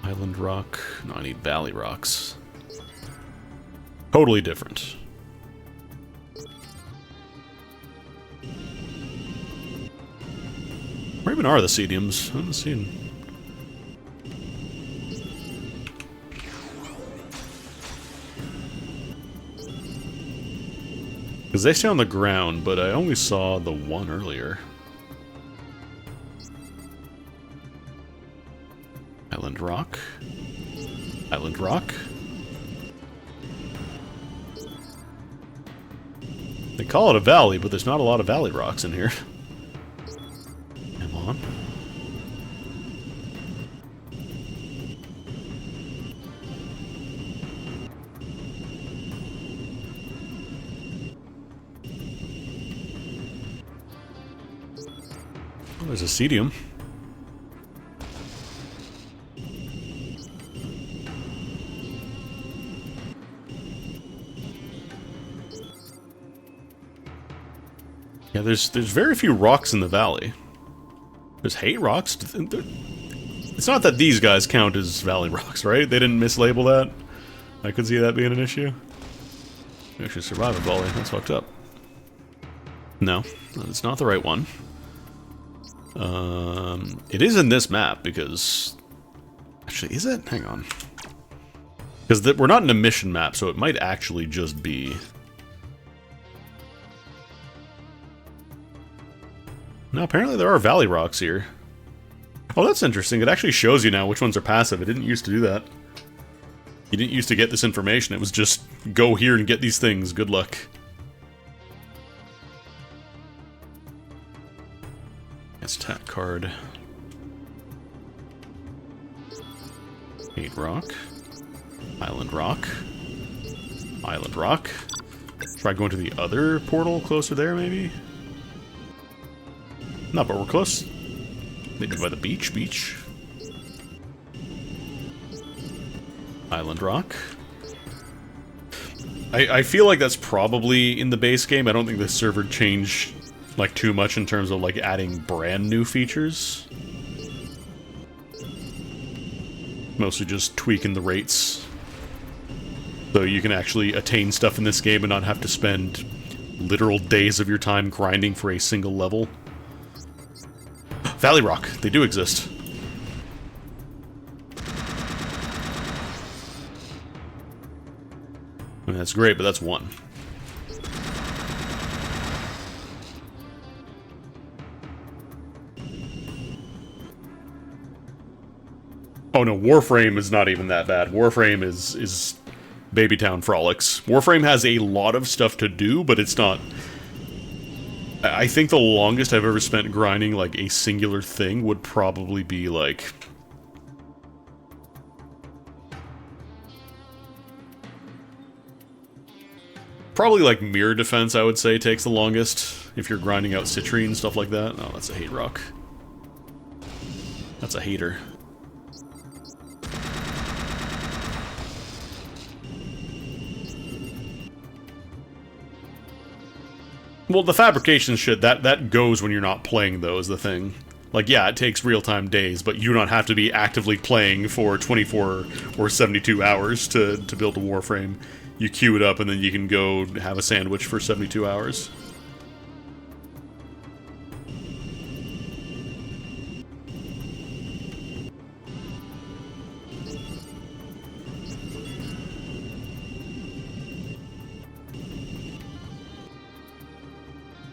Island Rock. No, I need Valley Rocks. Totally different. Where even are the Cediums? I haven't seen... Because they stay on the ground, but I only saw the one earlier. Island Rock. Island Rock. They call it a valley, but there's not a lot of valley rocks in here. Come on. Oh, there's a Cedium. Yeah, there's very few rocks in the valley. There's hate rocks. It's not that these guys count as valley rocks, right? They didn't mislabel that. I could see that being an issue. You actually survive a volley. That's fucked up. No, it's not the right one. It is in this map because... Actually, is it? Hang on. Because we're not in a mission map, so it might actually just be... No, apparently there are valley rocks here. Oh, that's interesting. It actually shows you now which ones are passive. It didn't used to do that. You didn't used to get this information. It was just, go here and get these things. Good luck. That's attack card. 8 rock. Island rock. Island rock. Try going to the other portal closer there, maybe? No, but we're close. Maybe by the beach. Island rock. I feel like that's probably in the base game. I don't think the server changed like too much in terms of like adding brand new features. Mostly just tweaking the rates. So you can actually attain stuff in this game and not have to spend literal days of your time grinding for a single level. Valley Rock, they do exist. I mean, that's great, but that's one. Oh no, Warframe is not even that bad. Warframe is Babytown Frolics. Warframe has a lot of stuff to do, but it's not... I think the longest I've ever spent grinding, like, a singular thing would probably be, like... Probably, like, Mirror Defense, I would say, takes the longest. If you're grinding out Citrine, stuff like that. Oh, that's a hate rock. That's a hater. Well, the fabrication shit, that goes when you're not playing, though, is the thing. Like, yeah, it takes real-time days, but you don't have to be actively playing for 24 or 72 hours to build a Warframe. You queue it up, and then you can go have a sandwich for 72 hours.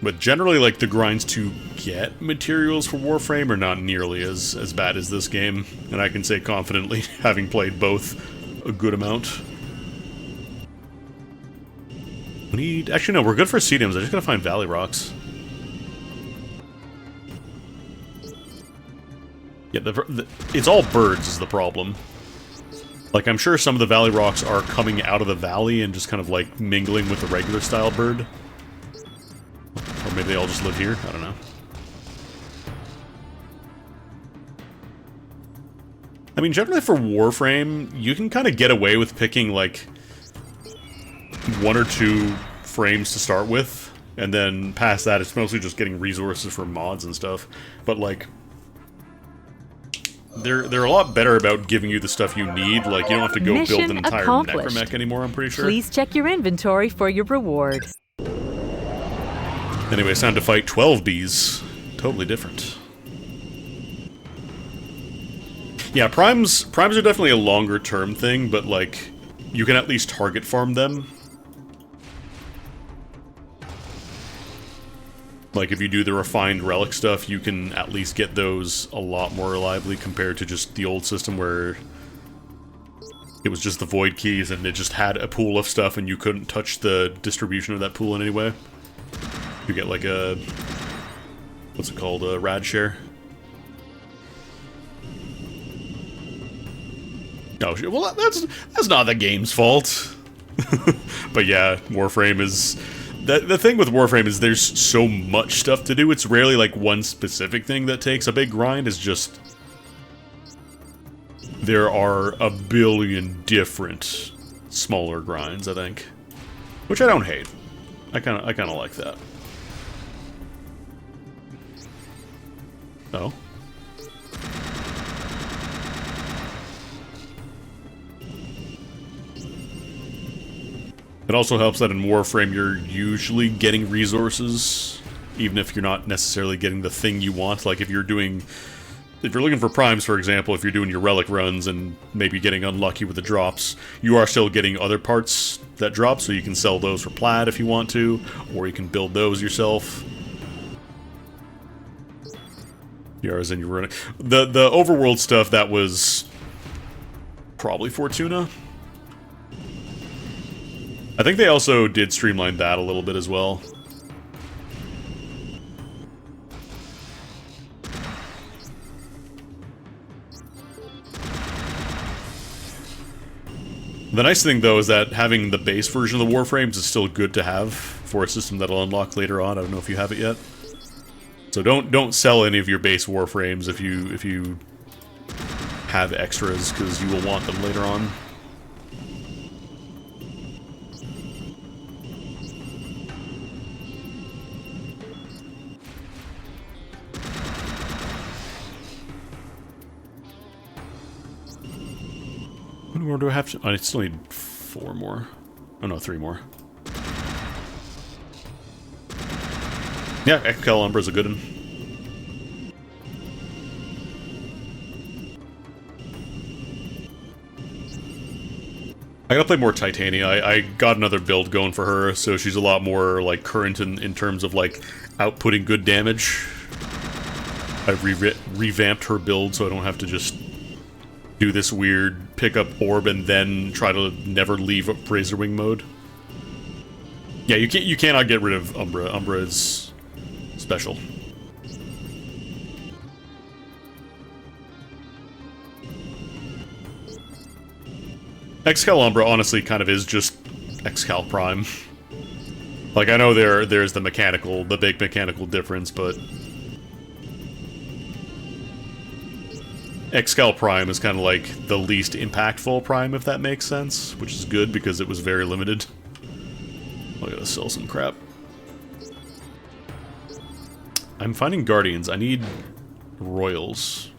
But generally, like, the grinds to get materials for Warframe are not nearly as bad as this game. And I can say confidently, having played both a good amount. We need... Actually, no, we're good for Cediums. I just gotta find Valley Rocks. Yeah, it's all birds is the problem. Like, I'm sure some of the Valley Rocks are coming out of the valley and just kind of, like, mingling with the regular style bird. Or maybe they all just live here? I don't know. I mean, generally for Warframe, you can kind of get away with picking, like, 1 or 2 frames to start with, and then past that, it's mostly just getting resources from mods and stuff. But, like, they're a lot better about giving you the stuff you need. Like, you don't have to go build an entire necromech anymore, I'm pretty sure. Please check your inventory for your reward. Anyway, it's time to fight 12 bees. Totally different. Yeah, primes are definitely a longer term thing, but like, you can at least target farm them. Like, if you do the refined relic stuff, you can at least get those a lot more reliably compared to just the old system where it was just the void keys and it just had a pool of stuff and you couldn't touch the distribution of that pool in any way. You get like a... what's it called? A rad share? Oh, well, that's not the game's fault. But yeah, Warframe is... The thing with Warframe is there's so much stuff to do, it's rarely like one specific thing that takes a big grind, it's just... there are a billion different smaller grinds, I think. Which I don't hate. I kinda like that. Oh. It also helps that in Warframe you're usually getting resources, even if you're not necessarily getting the thing you want. Like if you're looking for primes, for example, if you're doing your relic runs and maybe getting unlucky with the drops, you are still getting other parts that drop, so you can sell those for plaid if you want to, or you can build those yourself. Yours and you're running the overworld stuff that was probably Fortuna. I think they also did streamline that a little bit as well. The nice thing, though, is that having the base version of the Warframes is still good to have for a system that'll unlock later on. I don't know if you have it yet. So don't sell any of your base Warframes if you have extras, because you will want them later on. How many more do I have to... I still need 4 more. Oh no, 3 more. Yeah, Excalibur is a good one. I gotta play more Titania. I got another build going for her, so she's a lot more, like, current in terms of, like, outputting good damage. I've revamped her build so I don't have to just do this weird pick up orb and then try to never leave Razorwing mode. Yeah, you cannot get rid of Umbra. Umbra is special. Excalibur honestly kind of is just Excal Prime. Like, I know there's the big mechanical difference, but Excal Prime is kind of like the least impactful Prime, if that makes sense, which is good because it was very limited. I gotta sell some crap. I'm finding Guardians. I need Royals.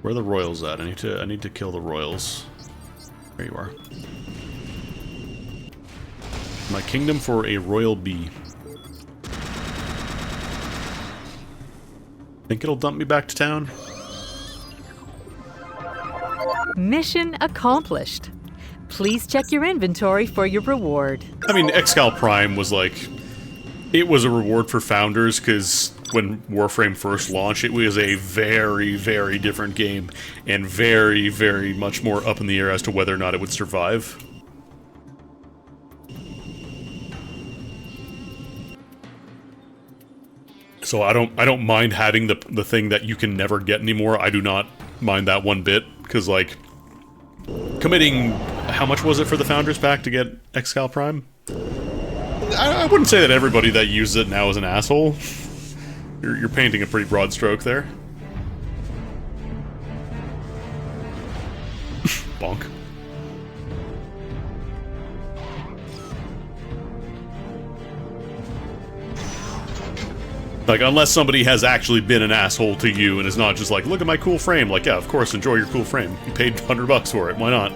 Where are the Royals at? I need to kill the Royals. There you are. My kingdom for a Royal Bee. Think it'll dump me back to town? Mission accomplished. Please check your inventory for your reward. I mean, Excal Prime was like... It was a reward for founders, because when Warframe first launched, it was a very, very different game, and very, very much more up in the air as to whether or not it would survive. So I don't mind having the thing that you can never get anymore. I do not mind that one bit, because, like, committing... How much was it for the Founders Pack to get Excal Prime? I wouldn't say that everybody that uses it now is an asshole. You're painting a pretty broad stroke there. Bonk. Like, unless somebody has actually been an asshole to you and is not just like, look at my cool frame. Like, yeah, of course, enjoy your cool frame. You paid $100 for it. Why not?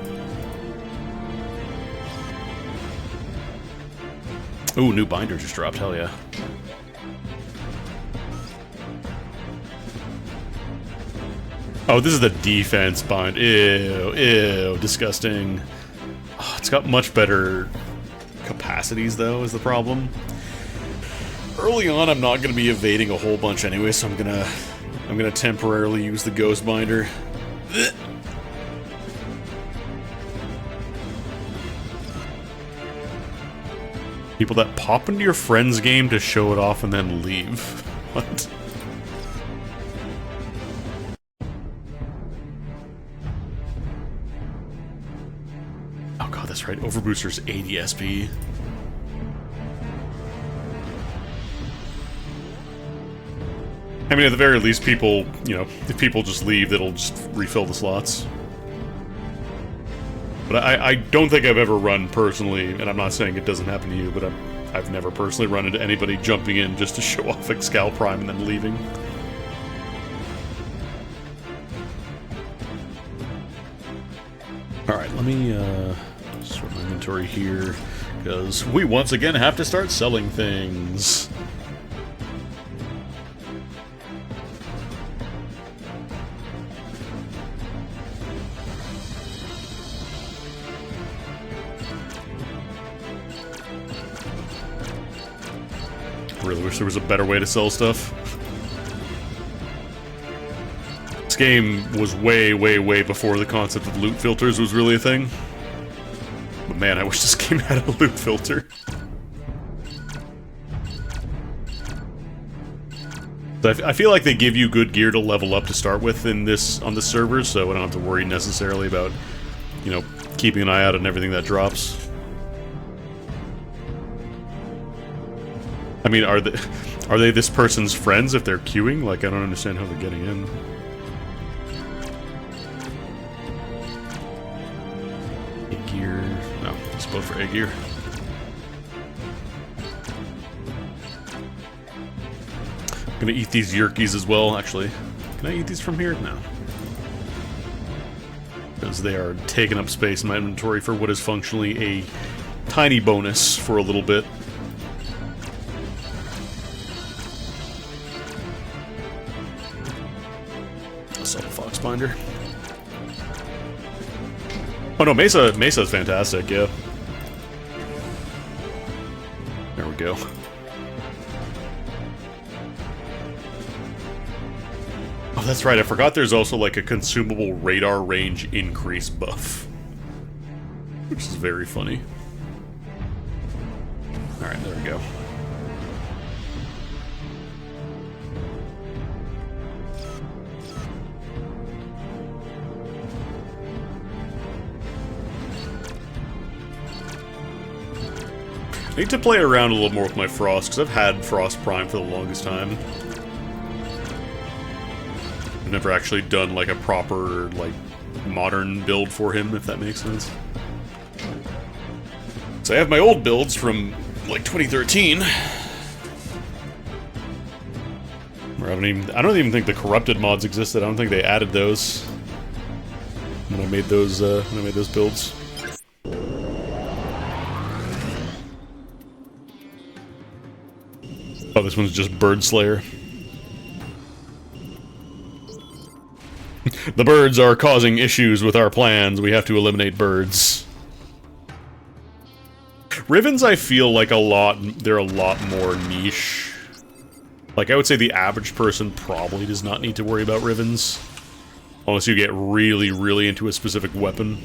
Ooh, new binder just dropped. Hell yeah. Oh, this is the defense bind. Ew, ew, disgusting. Oh, it's got much better capacities, though, is the problem. Early on, I'm not going to be evading a whole bunch anyway, so I'm gonna temporarily use the ghost binder. Ugh. People that pop into your friend's game to show it off and then leave. What? Oh god, that's right. Overbooster's 80 SP. I mean, at the very least, people, you know, if people just leave, it'll just refill the slots. But I don't think I've ever run personally, and I'm not saying it doesn't happen to you, but I've never personally run into anybody jumping in just to show off Excal Prime and then leaving. Alright, let me Sort my inventory here, because we once again have to start selling things. Really wish there was a better way to sell stuff. This game was way, way, way before the concept of loot filters was really a thing. But man, I wish this game had a loot filter. I feel like they give you good gear to level up to start with in this on the server, so I don't have to worry necessarily about, you know, keeping an eye out on everything that drops. I mean, are they this person's friends if they're queuing? Like, I don't understand how they're getting in. Egg gear. No, it's both for egg gear. I'm gonna eat these yerkies as well, actually. Can I eat these from here? No. Because they are taking up space in my inventory for what is functionally a tiny bonus for a little bit. Binder. Oh no, Mesa is fantastic, yeah. There we go. Oh, that's right, I forgot there's also like a consumable radar range increase buff. Which is very funny. Alright, there we go. I need to play around a little more with my Frost, because I've had Frost Prime for the longest time. I've never actually done, like, a proper, like, modern build for him, if that makes sense. So I have my old builds from, like, 2013. Where I don't even think the corrupted mods existed. I don't think they added those when I made those builds. Oh, this one's just Bird Slayer. The birds are causing issues with our plans. We have to eliminate birds. Rivens, I feel like they're a lot more niche. Like, I would say the average person probably does not need to worry about Rivens. Unless you get really, really into a specific weapon.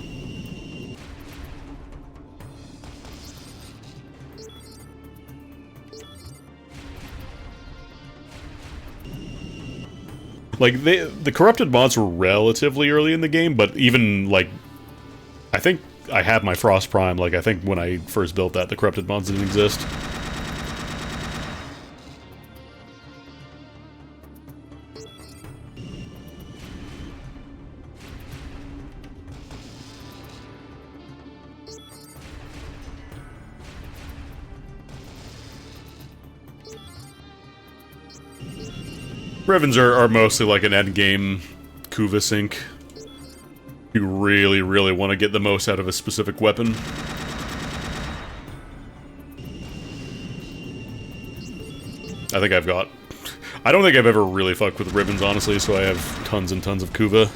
Like, the corrupted mods were relatively early in the game, but even, like, I think I had my Frost Prime, like, I think when I first built that, the corrupted mods didn't exist. Revens are mostly like an endgame Kuva sync. You really, really want to get the most out of a specific weapon. I don't think I've ever really fucked with Rivens, honestly, so I have tons and tons of Kuva.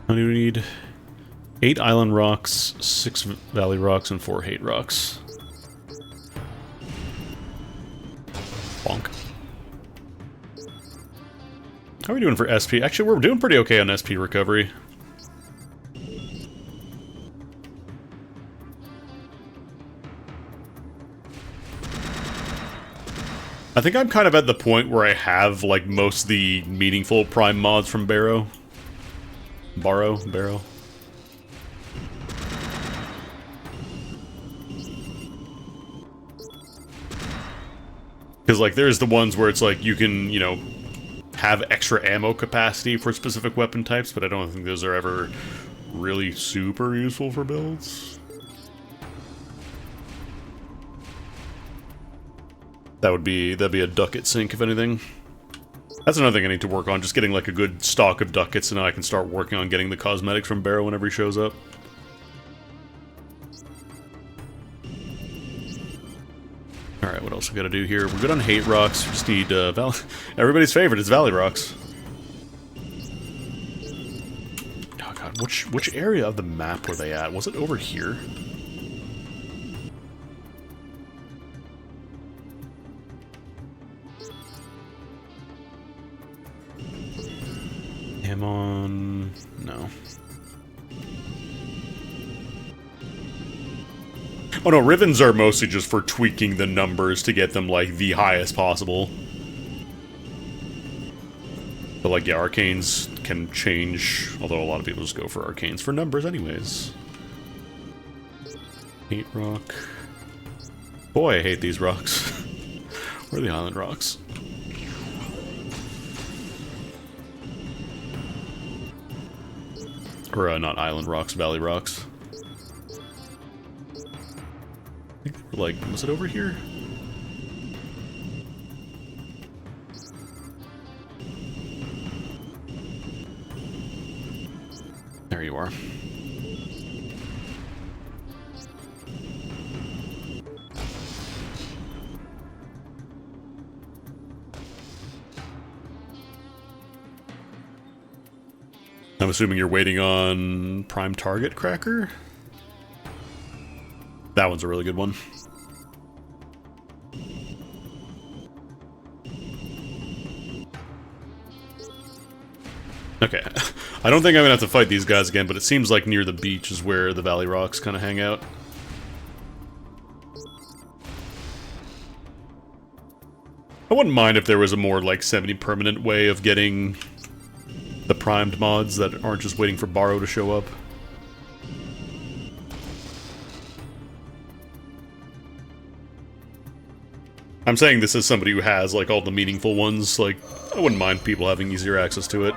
How do we need? 8 island rocks, 6 valley rocks, and 4 hate rocks. Bonk. How are we doing for SP? Actually, we're doing pretty okay on SP recovery. I think I'm kind of at the point where I have, like, most of the meaningful Prime mods from Barrow. Barrow? Because, like, there's the ones where it's like, you can, you know, have extra ammo capacity for specific weapon types, but I don't think those are ever really super useful for builds. That'd be a ducket sink, if anything. That's another thing I need to work on, just getting like a good stock of ducats, and then I can start working on getting the cosmetics from Barrow whenever he shows up. Alright, what else we gotta do here? We're good on hate rocks. We just need, everybody's favorite is Valley Rocks. Oh god, which area of the map were they at? Was it over here? Amon... no. Oh no, Rivens are mostly just for tweaking the numbers to get them, like, the highest possible. But, like, yeah, Arcanes can change, although a lot of people just go for Arcanes for numbers anyways. Hate rock. Boy, I hate these rocks. Where are the island rocks? Or, not island rocks, valley rocks. I think they were like, was it over here? There you are. I'm assuming you're waiting on Prime Target Cracker? That one's a really good one. Okay. I don't think I'm gonna have to fight these guys again, but it seems like near the beach is where the Valley Rocks kind of hang out. I wouldn't mind if there was a more, like, semi-permanent way of getting the primed mods that aren't just waiting for Barrow to show up. I'm saying this as somebody who has, like, all the meaningful ones. Like, I wouldn't mind people having easier access to it.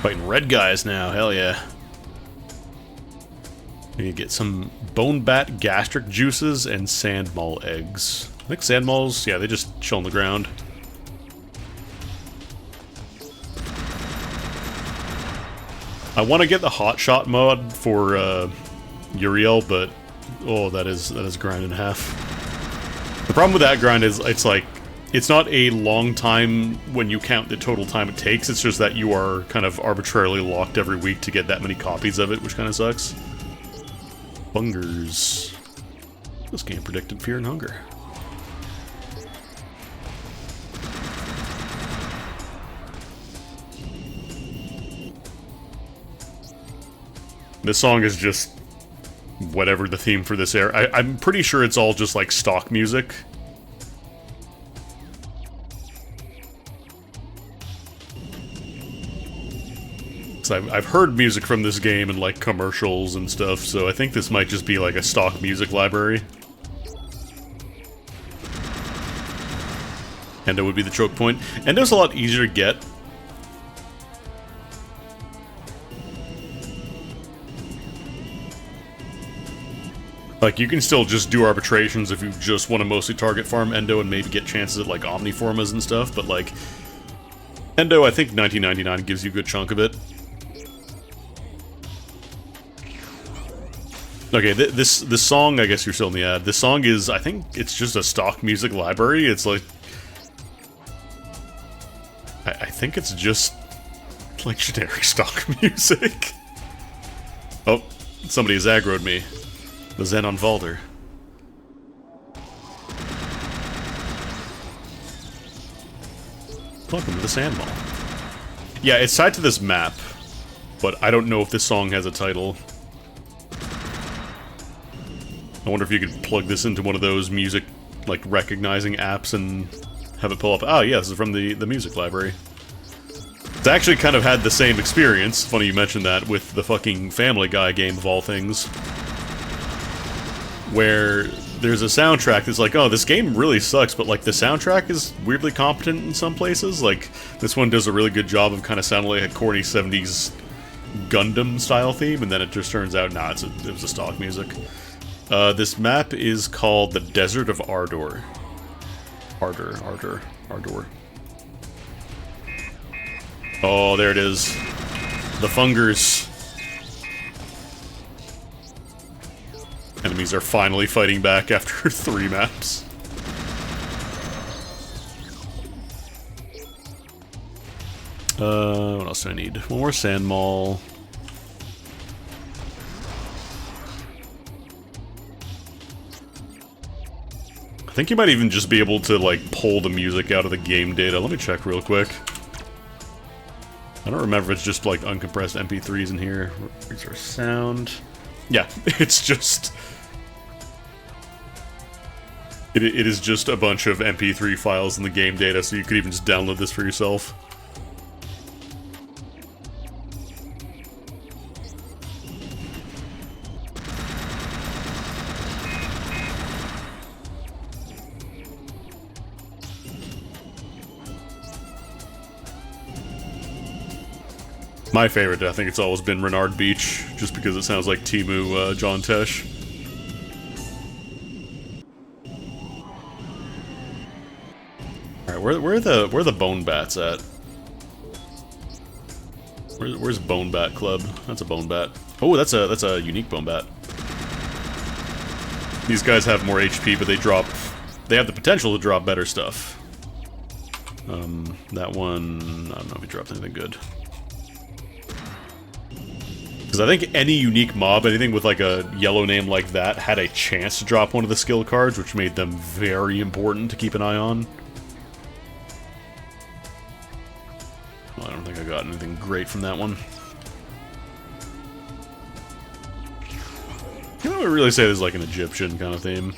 Fighting red guys now, hell yeah. We need to get some bone bat gastric juices and sand mall eggs. I think sand malls, yeah, they just chill on the ground. I want to get the hot shot mod for Uriel, but oh, that is grind in half. The problem with that grind is it's like it's not a long time when you count the total time it takes. It's just that you are kind of arbitrarily locked every week to get that many copies of it, which kind of sucks. Bungers. This game predicted fear and hunger. This song is just whatever the theme for this era. I'm pretty sure it's all just like stock music. So I've heard music from this game in like commercials and stuff, so I think this might just be like a stock music library. Endo would be the choke point. Endo's a lot easier to get. Like, you can still just do arbitrations if you just want to mostly target farm Endo and maybe get chances at, like, Omniformas and stuff, but, like, Endo, I think 1999 gives you a good chunk of it. Okay, this song, I guess you're still in the ad. This song is, I think it's just a stock music library. It's like... I think it's just, like, generic stock music. Oh, somebody has aggroed me. The Xenon Valder. Welcome to the Sand Mall. Yeah, it's tied to this map, but I don't know if this song has a title. I wonder if you could plug this into one of those music, like, recognizing apps and have it pull up. Oh, yeah, this is from the music library. It's actually kind of had the same experience, funny you mentioned that, with the fucking Family Guy game of all things. Where there's a soundtrack that's like, oh, this game really sucks, but, like, the soundtrack is weirdly competent in some places. Like, this one does a really good job of kind of sounding like a corny 70s Gundam style theme, and then it just turns out, nah, it was a stock music. This map is called the Desert of Ardor. Ardor. Oh, there it is. The Fungers. Enemies are finally fighting back after 3 maps. What else do I need? One more sand mall. I think you might even just be able to, like, pull the music out of the game data. Let me check real quick. I don't remember if it's just, like, uncompressed MP3s in here. Where's our sound? Yeah, it's just... It is just a bunch of MP3 files in the game data, so you could even just download this for yourself. My favorite, I think it's always been Renard Beach, just because it sounds like Timu, John Tesh. Alright, where are the Bone Bats at? Where's Bone Bat Club? That's a Bone Bat. Oh, that's a unique Bone Bat. These guys have more HP, but they have the potential to drop better stuff. That one, I don't know if he dropped anything good. Because I think any unique mob, anything with like a yellow name like that, had a chance to drop one of the skill cards, which made them very important to keep an eye on. Well, I don't think I got anything great from that one. You know, I would really say this is like an Egyptian kind of theme.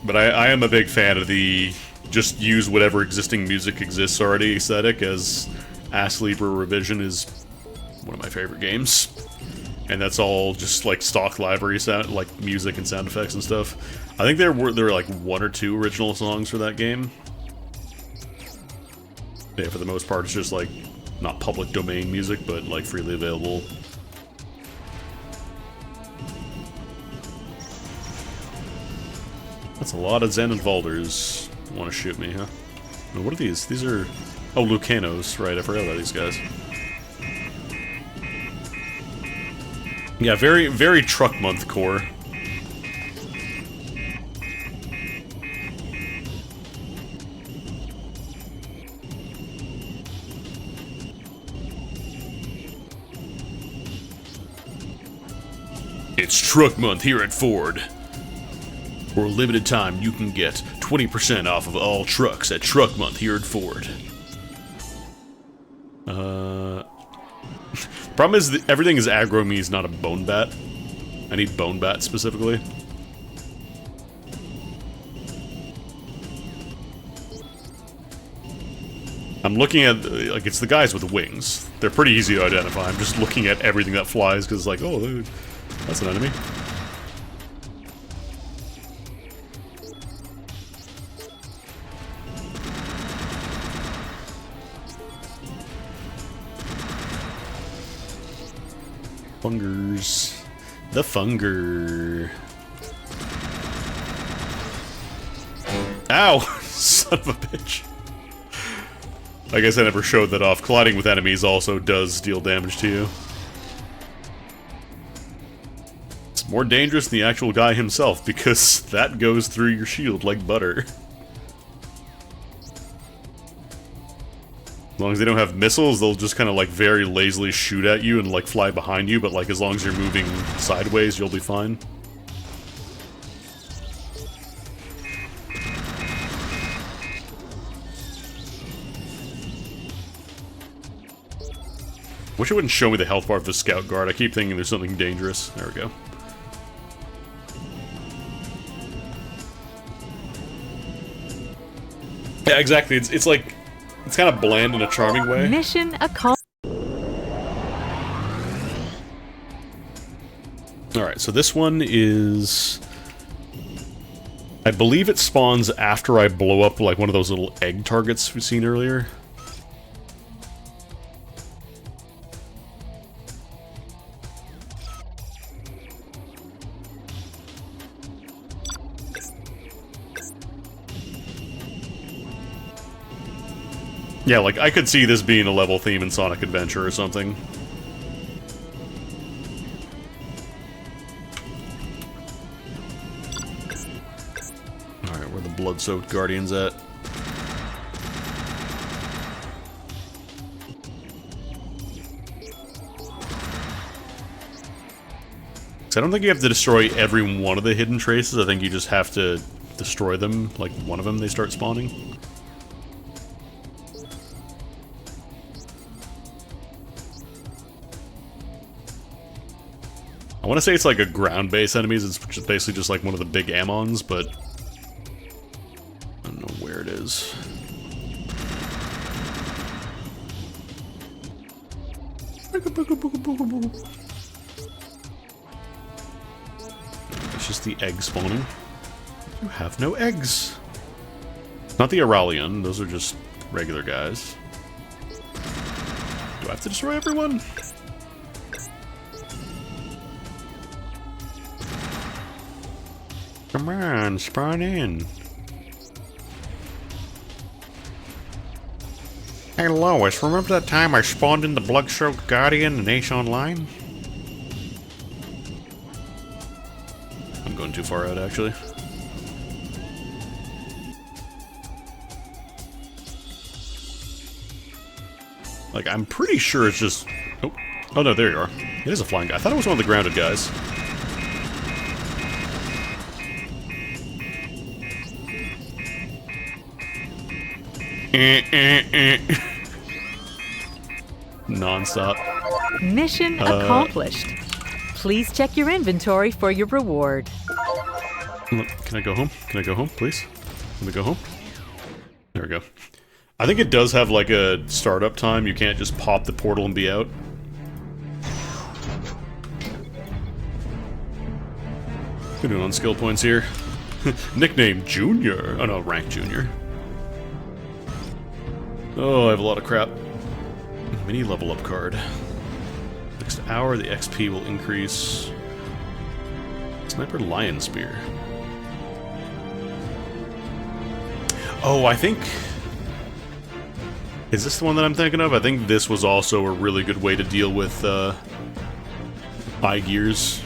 But I am a big fan of the just use whatever existing music exists already aesthetic, as Ass Leaper Revision is one of my favorite games. And that's all just like stock library sound, like music and sound effects and stuff. I think there were like 1 or 2 original songs for that game. Yeah, for the most part it's just like not public domain music, but like freely available. That's a lot of Zen and Valders want to shoot me, huh? Oh, what are these? These are... Oh, Lucanos. Right, I forgot about these guys. Yeah, very, very Truck Month core. It's Truck Month here at Ford. For a limited time, you can get 20% off of all trucks at Truck Month here at Ford. Problem is that everything is aggro me is not a Bone Bat. I need Bone Bat specifically. I'm looking at, like, it's the guys with the wings. They're pretty easy to identify. I'm just looking at everything that flies because it's like, oh, that's an enemy. Fungers. The Funger. Ow! Son of a bitch. I guess I never showed that off. Colliding with enemies also does deal damage to you. It's more dangerous than the actual guy himself, because that goes through your shield like butter. As long as they don't have missiles, they'll just kind of like very lazily shoot at you and like fly behind you, but like as long as you're moving sideways, you'll be fine. Wish it wouldn't show me the health bar of the scout guard. I keep thinking there's something dangerous. There we go. Yeah, exactly. It's like... It's kind of bland in a charming way. Mission accomplished. Alright, so this one is... I believe it spawns after I blow up like one of those little egg targets we've seen earlier. Yeah, like, I could see this being a level theme in Sonic Adventure or something. Alright, where the blood-soaked guardians at? I don't think you have to destroy every one of the hidden traces, I think you just have to destroy them, like one of them they start spawning. I want to say it's like a ground-based enemies, it's just basically just like one of the big Ammons, but I don't know where it is. It's just the egg spawning. You have no eggs. Not the Aurelian, those are just regular guys. Do I have to destroy everyone? Come on, spawn in. Hey Lois, remember that time I spawned in the blood-soaked Guardian in Ace Online? I'm going too far out, actually. Like, I'm pretty sure it's just... Oh, oh no, there you are. It is a flying guy. I thought it was one of the grounded guys. Non-stop. Mission accomplished. Please check your inventory for your reward. Look, can I go home? Can I go home, please? Can we go home? There we go. I think it does have like a startup time. You can't just pop the portal and be out. We're doing on skill points here. Nickname Junior. Oh no, rank Junior. Oh, I have a lot of crap. Mini level up card. Next hour, the XP will increase. Sniper Lion Spear. Oh, I think... Is this the one that I'm thinking of? I think this was also a really good way to deal with, high gears.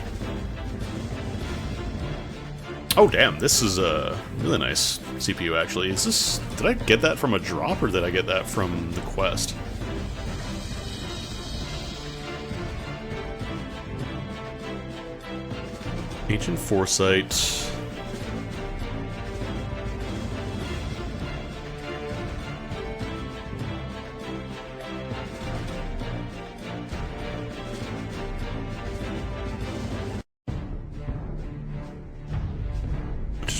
Oh, damn, this is a really nice CPU, actually. Is this... Did I get that from a drop, or did I get that from the quest? Ancient Foresight...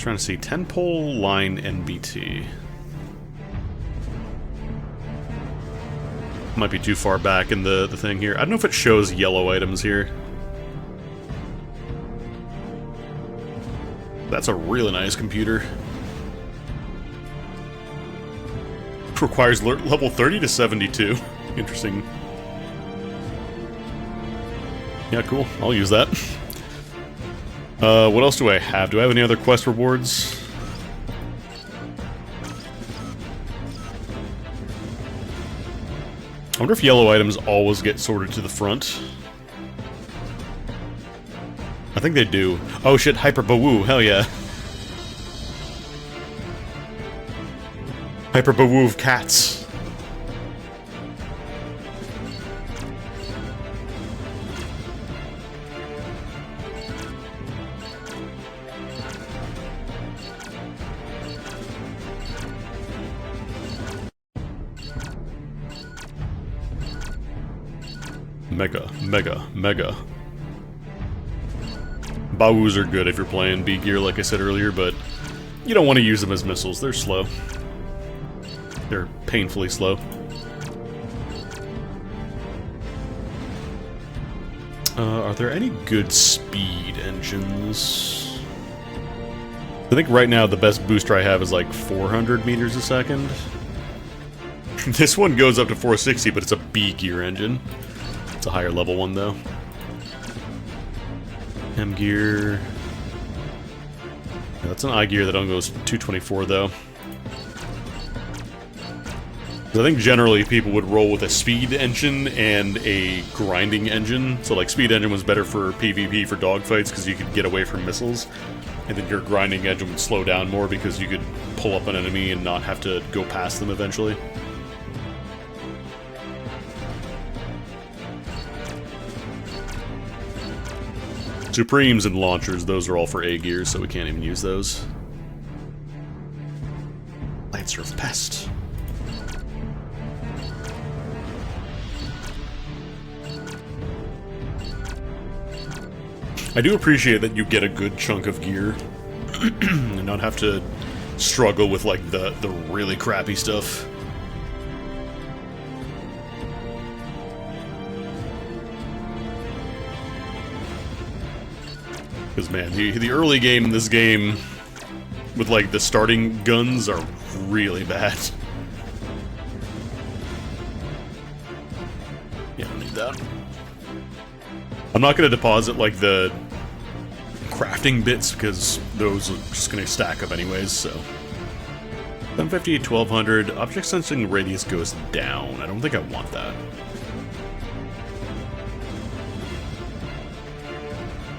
Trying to see 10-pole line NBT. Might be too far back in the thing here. I don't know if it shows yellow items here. That's a really nice computer. Requires level 30 to 72. Interesting. Yeah, cool. I'll use that. What else do I have? Do I have any other quest rewards? I wonder if yellow items always get sorted to the front. I think they do. Oh shit, Hyper Bawoo, hell yeah. Hyper Bawoo of cats. Mega. Bawoos are good if you're playing B-Gear, like I said earlier, but you don't want to use them as missiles. They're slow. They're painfully slow. Are there any good speed engines? I think right now the best booster I have is like 400 meters a second. This one goes up to 460, but it's a B gear engine. It's a higher level one though. M gear. Yeah, that's an I gear that only goes 224 though. I think generally people would roll with a speed engine and a grinding engine. So like speed engine was better for PvP for dogfights because you could get away from missiles. And then your grinding engine would slow down more because you could pull up an enemy and not have to go past them eventually. Supremes and launchers, those are all for A gears, so we can't even use those. Lancer of Pest. I do appreciate that you get a good chunk of gear and not have to struggle with like the really crappy stuff. Because man, the early game in this game with like the starting guns are really bad. Yeah, I don't need that. I'm not going to deposit, like, the crafting bits, because those are just going to stack up anyways, so... 750, 1200, object sensing radius goes down. I don't think I want that.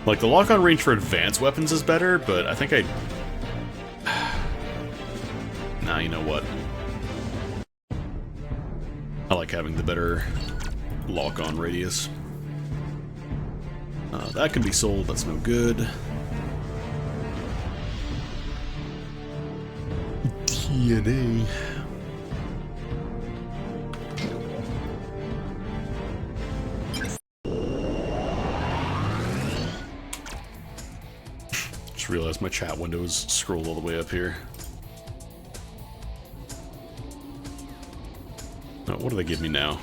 Like, the lock-on range for advanced weapons is better, but I think I... Nah, you know what? I like having the better lock-on radius. That can be sold, that's no good. DNA. Just realized my chat window is scrolled all the way up here. Oh, what do they give me now?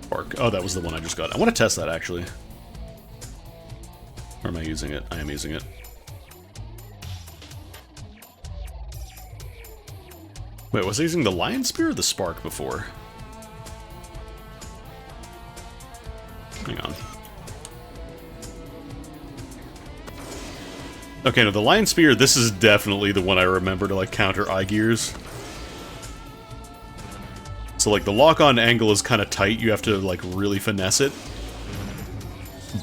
Spark. Oh, that was the one I just got. I want to test that, actually. Or am I using it? I am using it. Wait, was I using the Lion Spear or the Spark before? Hang on. Okay, no, the Lion Spear, this is definitely the one I remember to, like, counter eye gears. So, like, the lock-on angle is kind of tight. You have to, like, really finesse it.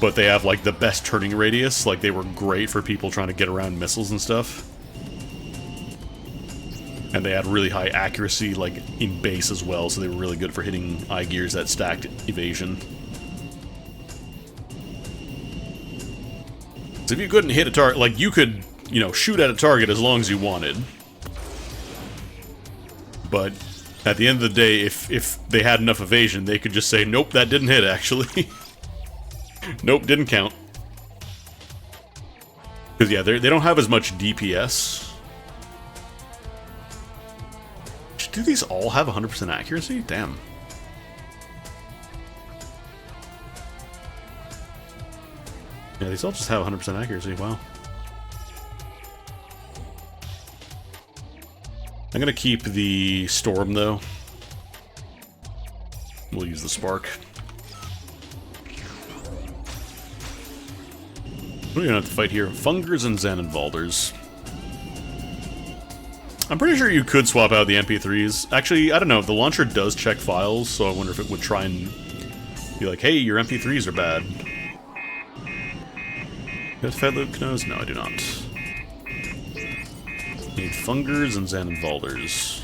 But they have, like, the best turning radius. Like, they were great for people trying to get around missiles and stuff. And they had really high accuracy, like, in base as well, so they were really good for hitting eye gears that stacked evasion. So if you couldn't hit a target, like, you could, you know, shoot at a target as long as you wanted. But at the end of the day, if they had enough evasion, they could just say, nope, that didn't hit, actually. Nope, didn't count. Because, yeah, they don't have as much DPS. Do these all have 100% accuracy? Damn. Yeah, these all just have 100% accuracy. Wow. I'm gonna keep the Storm, though. We'll use the Spark. What are we gonna have to fight here? Fungers and Xanenvalders. I'm pretty sure you could swap out the MP3s. Actually, I don't know. The launcher does check files, so I wonder if it would try and be like, hey, your MP3s are bad. You have Fed Loop Nose? No, I do not. Need Fungers and Xanenvalders.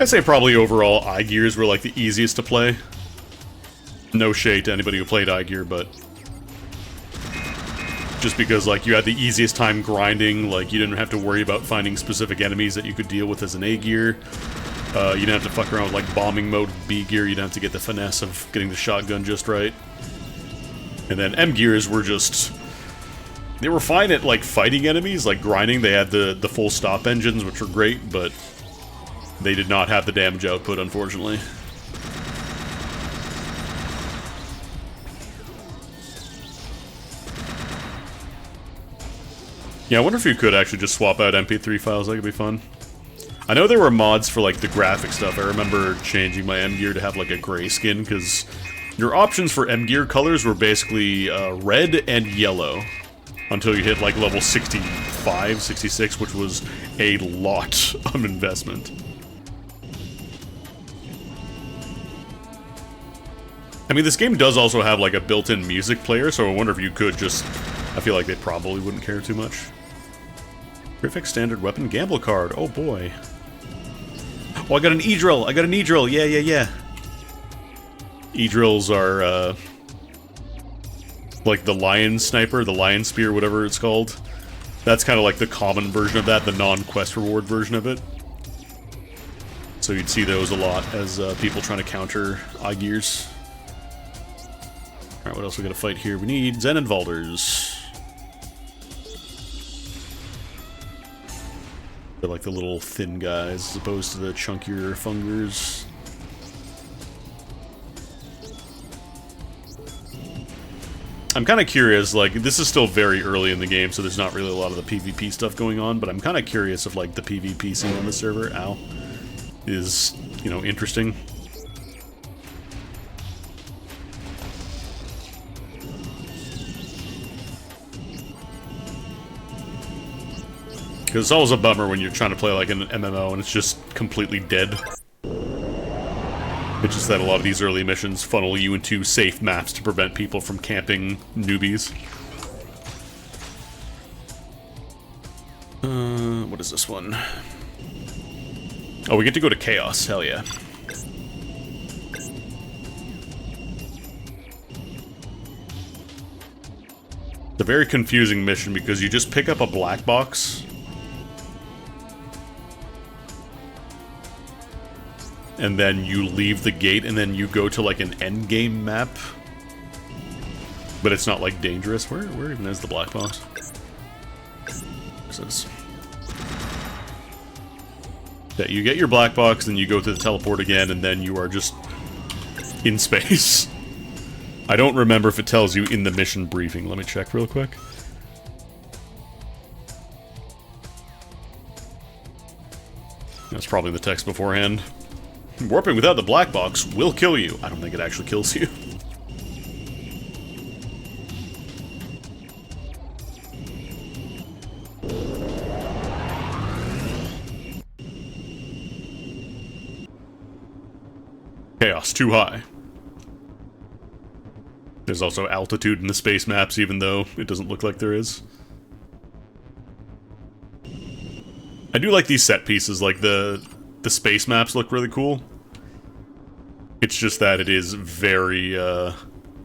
I'd say probably overall, eye gears were like the easiest to play. No shade to anybody who played eye gear, but just because like you had the easiest time grinding, like you didn't have to worry about finding specific enemies that you could deal with as an A gear. You didn't have to fuck around with like bombing mode B gear. You didn't have to get the finesse of getting the shotgun just right. And then M gears were just, they were fine at like fighting enemies, like grinding. They had the full stop engines, which were great, but they did not have the damage output, unfortunately. Yeah, I wonder if you could actually just swap out MP3 files. That could be fun. I know there were mods for, like, the graphic stuff. I remember changing my M-Gear to have, like, a gray skin, because your options for M-Gear colors were basically red and yellow until you hit, like, level 65, 66, which was a lot of investment. I mean, this game does also have, like, a built-in music player, so I wonder if you could just... I feel like they probably wouldn't care too much. Perfect standard weapon gamble card. Oh, boy. Oh, I got an E-drill! I got an E-drill! Yeah, yeah, yeah! E-drills are, like the lion sniper, the lion spear, whatever it's called. That's kind of like the common version of that, the non-quest reward version of it. So you'd see those a lot as people trying to counter eye-gears. Alright, what else we gotta fight here? We need Zenenwalders. They're like the little thin guys as opposed to the chunkier fungers. I'm kind of curious, like, this is still very early in the game, so there's not really a lot of the PvP stuff going on, but I'm kind of curious if, like, the PvP scene on the server, is, you know, interesting. Because it's always a bummer when you're trying to play, like, an MMO and it's just completely dead. It's just that a lot of these early missions funnel you into safe maps to prevent people from camping newbies. What is this one? Oh, we get to go to Chaos. Hell yeah. It's a very confusing mission because you just pick up a black box. And then you leave the gate, and then you go to, like, an endgame map. But it's not, like, dangerous. Where even is the black box? What's this? Yeah, you get your black box, then you go to the teleport again, and then you are just in space. I don't remember if it tells you in the mission briefing. Let me check real quick. That's probably the text beforehand. Warping without the black box will kill you. I don't think it actually kills you. Chaos, too high. There's also altitude in the space maps, even though it doesn't look like there is. I do like these set pieces, like the space maps look really cool. It's just that it is very,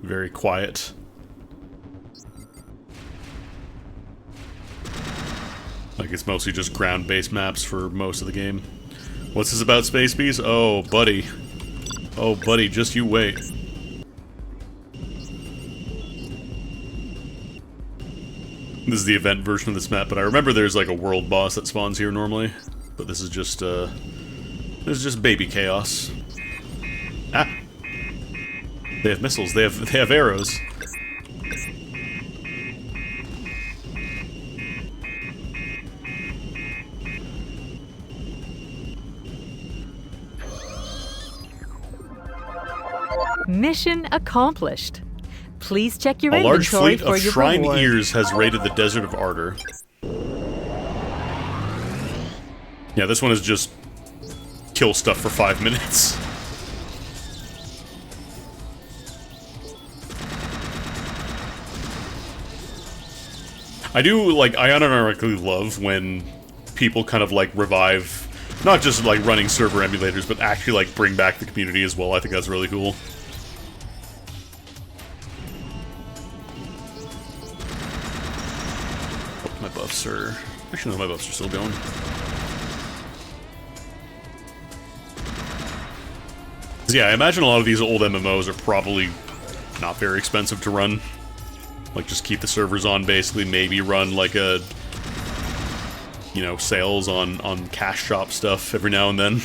very quiet. Like, it's mostly just ground-based maps for most of the game. What's this about Space Bees? Oh, buddy. Oh, buddy, just you wait. This is the event version of this map, but I remember there's, like, a world boss that spawns here normally. But this is just, baby chaos. Ah! They have missiles. They have arrows. Mission accomplished. Please check your A large inventory fleet for of your shrine reward. ears has raided the Desert of Ardor. Yeah, this one is just kill stuff for 5 minutes. I do, like, I unironically love when people kind of, like, revive, not just, like, running server emulators, but actually, like, bring back the community as well. I think that's really cool. Oh, my buffs are... Actually, no, my buffs are still going. Yeah, I imagine a lot of these old MMOs are probably not very expensive to run. Like, just keep the servers on, basically. Maybe run, like, a... you know, sales on cash shop stuff every now and then.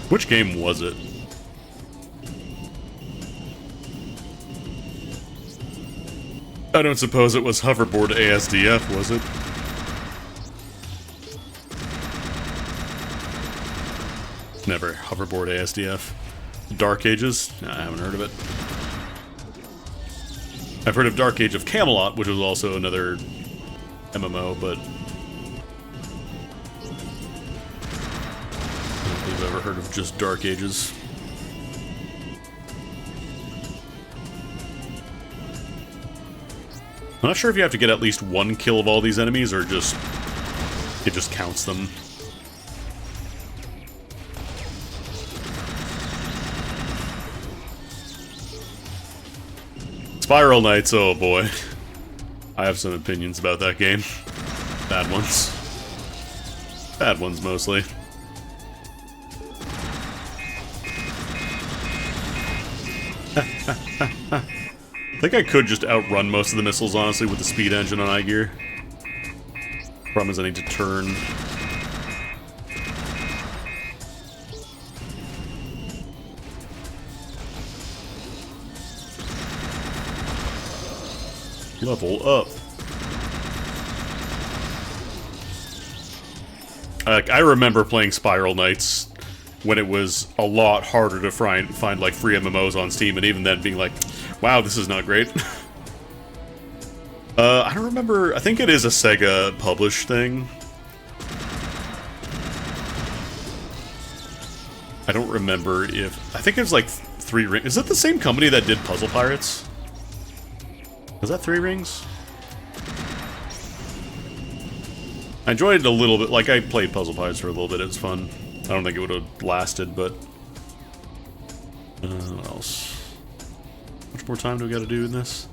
Which game was it? I don't suppose it was hoverboard ASDF, was it? Never. Hoverboard ASDF. Dark Ages? No, I haven't heard of it. I've heard of Dark Age of Camelot, which was also another MMO, but I don't think I've ever heard of just Dark Ages. I'm not sure if you have to get at least one kill of all these enemies, or just it just counts them. Spiral Knights, oh boy. I have some opinions about that game. Bad ones. Bad ones, mostly. I think I could just outrun most of the missiles, honestly, with the speed engine on high gear. Problem is I need to turn. Level up. I remember playing Spiral Knights when it was a lot harder to find like free MMOs on Steam, and even then being like, wow, this is not great. I don't remember. I think it is a Sega published thing. I don't remember if... I think it was like 3 Rings. Is that the same company that did Puzzle Pirates? Was that 3 Rings? I enjoyed it a little bit. Like, I played Puzzle Pirates for a little bit. It was fun. I don't think it would have lasted, but... what else? How much more time do we gotta do in this?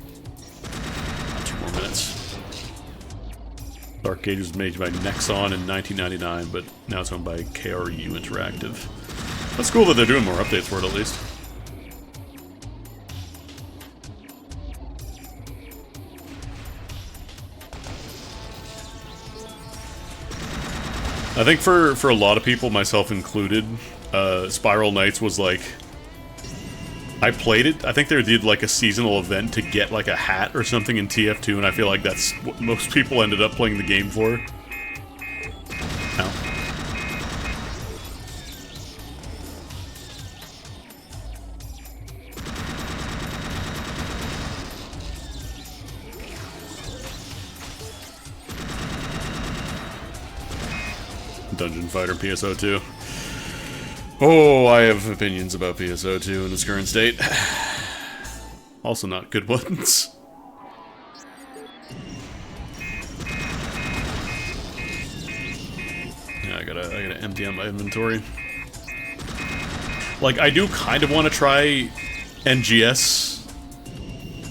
2 more minutes. Dark Age was made by Nexon in 1999, but now it's owned by KRU Interactive. That's cool that they're doing more updates for it, at least. I think for a lot of people, myself included, Spiral Knights was like... I played it. I think they did like a seasonal event to get like a hat or something in TF2, and I feel like that's what most people ended up playing the game for. Ow. Dungeon Fighter PSO2. Oh, I have opinions about PSO2 in its current state. Also not good ones. Yeah, I gotta empty out my inventory. Like, I do kind of want to try NGS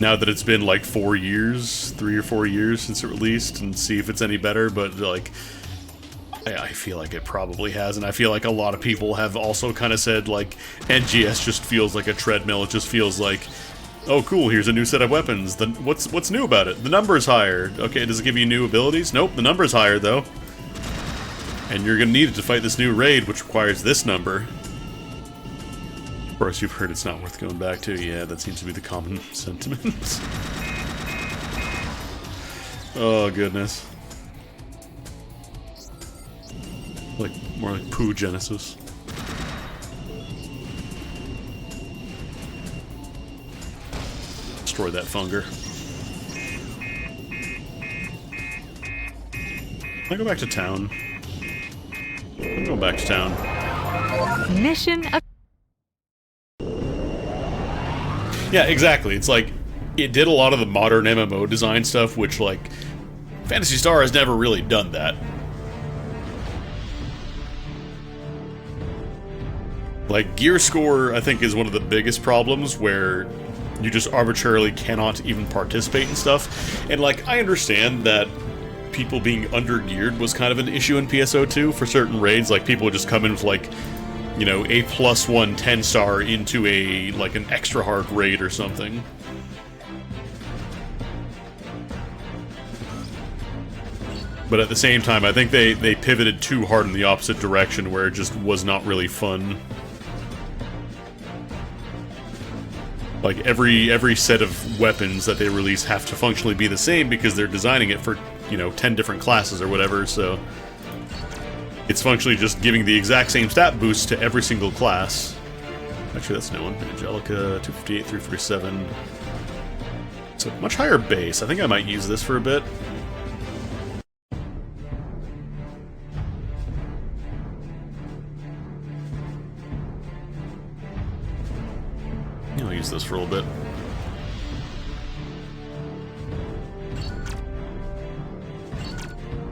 now that it's been like 4 years, 3 or 4 years since it released, and see if it's any better, but like... I feel like it probably has, and I feel like a lot of people have also kind of said, like, NGS just feels like a treadmill. It just feels like, oh, cool, here's a new set of weapons. Then what's new about it? The number's higher. Okay, does it give you new abilities? Nope, the number's higher, though. And you're gonna need it to fight this new raid, which requires this number. Of course, you've heard it's not worth going back to. Yeah, that seems to be the common sentiment. Oh, goodness. Like, more like Poo Genesis. Destroy that funger. Can I go back to town? I'm going back to town. Mission. Yeah, exactly. It's like, it did a lot of the modern MMO design stuff, which, like, Phantasy Star has never really done that. Like, gear score, I think, is one of the biggest problems, where you just arbitrarily cannot even participate in stuff. And, like, I understand that people being under-geared was kind of an issue in PSO2 for certain raids. Like, people would just come in with, like, you know, a +1 10-star into a, like, an extra hard raid or something. But at the same time, I think they pivoted too hard in the opposite direction, where it just was not really fun. Like, every set of weapons that they release have to functionally be the same because they're designing it for, you know, 10 different classes or whatever, so... It's functionally just giving the exact same stat boost to every single class. Actually, that's no one. Angelica, 258, 347. It's a much higher base. I think I might use this for a bit. I'll use this for a little bit.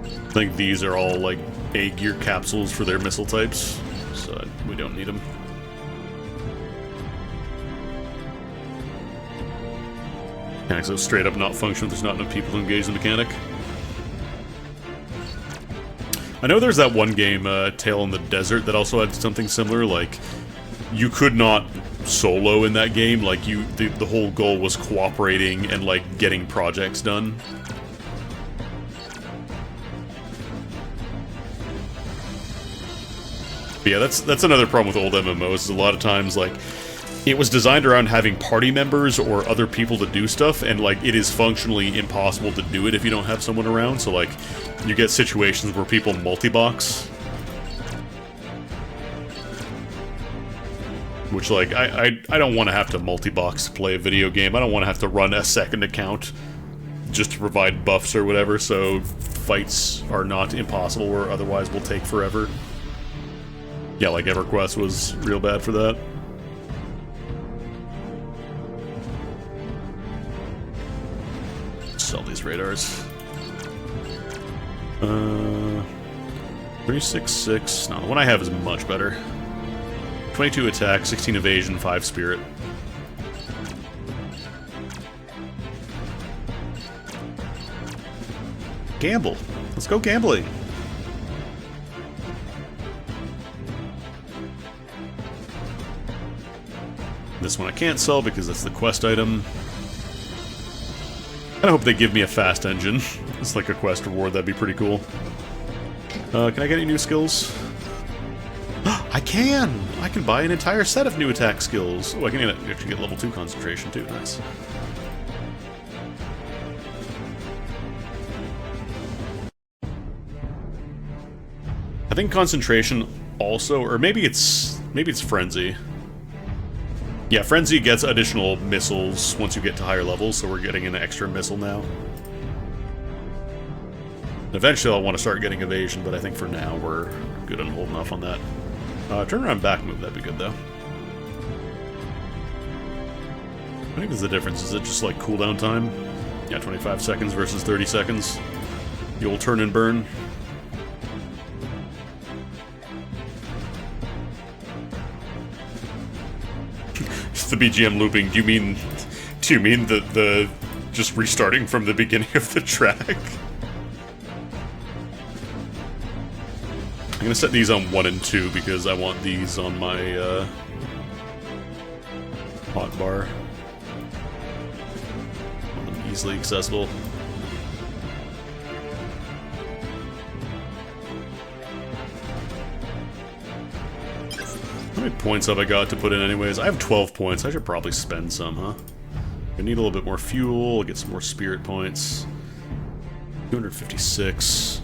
I think these are all, like, A-gear capsules for their missile types, so we don't need them. Mechanics will straight up not function if there's not enough people to engage the mechanic. I know there's that one game, Tale in the Desert, that also had something similar, like, you could not solo in that game, like, the whole goal was cooperating and, like, getting projects done. But yeah, that's another problem with old MMOs, is a lot of times, like, it was designed around having party members or other people to do stuff, and, like, it is functionally impossible to do it if you don't have someone around, so, like, you get situations where people multi-box. Which, like, I don't want to have to multi-box to play a video game. I don't want to have to run a second account just to provide buffs or whatever, so fights are not impossible or otherwise will take forever. Yeah, like EverQuest was real bad for that. Sell these radars. 366. No, the one I have is much better. 22 attack, 16 evasion, 5 spirit. Gamble. Let's go gambling. This one I can't sell because that's the quest item. I hope they give me a fast engine. It's like a quest reward, that'd be pretty cool. Can I get any new skills? I can! I can buy an entire set of new attack skills. Oh, I can actually get level 2 concentration too, nice. I think concentration also, or maybe it's frenzy. Yeah, frenzy gets additional missiles once you get to higher levels, so we're getting an extra missile now. Eventually I'll want to start getting evasion, but I think for now we're good on holding off on that. Turn around back move, that'd be good though. I think that's the difference. Is it just like cooldown time? Yeah, 25 seconds versus 30 seconds. The old turn and burn. The BGM looping, do you mean the just restarting from the beginning of the track? I'm gonna set these on 1 and 2 because I want these on my hotbar. Want them easily accessible. How many points have I got to put in anyways? I have 12 points. I should probably spend some, huh? I need a little bit more fuel, get some more spirit points. 256.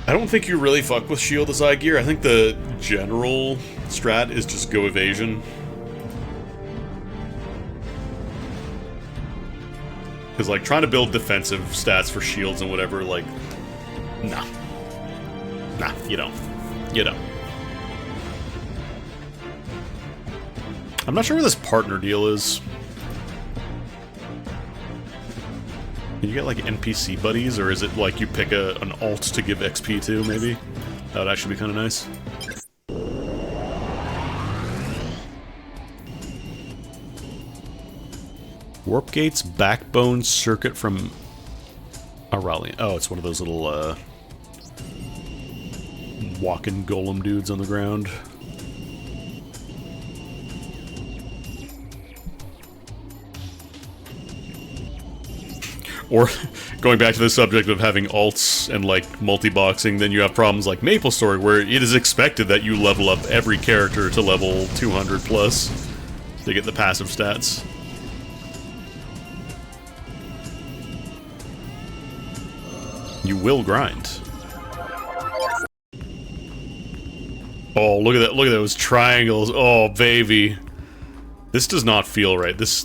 I don't think you really fuck with shield as eye gear. I think the general strat is just go evasion. Because, like, trying to build defensive stats for shields and whatever, like, nah. Nah, you don't. You know. I'm not sure where this partner deal is. Can you get like NPC buddies, or is it like you pick an alt to give XP to, maybe? That would actually be kind of nice. Warp Gates backbone circuit from Aurelian. Oh, it's one of those little walking golem dudes on the ground. Or, going back to the subject of having alts and, like, multi-boxing, then you have problems like MapleStory, where it is expected that you level up every character to level 200 plus to get the passive stats. You will grind. Oh, look at those triangles. Oh, baby. This does not feel right. This...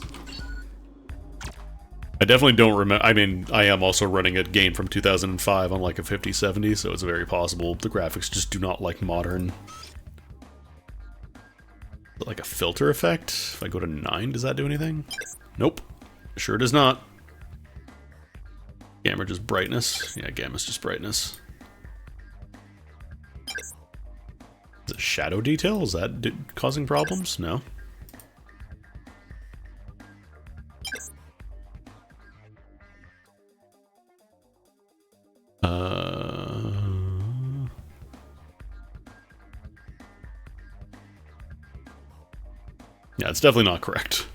I definitely don't remember... I mean, I am also running a game from 2005 on like a 5070, so it's very possible the graphics just do not like modern. Like a filter effect? If I go to 9, does that do anything? Nope. Sure does not. Gamma just brightness. Yeah, gamma's just brightness. Is it shadow detail? Is that causing problems? No. Yeah, it's definitely not correct.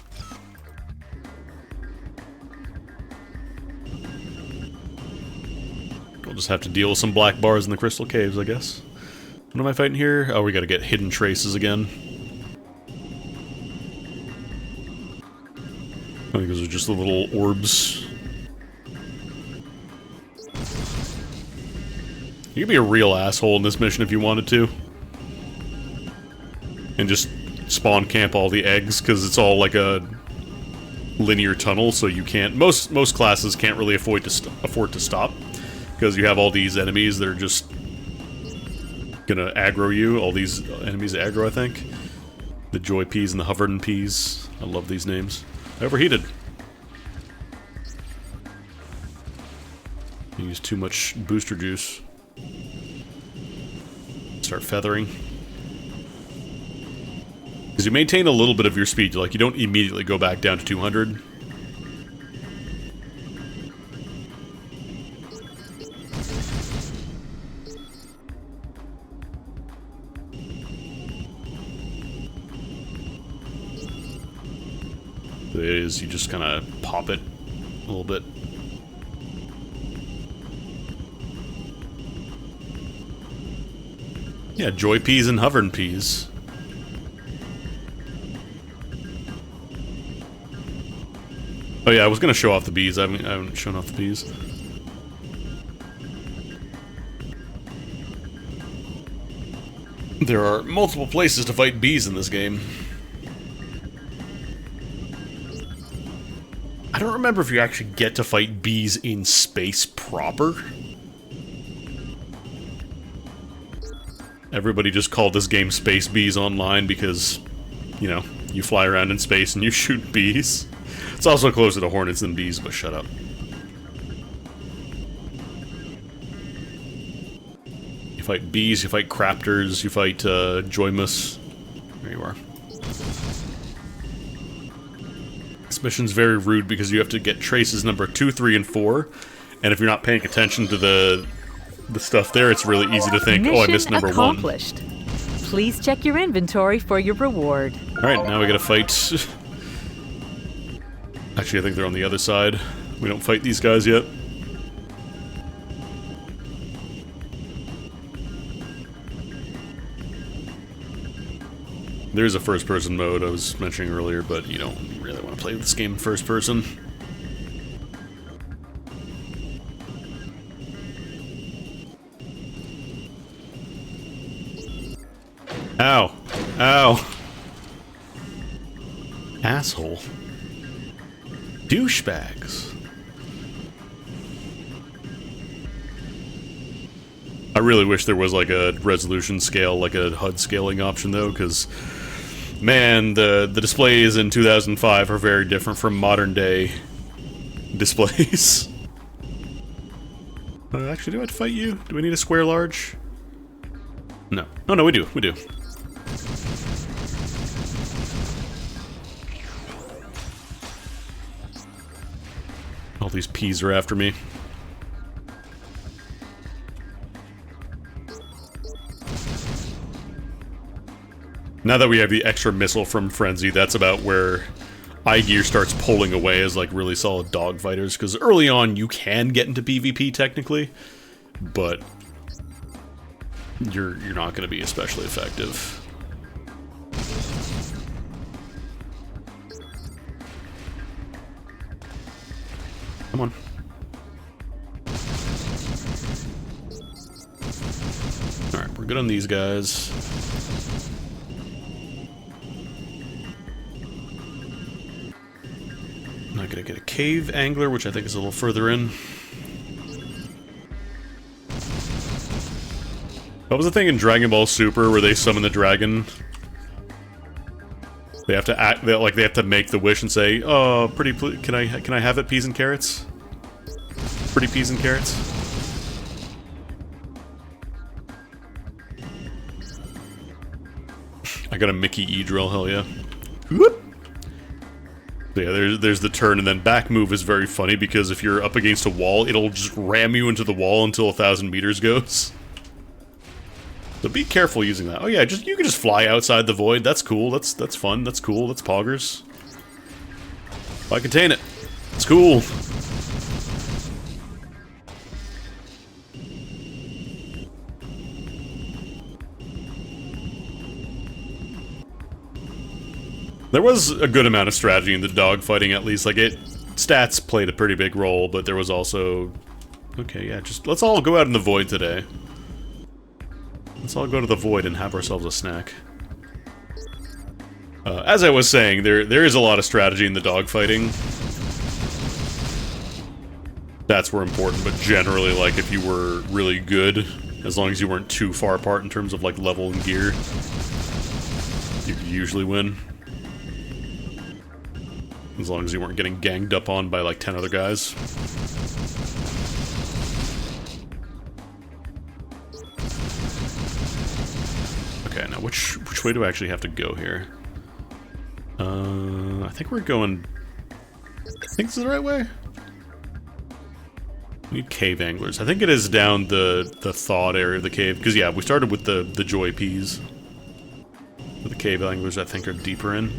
We'll just have to deal with some black bars in the crystal caves, I guess. What am I fighting here? Oh, we gotta get hidden traces again. I think those are just the little orbs. You could be a real asshole in this mission if you wanted to. And just spawn camp all the eggs, because it's all like a linear tunnel, so you can't... Most classes can't really afford to stop, because you have all these enemies that are just gonna aggro you. All these enemies aggro, I think. The Joy Peas and the Hovering Peas. I love these names. Overheated. You use too much booster juice. Start feathering. Because you maintain a little bit of your speed, like you don't immediately go back down to 200. It is, you just kind of pop it a little bit. Yeah, Joy Peas and Hovering Peas. Oh yeah, I was gonna show off the bees. I haven't shown off the bees. There are multiple places to fight bees in this game. I don't remember if you actually get to fight bees in space proper. Everybody just called this game Space Bees Online because, you know, you fly around in space and you shoot bees. It's also closer to hornets than bees, but shut up. You fight bees, you fight craptors, you fight Joymus. There you are. This mission's very rude because you have to get traces number 2, 3, and 4. And if you're not paying attention to the stuff there, it's really easy to think, oh, I missed number 1. Accomplished. Please check your inventory for your reward. Alright, now we gotta fight... Actually, I think they're on the other side. We don't fight these guys yet. There's a first-person mode I was mentioning earlier, but you don't really want to play this game first-person. Ow. Ow. Asshole. Douchebags. I really wish there was like a resolution scale, like a HUD scaling option though, because man, the displays in 2005 are very different from modern day displays. Actually, do I have to fight you? Do we need a square large? No. Oh no, we do. We do. All these peas are after me. Now that we have the extra missile from Frenzy, that's about where eye gear starts pulling away as like really solid dogfighters, because early on you can get into PvP technically, but you're not going to be especially effective. Come on. Alright, we're good on these guys. Not gonna get a cave angler, which I think is a little further in. What was the thing in Dragon Ball Super where they summon the dragon? They have to act. They have to make the wish and say, "Oh, pretty, can I have it, peas and carrots? Pretty peas and carrots." I got a Mickey E drill, hell yeah. Whoop. So yeah, there's the turn, and then back move is very funny because if you're up against a wall, it'll just ram you into the wall until 1,000 meters goes. So be careful using that. Oh yeah, you can just fly outside the void. That's cool. That's fun. That's cool. That's poggers. I contain it. It's cool. There was a good amount of strategy in the dogfighting, at least. Like, stats played a pretty big role, but there was also... Okay, yeah, let's all go out in the void today. Let's all go to the void and have ourselves a snack. As I was saying, there is a lot of strategy in the dogfighting. Stats were important, but generally, like, if you were really good, as long as you weren't too far apart in terms of, like, level and gear, you could usually win. As long as you weren't getting ganged up on by like 10 other guys. Okay, now which way do I actually have to go here? I think we're going... I think this is the right way? We need cave anglers. I think it is down the thawed area of the cave. Because yeah, we started with the joy peas. But the cave anglers I think are deeper in.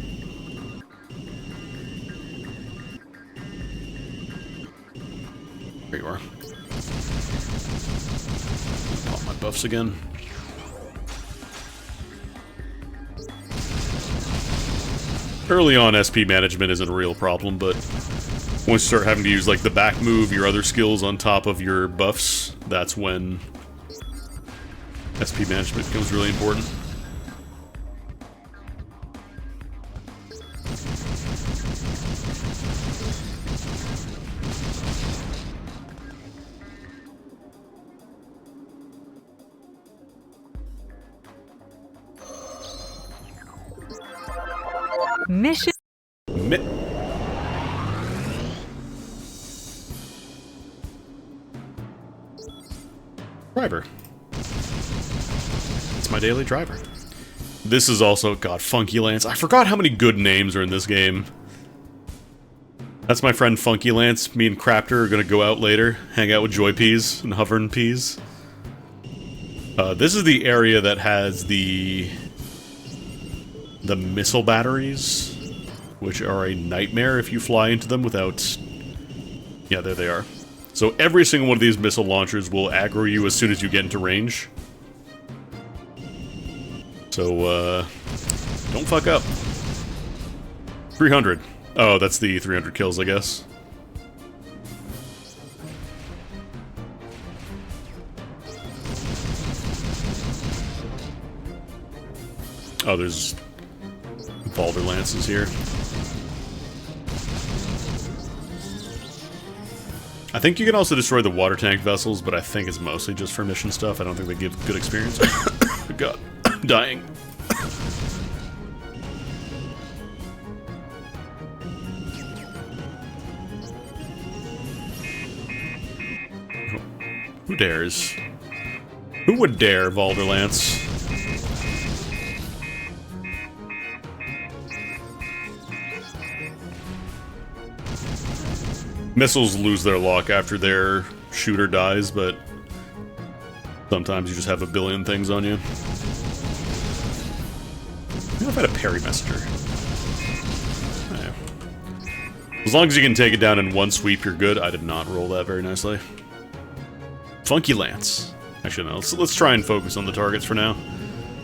There you are. Pop my buffs again. Early on, SP management isn't a real problem, but once you start having to use like the back move, your other skills on top of your buffs, that's when SP management becomes really important. Mission. Driver. It's my daily driver. This is also, God, Funky Lance. I forgot how many good names are in this game. That's my friend Funky Lance. Me and Craptor are gonna go out later, hang out with Joy Peas and Hovern Peas. This is the area that has the missile batteries, which are a nightmare if you fly into them without... Yeah, there they are. So every single one of these missile launchers will aggro you as soon as you get into range. So, don't fuck up. 300. Oh, that's the 300 kills, I guess. Oh, there's... Balder Lances here. I think you can also destroy the water tank vessels, but I think it's mostly just for mission stuff. I don't think they give good experience. God, I'm dying. Who dares? Who would dare, Balder Lance? Missiles lose their lock after their shooter dies, but sometimes you just have a billion things on you. I don't know if I had a parry messenger. Oh, yeah. As long as you can take it down in one sweep, you're good. I did not roll that very nicely. Funky Lance. Actually, no. Let's try and focus on the targets for now.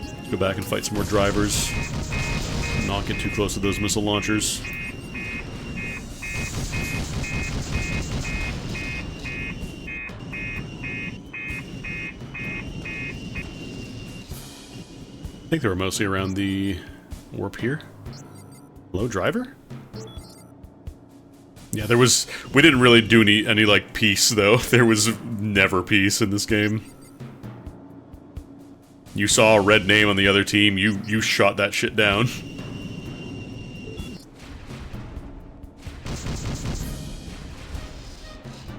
Let's go back and fight some more drivers. Not get too close to those missile launchers. I think they were mostly around the warp here. Hello, driver? Yeah, there was... We didn't really do any like, peace, though. There was never peace in this game. You saw a red name on the other team, you shot that shit down.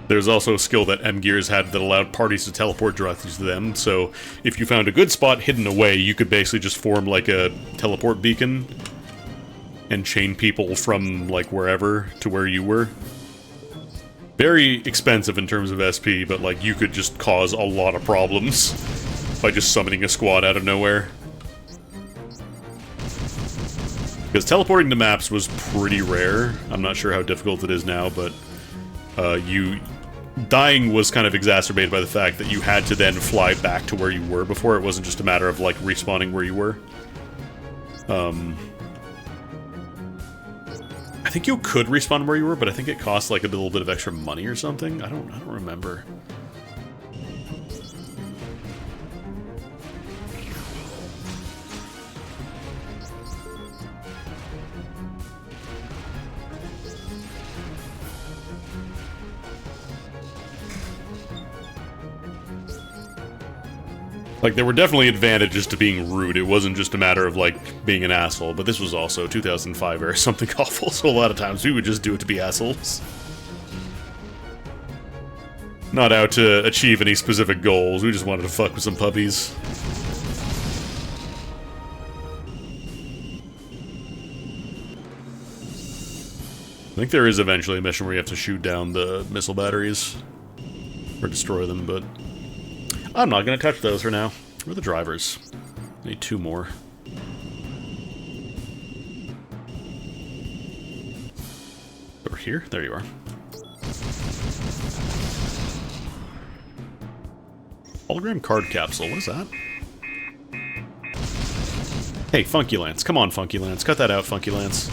There's also a skill that M-Gears had that allowed parties to teleport directly to them, so if you found a good spot hidden away, you could basically just form, like, a teleport beacon and chain people from, like, wherever to where you were. Very expensive in terms of SP, but, like, you could just cause a lot of problems by just summoning a squad out of nowhere. Because teleporting to maps was pretty rare. I'm not sure how difficult it is now, but dying was kind of exacerbated by the fact that you had to then fly back to where you were before. It wasn't just a matter of, like, respawning where you were. I think you could respawn where you were, but I think it cost, like, a little bit of extra money or something. I don't remember. Like, there were definitely advantages to being rude. It wasn't just a matter of, like, being an asshole. But this was also 2005 or something awful, so a lot of times we would just do it to be assholes. Not out to achieve any specific goals. We just wanted to fuck with some puppies. I think there is eventually a mission where you have to shoot down the missile batteries. Or destroy them, but... I'm not going to touch those for now. Where are the drivers? Need 2 more. Over here? There you are. Hologram card capsule. What is that? Hey, Funky Lance. Come on, Funky Lance. Cut that out, Funky Lance.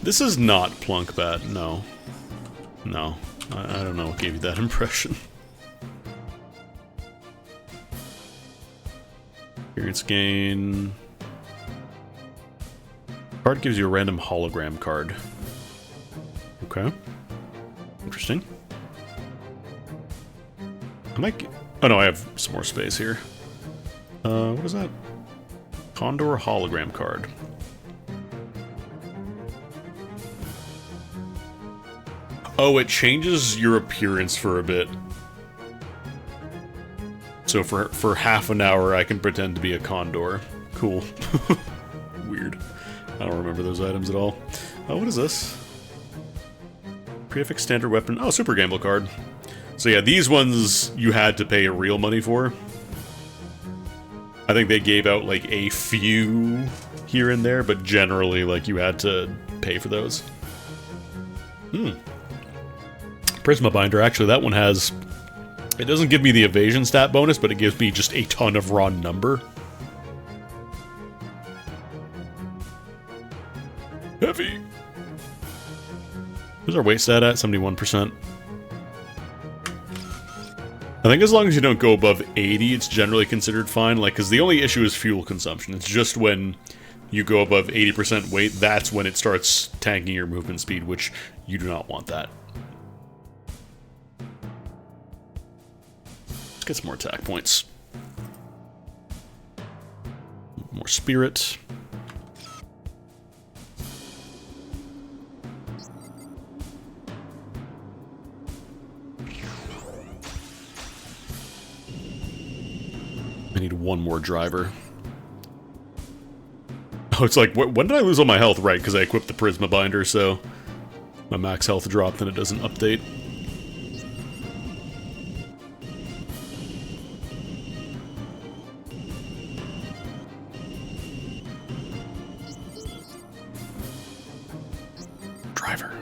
This is not Plunkbat. No. No. I don't know what gave you that impression. Experience gain. Card gives you a random hologram card. Okay. Interesting. I might... Oh no, I have some more space here. What is that? Condor hologram card. Oh, it changes your appearance for a bit. So for half an hour, I can pretend to be a condor. Cool. Weird. I don't remember those items at all. Oh, what is this? Prefix standard weapon. Oh, super gamble card. So yeah, these ones you had to pay real money for. I think they gave out like a few here and there, but generally like you had to pay for those. Prisma binder. Actually, that one has... It doesn't give me the evasion stat bonus, but it gives me just a ton of raw number. Heavy. Where's our weight stat at? 71%. I think as long as you don't go above 80, it's generally considered fine. Like, because the only issue is fuel consumption. It's just when you go above 80% weight, that's when it starts tanking your movement speed, which you do not want that. Let's get some more attack points. More spirit. I need one more driver. Oh, it's like, when did I lose all my health? Right, because I equipped the Prisma binder, so my max health dropped and it doesn't update. Driver.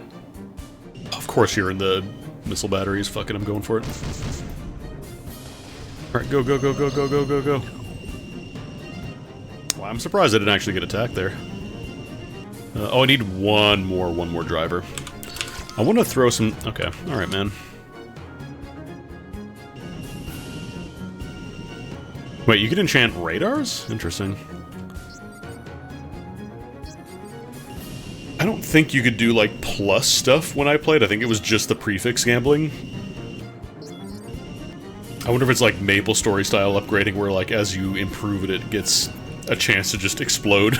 Of course you're in the missile batteries. Fuck it, I'm going for it. Alright, go, go, go, go, go, go, go, go. Well, I'm surprised I didn't actually get attacked there. Oh, I need one more driver. I want to throw some... Okay, alright, man. Wait, you can enchant radars? Interesting. I don't think you could do, like, plus stuff when I played. I think it was just the prefix gambling. I wonder if it's, like, Maple Story style upgrading, where, like, as you improve it, it gets a chance to just explode.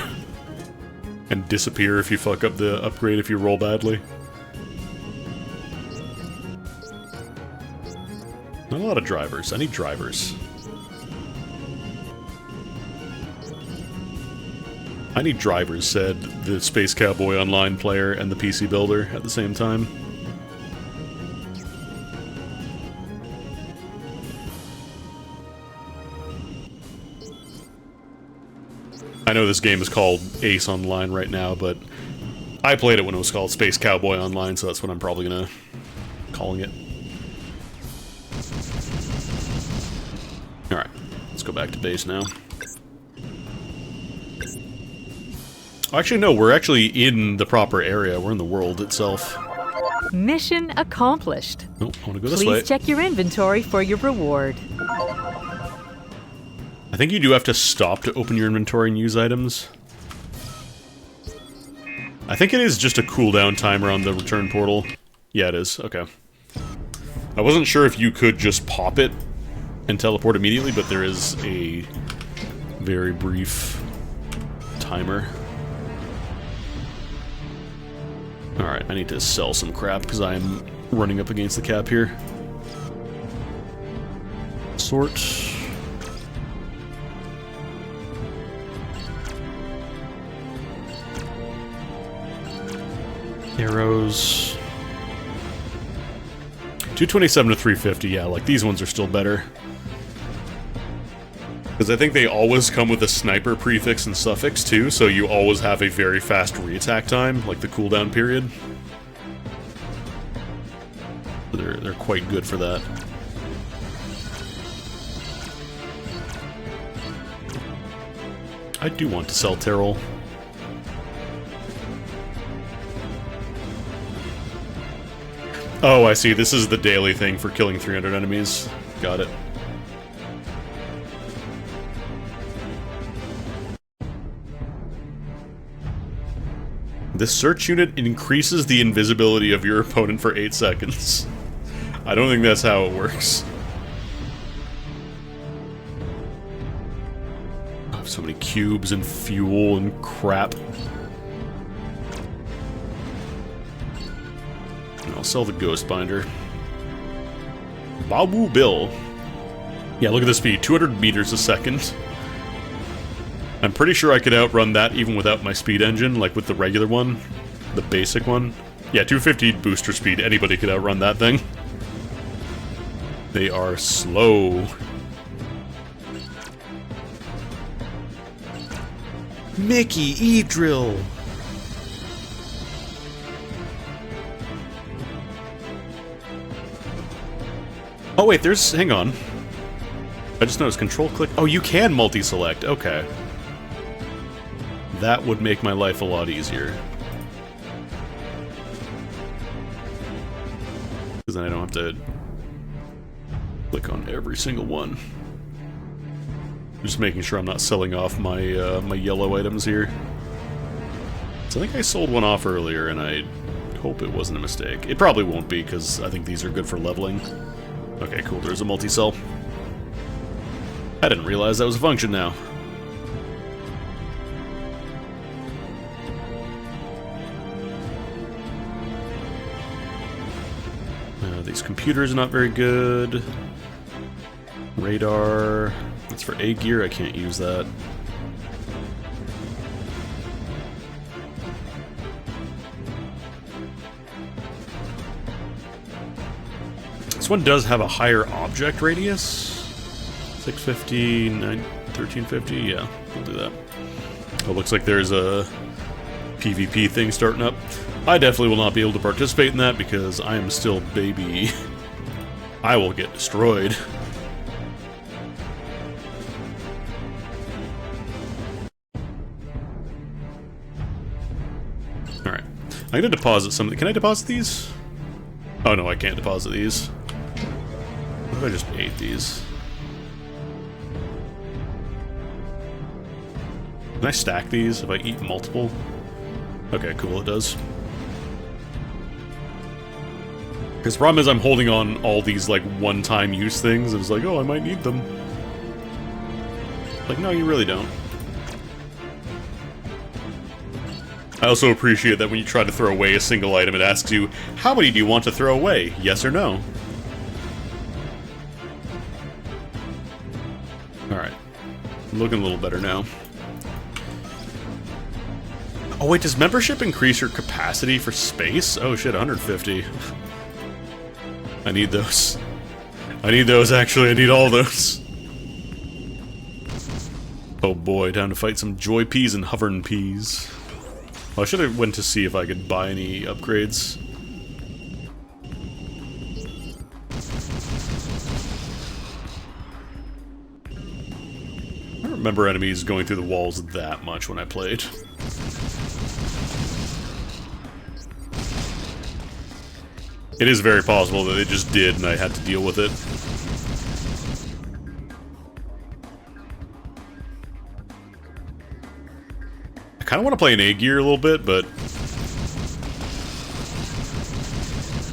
And disappear if you fuck up the upgrade if you roll badly. Not a lot of drivers. I need drivers. I need drivers, said the Space Cowboy Online player and the PC builder at the same time. I know this game is called Ace Online right now, but I played it when it was called Space Cowboy Online, so that's what I'm probably gonna calling it. Alright, let's go back to base now. Actually, no, we're actually in the proper area. We're in the world itself. Mission accomplished. Oh, I want to go this way. Please check your inventory for your reward. I think you do have to stop to open your inventory and use items. I think it is just a cooldown timer on the return portal. Yeah, it is. Okay. I wasn't sure if you could just pop it and teleport immediately, but there is a very brief timer. Alright, I need to sell some crap because I'm running up against the cap here. Sort. Arrows. 227 to 350, yeah, like these ones are still better. Because I think they always come with a sniper prefix and suffix too, so you always have a very fast re-attack time, like the cooldown period. They're quite good for that. I do want to sell Terrell. Oh, I see. This is the daily thing for killing 300 enemies. Got it. This search unit increases the invisibility of your opponent for 8 seconds. I don't think that's how it works. I have so many cubes and fuel and crap. I'll sell the Ghost Binder. Babu Bill. Yeah, look at the speed. 200 meters a second. I'm pretty sure I could outrun that even without my speed engine, like with the regular one. The basic one. Yeah, 250 booster speed. Anybody could outrun that thing. They are slow. Mickey, E-Drill! Oh wait, there's... hang on. I just noticed control click... oh, you can multi-select. Okay. That would make my life a lot easier. Because then I don't have to click on every single one. Just making sure I'm not selling off my my yellow items here. So I think I sold one off earlier, and I hope it wasn't a mistake. It probably won't be, because I think these are good for leveling. Okay, cool, there's a multi-cell. I didn't realize that was a function now. These computers are not very good. Radar. That's for A gear, I can't use that. This one does have a higher object radius. 650, 1350, yeah, we'll do that. Oh, looks like there's a PvP thing starting up. I definitely will not be able to participate in that because I am still baby. I will get destroyed. Alright. I'm gonna deposit something. Can I deposit these? Oh no, I can't deposit these. What if I just ate these? Can I stack these if I eat multiple? Okay, cool, it does. Because the problem is I'm holding on all these, like, one-time use things, and it's like, oh, I might need them. Like, no, you really don't. I also appreciate that when you try to throw away a single item, it asks you, how many do you want to throw away? Yes or no? Alright. I'm looking a little better now. Oh wait, does membership increase your capacity for space? Oh shit, 150. I need those. I need those, actually. I need all those. Oh boy, time to fight some joy peas and hovern peas. Well, I should have went to see if I could buy any upgrades. I don't remember enemies going through the walls that much when I played. It is very possible that it just did and I had to deal with it. I kind of want to play an A-gear a little bit, but...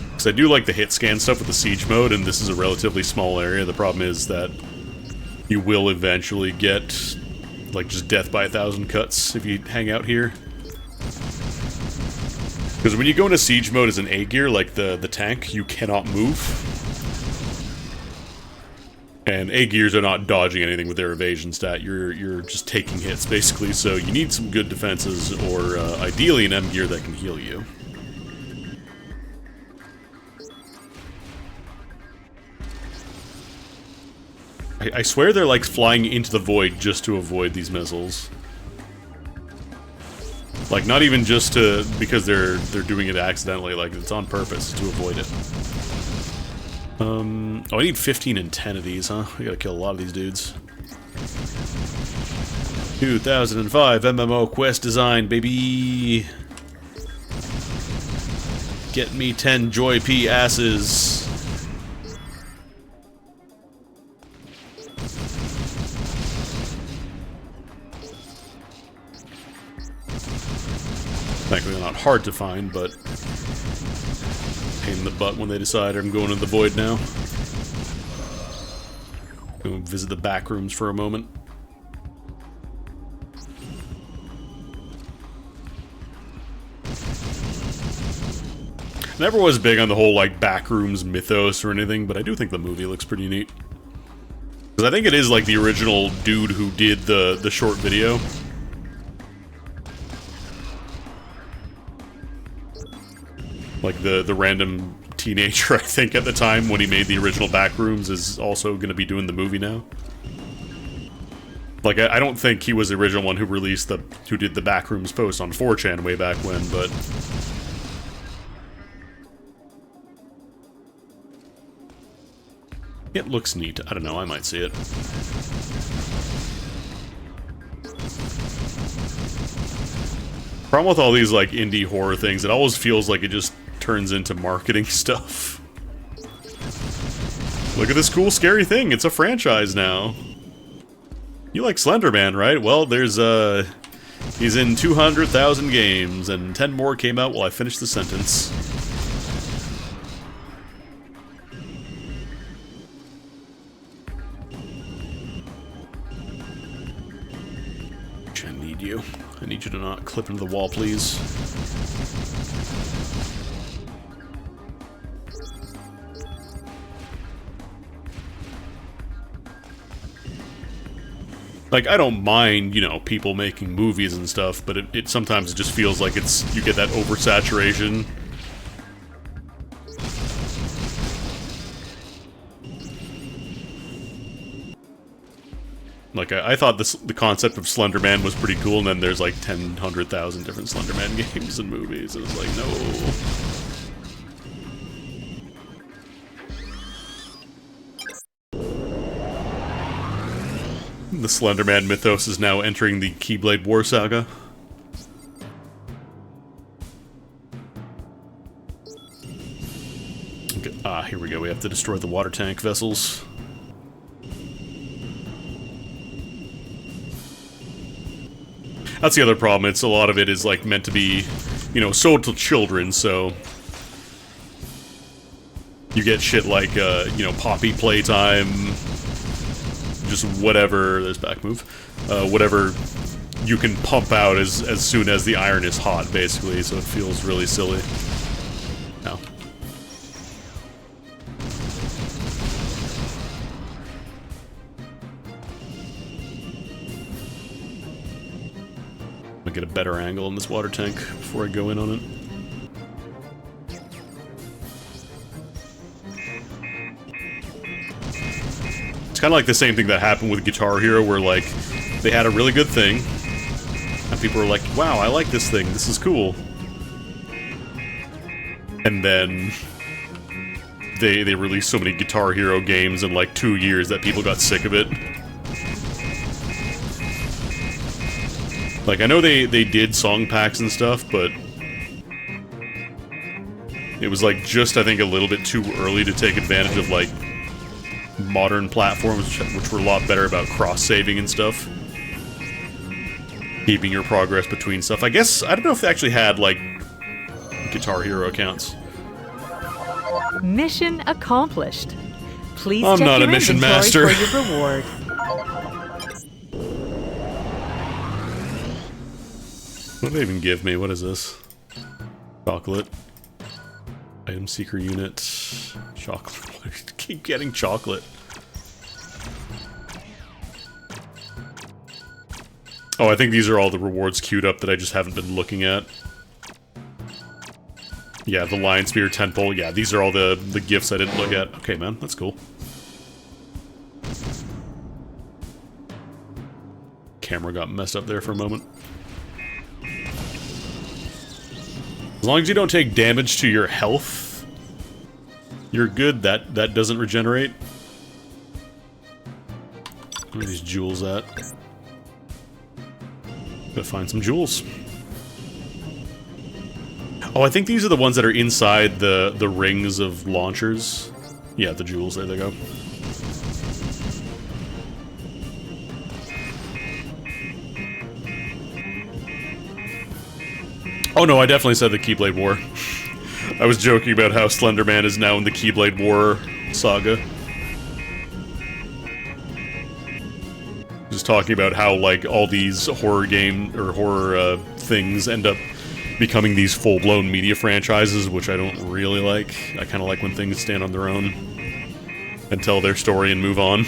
because I do like the hit scan stuff with the siege mode, and this is a relatively small area. The problem is that you will eventually get, like, just death by 1,000 cuts if you hang out here. Because when you go into siege mode as an A-gear, like the tank, you cannot move. And A-gears are not dodging anything with their evasion stat, you're just taking hits, basically, so you need some good defenses, or ideally an M-gear that can heal you. I swear they're like flying into the void just to avoid these missiles. Like, not even just to, because they're doing it accidentally, like, it's on purpose to avoid it. Oh, I need 15 and 10 of these, huh? I gotta kill a lot of these dudes. 2005 MMO quest design, baby! Get me 10 Joy P asses! Thankfully not hard to find, but pain in the butt when they decide I'm going to the void now. Go visit the back rooms for a moment. Never was big on the whole, like, backrooms mythos or anything, but I do think the movie looks pretty neat. Because I think it is, like, the original dude who did the short video. Like, the random teenager, I think, at the time, when he made the original Backrooms, is also gonna be doing the movie now. Like, I don't think he was the original one who released who did the Backrooms post on 4chan way back when, but... it looks neat. I don't know, I might see it. Problem with all these, like, indie horror things, it always feels like it just turns into marketing stuff. Look at this cool, scary thing. It's a franchise now. You like Slender Man, right? Well, there's, he's in 200,000 games, and 10 more came out while I finished the sentence. I need you. I need you to not clip into the wall, please. Like, I don't mind, you know, people making movies and stuff, but it sometimes it just feels like you get that oversaturation. Like, I thought the concept of Slender Man was pretty cool, and then there's like 100,000 different Slender Man games and movies. It was like, no. The Slender Man mythos is now entering the Keyblade War Saga. Okay. Ah, here we go. We have to destroy the water tank vessels. That's the other problem. It's a lot of it is like meant to be, you know, sold to children, so you get shit like, you know, Poppy Playtime, just whatever, there's back move, whatever you can pump out as soon as the iron is hot, basically, so it feels really silly. No. I'll get a better angle on this water tank before I go in on it. It's kind of like the same thing that happened with Guitar Hero, where, like, they had a really good thing, and people were like, wow, I like this thing, this is cool. And then they released so many Guitar Hero games in, like, 2 years that people got sick of it. Like, I know they did song packs and stuff, but it was, like, just, I think, a little bit too early to take advantage of, like, modern platforms, which were a lot better about cross-saving and stuff. Keeping your progress between stuff. I guess, I don't know if they actually had, like, Guitar Hero accounts. Mission accomplished. Please I'm check not your a mission inventory master. for your reward. What did they even give me? What is this? Chocolate. Item seeker unit. Chocolate. Keep getting chocolate. Oh, I think these are all the rewards queued up that I just haven't been looking at. Yeah, the Lion Spear, Tentpole. Yeah, these are all the gifts I didn't look at. Okay, man, that's cool. Camera got messed up there for a moment. As long as you don't take damage to your health, you're good. That doesn't regenerate. Where are these jewels at? Gotta find some jewels. Oh, I think these are the ones that are inside the rings of launchers. Yeah, the jewels. There they go. Oh no, I definitely said the Keyblade War. I was joking about how Slender Man is now in the Keyblade War saga. Just talking about how, like, all these horror things end up becoming these full-blown media franchises, which I don't really like. I kind of like when things stand on their own and tell their story and move on.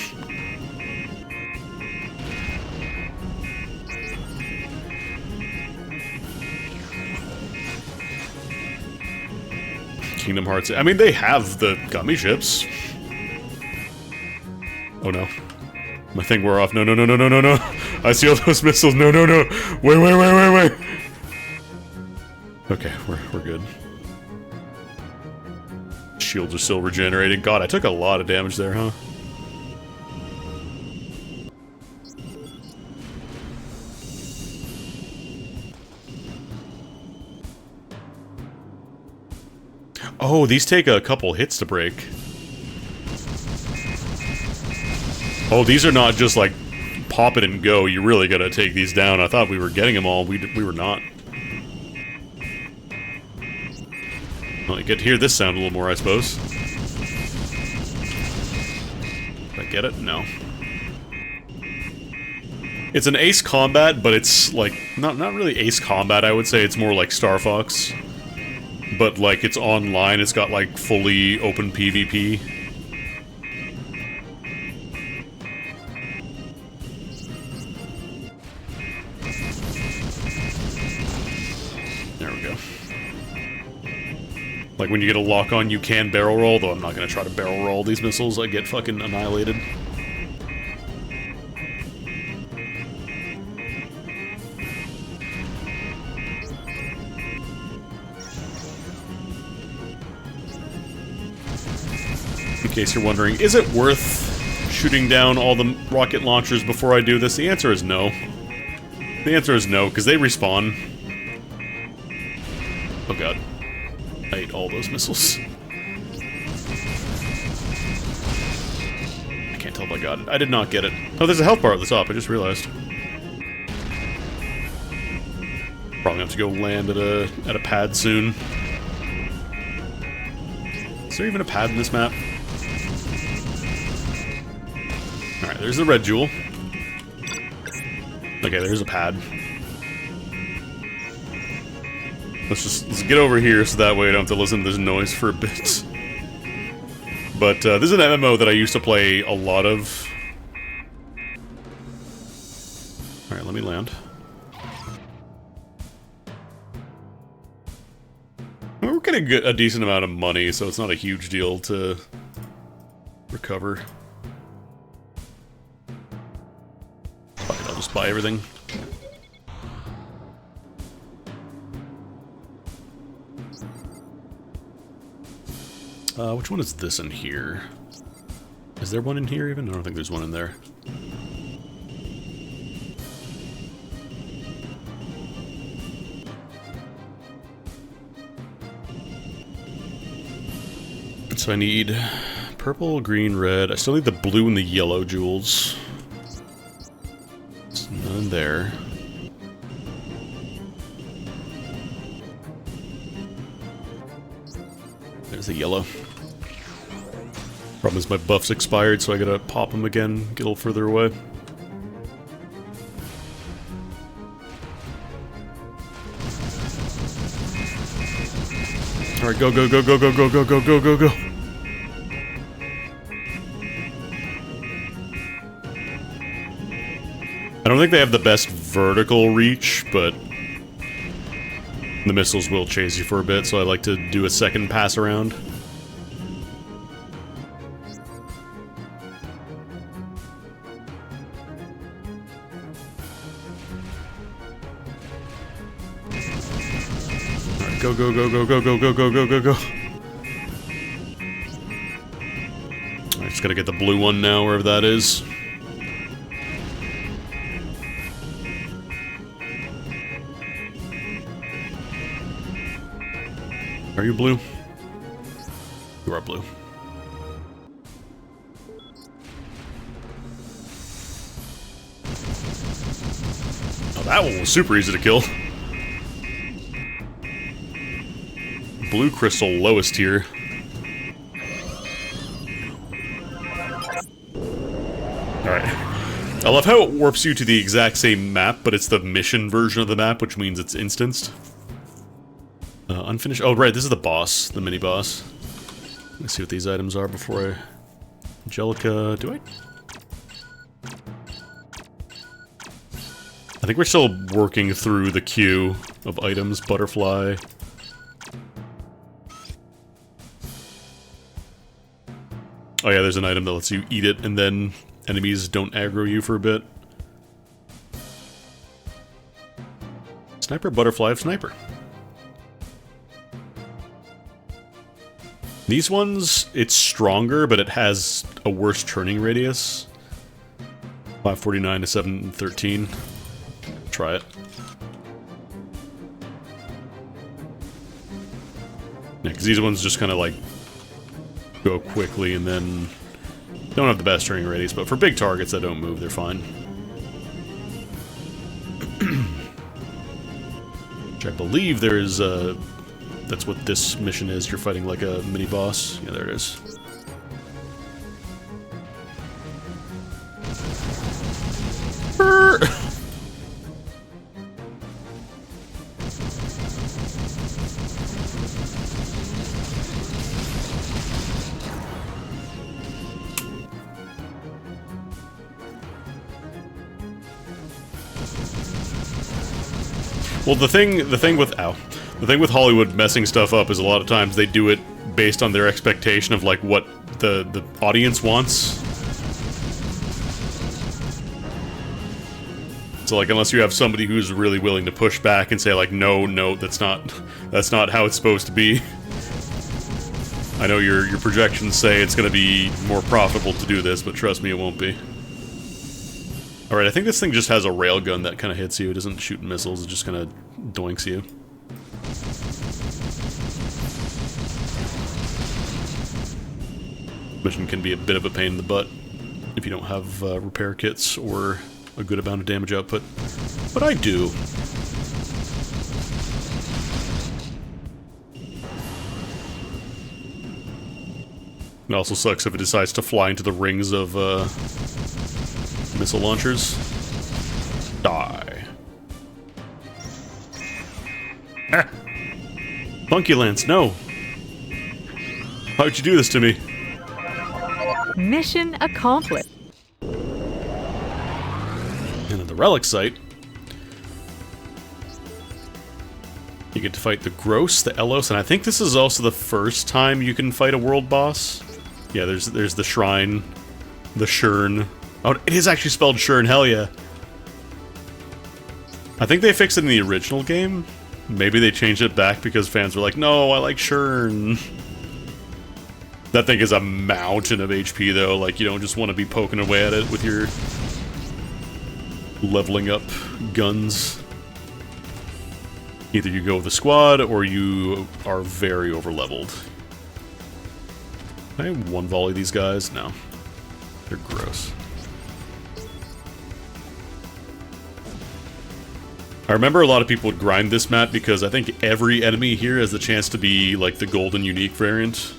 Kingdom Hearts. I mean, they have the gummy ships. Oh no. My thing wore off. No, no, no, no, no, no, no. I see all those missiles. No, no, no. Wait, wait, wait, wait, wait. Okay, we're good. Shields are still regenerating. God, I took a lot of damage there, huh? Oh, these take a couple hits to break. Oh, these are not just like pop it and go. You really gotta take these down. I thought we were getting them all. We were not. Well, you get to hear this sound a little more, I suppose. Did I get it? No. It's an Ace Combat, but it's like not really Ace Combat. I would say it's more like Star Fox. But, like, it's online, it's got, like, fully open PvP. There we go. Like, when you get a lock-on, you can barrel roll, though I'm not gonna try to barrel roll these missiles. I get fucking annihilated. In case you're wondering, is it worth shooting down all the rocket launchers before I do this? The answer is no. The answer is no, because they respawn. Oh god. I ate all those missiles. I can't tell if I got it. I did not get it. Oh, there's a health bar at the top, I just realized. Probably have to go land at a pad soon. Is there even a pad in this map? Alright, there's the red jewel. Okay, there's a pad. Let's get over here so that way I don't have to listen to this noise for a bit. But this is an MMO that I used to play a lot of. Alright, let me land. We're getting a decent amount of money, so it's not a huge deal to recover. Fuck it, I'll just buy everything. Which one is this in here? Is there one in here even? I don't think there's one in there. So I need purple, green, red. I still need the blue and the yellow jewels. There's none there. There's the yellow. Problem is my buff's expired, so I gotta pop them again, get a little further away. Alright, go, go, go, go, go, go, go, go, go, go, go. I don't think they have the best vertical reach, but the missiles will chase you for a bit, so I like to do a second pass around. Alright, go, go, go, go, go, go, go, go, go, go, go. I just gotta get the blue one now, wherever that is. Are you blue? You are blue. Oh, that one was super easy to kill. Blue crystal, lowest tier. Alright. I love how it warps you to the exact same map, but it's the mission version of the map, which means it's instanced. Unfinished. Oh, right, this is the boss, the mini-boss. Let's see what these items are before I... Angelica... do I? I think we're still working through the queue of items. Butterfly. Oh yeah, there's an item that lets you eat it, and then enemies don't aggro you for a bit. Sniper, butterfly, sniper. These ones, it's stronger, but it has a worse turning radius. 549 to 713. Try it. Yeah, because these ones just kind of like go quickly and then don't have the best turning radius, but for big targets that don't move, they're fine. Which I believe there is that's what this mission is. You're fighting like a mini-boss. Yeah, there it is. Well, the thing with Hollywood messing stuff up is a lot of times they do it based on their expectation of like what the audience wants. So like unless you have somebody who's really willing to push back and say like no, that's not how it's supposed to be. I know your projections say it's going to be more profitable to do this, but trust me, it won't be. Alright, I think this thing just has a railgun that kind of hits you. It doesn't shoot missiles, it just kind of doinks you. Mission can be a bit of a pain in the butt if you don't have repair kits or a good amount of damage output. But I do. It also sucks if it decides to fly into the rings of missile launchers. Die. Ah! Monkey Lance, no! How'd you do this to me? Mission accomplished. And at the relic site, you get to fight the Gross, the Elos, and I think this is also the first time you can fight a world boss. Yeah, there's the Shrine, the Shurn. Oh, it is actually spelled Shurn, hell yeah. I think they fixed it in the original game. Maybe they changed it back because fans were like, no, I like Shurn. That thing is a mountain of HP, though. Like, you don't just want to be poking away at it with your leveling up guns. Either you go with a squad, or you are very over-leveled. Can I one-volley these guys? No. They're gross. I remember a lot of people would grind this map because I think every enemy here has the chance to be, like, the golden unique variant.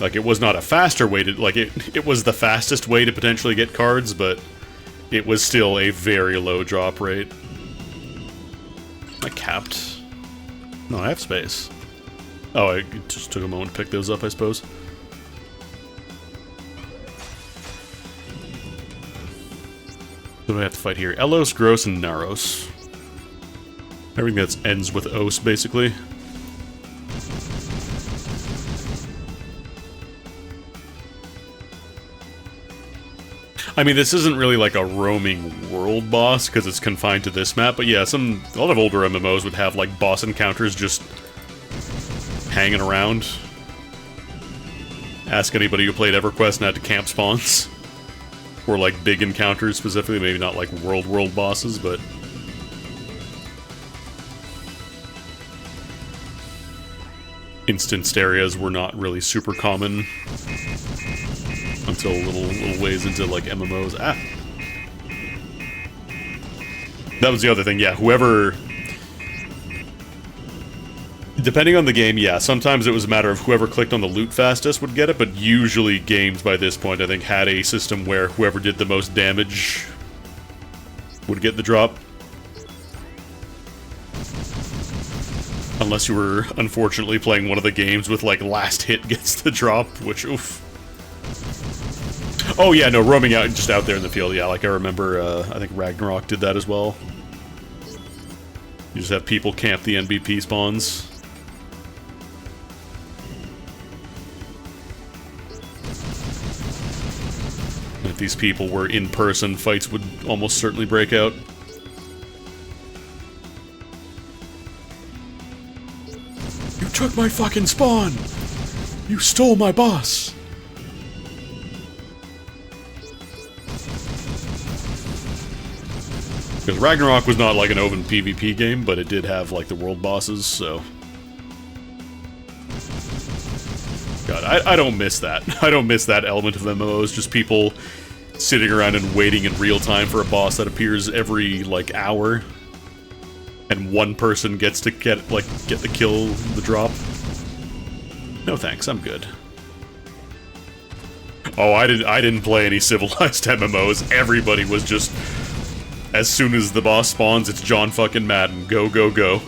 Like, it was not a faster way to... Like, it was the fastest way to potentially get cards, but it was still a very low drop rate. Am I capped? No, I have space. Oh, it just took a moment to pick those up, I suppose. Who do I have to fight here? Elos, Gross, and Naros. Everything that ends with Os, basically. I mean, this isn't really like a roaming world boss, because it's confined to this map, but yeah, a lot of older MMOs would have, like, boss encounters just hanging around. Ask anybody who played EverQuest and had to camp spawns. Or, like, big encounters specifically, maybe not, like, world bosses, but... Instanced areas were not really super common until a little ways into, like, MMOs. Ah! That was the other thing, yeah, whoever... Depending on the game, yeah, sometimes it was a matter of whoever clicked on the loot fastest would get it, but usually games by this point, I think, had a system where whoever did the most damage would get the drop. Unless you were, unfortunately, playing one of the games with, like, last hit gets the drop, which, oof. Oh yeah, no, roaming out, just out there in the field, yeah, like I remember, I think Ragnarok did that as well. You just have people camp the NBP spawns. And if these people were in person, fights would almost certainly break out. You took my fucking spawn! You stole my boss! Because Ragnarok was not like an open PvP game, but it did have like the world bosses, so... God, I don't miss that. I don't miss that element of MMOs, just people sitting around and waiting in real time for a boss that appears every, like, hour. And one person gets to get the kill, the drop. No thanks, I'm good. Oh, I didn't play any civilized MMOs. Everybody was just... As soon as the boss spawns, it's John fucking Madden. Go, go, go.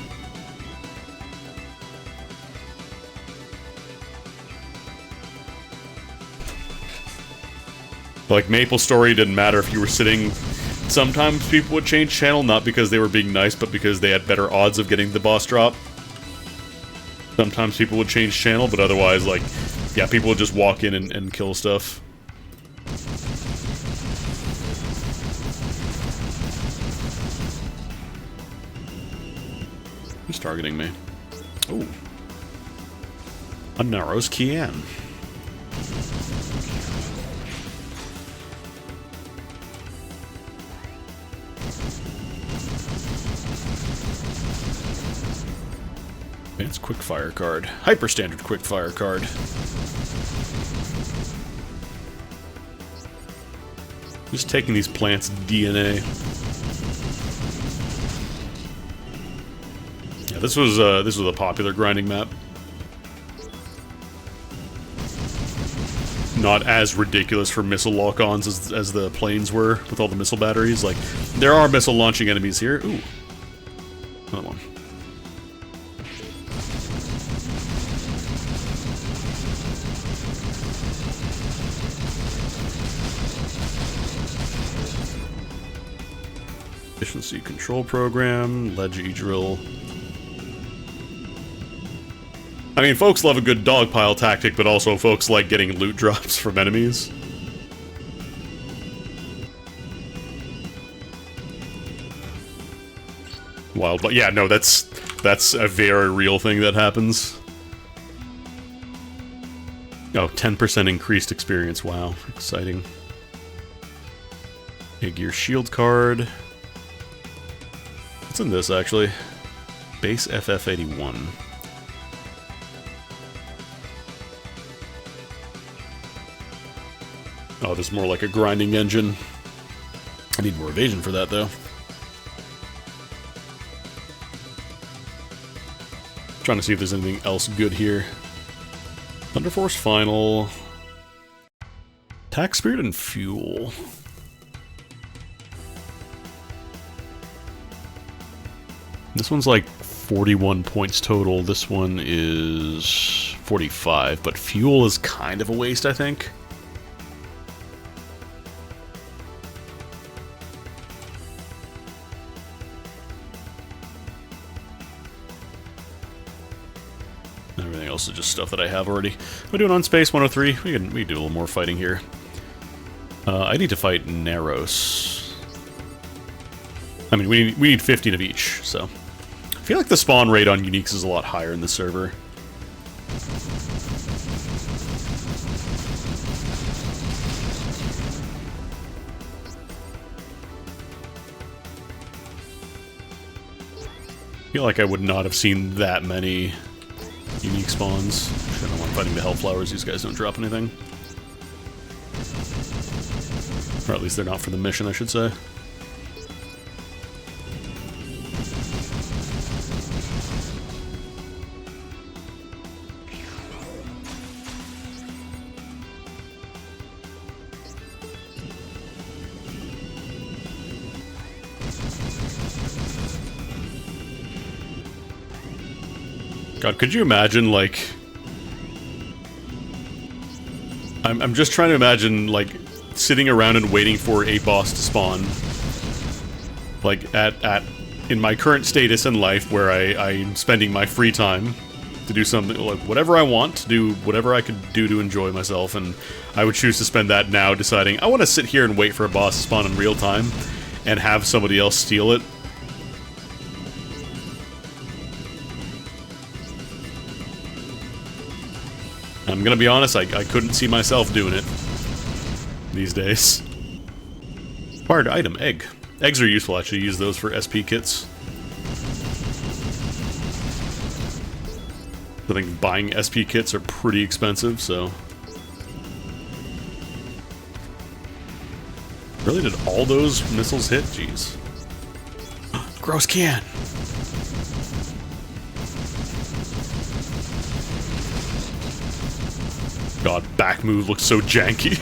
Like, MapleStory didn't matter if you were sitting... Sometimes people would change channel, not because they were being nice, but because they had better odds of getting the boss drop. Sometimes people would change channel, but otherwise, like... Yeah, people would just walk in and kill stuff. Who's targeting me? Oh. A Naros Kian. Advanced Quickfire card. Hyper Standard Quickfire card. Just taking these plants' DNA. Yeah, this was a popular grinding map. Not as ridiculous for missile lock-ons as the planes were with all the missile batteries. Like, there are missile launching enemies here. Ooh, another one. Efficiency control program, Ledgy drill. I mean, folks love a good dogpile tactic, but also folks like getting loot drops from enemies. Wild, but yeah, no, that's a very real thing that happens. Oh, 10% increased experience, wow, exciting. A gear shield card. What's in this, actually? Base FF81. Oh, this is more like a grinding engine. I need more evasion for that, though. Trying to see if there's anything else good here. Thunder Force Final. Attack Spirit and Fuel. This one's like 41 points total. This one is 45, but Fuel is kind of a waste, I think. Everything else is just stuff that I have already. We're doing on Space 103. We can do a little more fighting here. I need to fight Naros. I mean, we need 15 of each, so... I feel like the spawn rate on Uniques is a lot higher in the server. I feel like I would not have seen that many unique spawns. Shit, I'm fighting the Hellflowers. These guys don't drop anything. Or at least they're not for the mission, I should say. God, could you imagine, like... I'm just trying to imagine, like, sitting around and waiting for a boss to spawn. Like, in my current status in life, where I'm spending my free time to do something, like, whatever I want, to do whatever I could do to enjoy myself, and I would choose to spend that now deciding, I want to sit here and wait for a boss to spawn in real time, and have somebody else steal it. I'm gonna be honest, I couldn't see myself doing it these days. Required item, egg. Eggs are useful, actually. Use those for SP kits. I think buying SP kits are pretty expensive, so... Really, did all those missiles hit? Jeez. Gross can! God, back move looks so janky.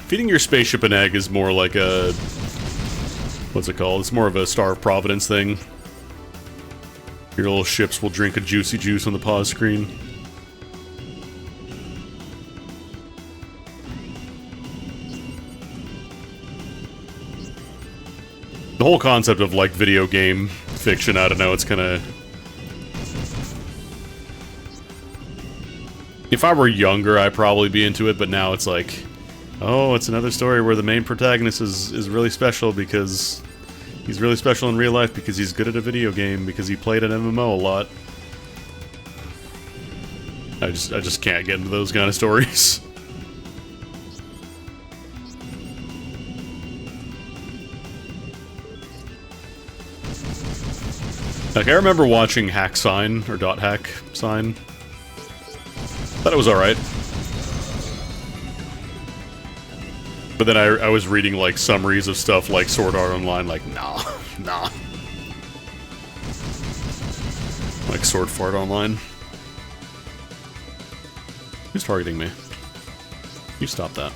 Feeding your spaceship an egg is more like a... What's it called? It's more of a Star of Providence thing. Your little ships will drink a juicy juice on the pause screen. The whole concept of, like, video game fiction, I don't know, it's kind of... If I were younger, I'd probably be into it, but now it's like, oh, it's another story where the main protagonist is really special because he's really special in real life because he's good at a video game because he played an MMO a lot. I just can't get into those kind of stories. Like, I remember watching Hack Sign, or .hack Sign. Thought it was alright. But then I was reading, like, summaries of stuff like Sword Art Online, like, nah, nah. Like Sword Fart Online. Who's targeting me? You stop that.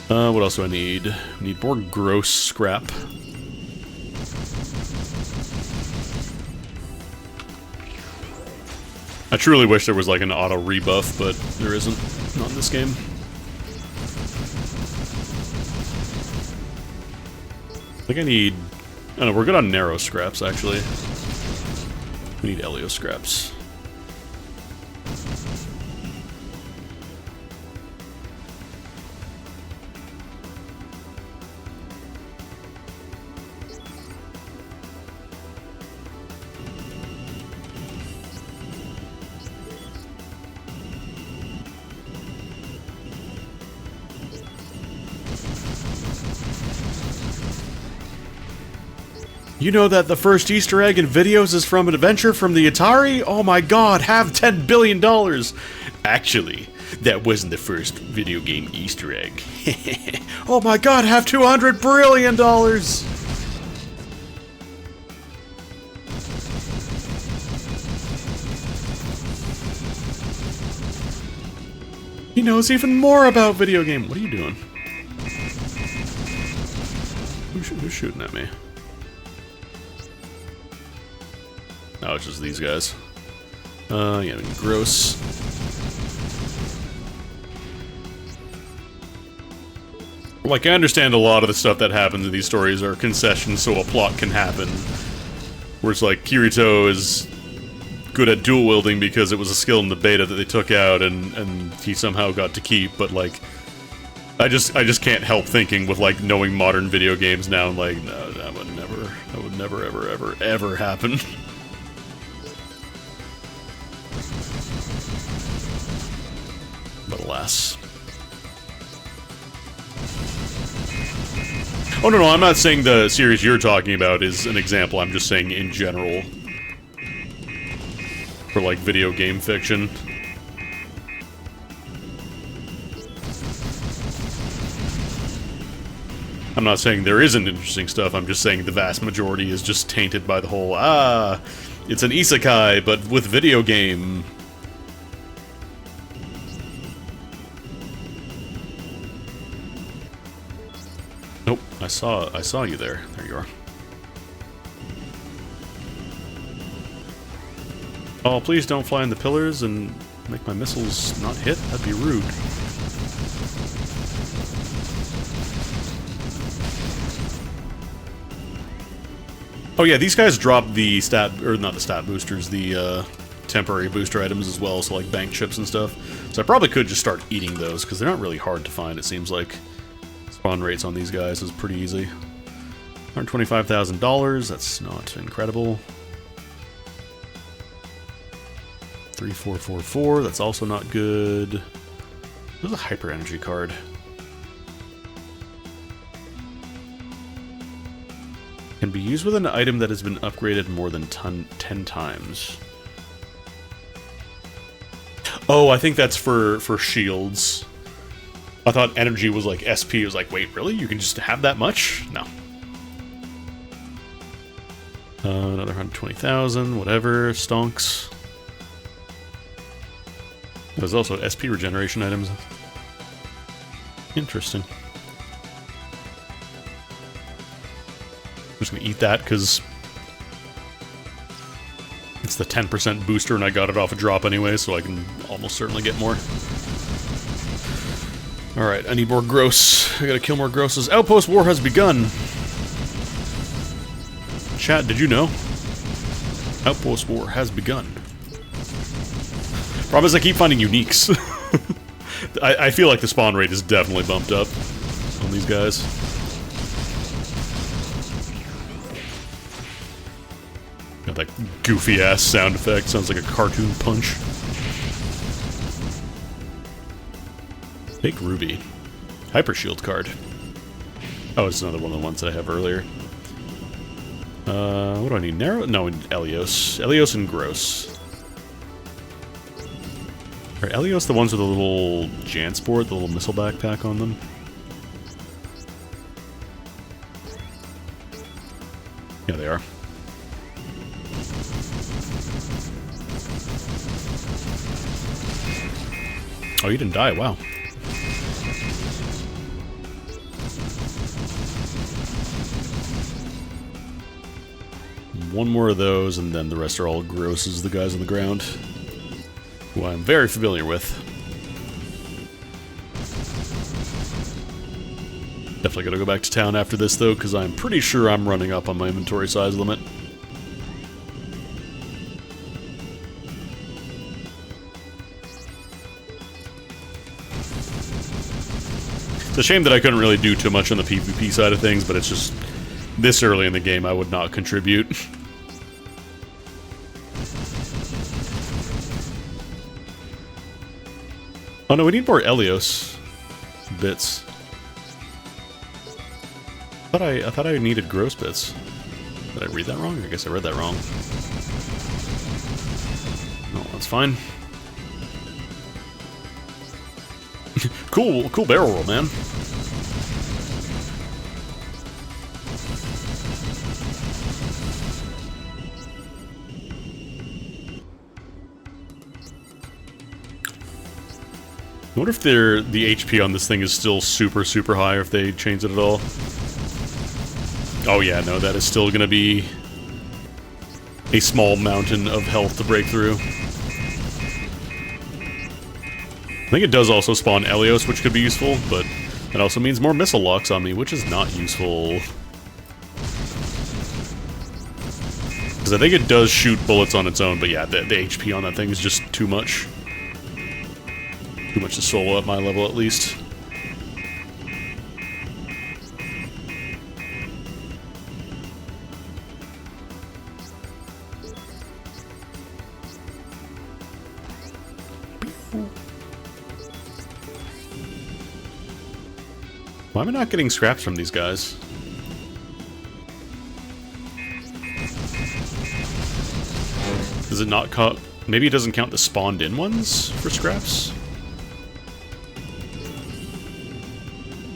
What else do I need? I need more gross scrap. I truly wish there was like an auto rebuff, but there isn't. Not in this game. I think I need... I don't know, we're good on narrow scraps, actually. We need Elio scraps. You know that the first Easter egg in videos is from an adventure from the Atari? Oh my god, have $10 billion! Actually, that wasn't the first video game Easter egg. Oh my god, have $200 billion! He knows even more about video game. What are you doing? Who's shooting at me? Oh, it's just these guys. Yeah, gross. Like, I understand a lot of the stuff that happens in these stories are concessions so a plot can happen. Where it's like, Kirito is good at dual wielding because it was a skill in the beta that they took out and he somehow got to keep, but like... I just can't help thinking with, like, knowing modern video games now, like, no, that would never, ever happen. But alas. Oh, no, I'm not saying the series you're talking about is an example, I'm just saying in general. For, like, video game fiction. I'm not saying there isn't interesting stuff, I'm just saying the vast majority is just tainted by the whole, it's an isekai, but with video game. Nope, I saw you there. There you are. Oh, please don't fly in the pillars and make my missiles not hit. That'd be rude. Oh yeah, these guys drop the stat, or not the stat boosters, the temporary booster items as well, so like bank chips and stuff. So I probably could just start eating those, because they're not really hard to find, it seems like. Spawn rates on these guys is pretty easy. $125,000, that's not incredible. 3444, that's also not good. There's a hyper energy card. Can be used with an item that has been upgraded more than 10 times. Oh, I think that's for shields. I thought energy was like SP. I was like, wait, really? You can just have that much? No. Another 120,000, whatever. Stonks. There's also SP regeneration items. Interesting. I'm just gonna eat that because it's the 10% booster and I got it off a drop anyway, so I can almost certainly get more. Alright, I need more gross. I gotta kill more grosses. Outpost war has begun! Chat, did you know? Outpost war has begun. Problem is I keep finding uniques. I feel like the spawn rate is definitely bumped up on these guys. Got that goofy ass sound effect, sounds like a cartoon punch. Fake Ruby. Hyper Shield card. Oh, it's another one of the ones that I have earlier. What do I need? Narrow? No, Elios. Elios and Gross. Are Elios the ones with the little Jansport, the little missile backpack on them? Yeah, they are. Oh, you didn't die, wow. One more of those, and then the rest are all grosses, the guys on the ground. Who I'm very familiar with. Definitely gotta go back to town after this, though, because I'm pretty sure I'm running up on my inventory size limit. It's a shame that I couldn't really do too much on the PvP side of things, but it's just this early in the game I would not contribute. Oh no, we need more Elios bits. I thought I needed gross bits. Did I read that wrong? I guess I read that wrong. No, that's fine. Cool barrel roll, man. I wonder if the HP on this thing is still super, super high, or if they changed it at all. Oh yeah, no, that is still gonna be a small mountain of health to break through. I think it does also spawn Elios, which could be useful, but that also means more missile locks on me, which is not useful. Because I think it does shoot bullets on its own, but yeah, the HP on that thing is just too much. Too much to solo at my level, at least. Why am I not getting scraps from these guys? Does it not count? Maybe it doesn't count the spawned-in ones for scraps?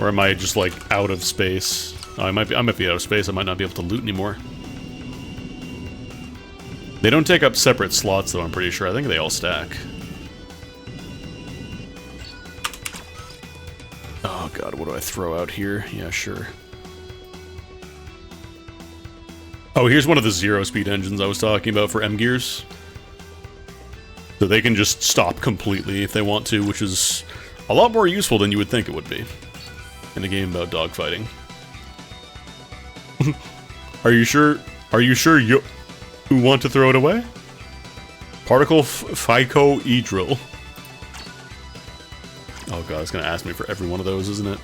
Or am I just, like, out of space? Oh, I might be out of space. I might not be able to loot anymore. They don't take up separate slots, though, I'm pretty sure. I think they all stack. Oh, God, what do I throw out here? Yeah, sure. Oh, here's one of the zero-speed engines I was talking about for M-Gears. So they can just stop completely if they want to, which is a lot more useful than you would think it would be in a game about dogfighting. Are you sure? Are you sure you want to throw it away? Particle phycoedril. Oh god, it's gonna ask me for every one of those, isn't it?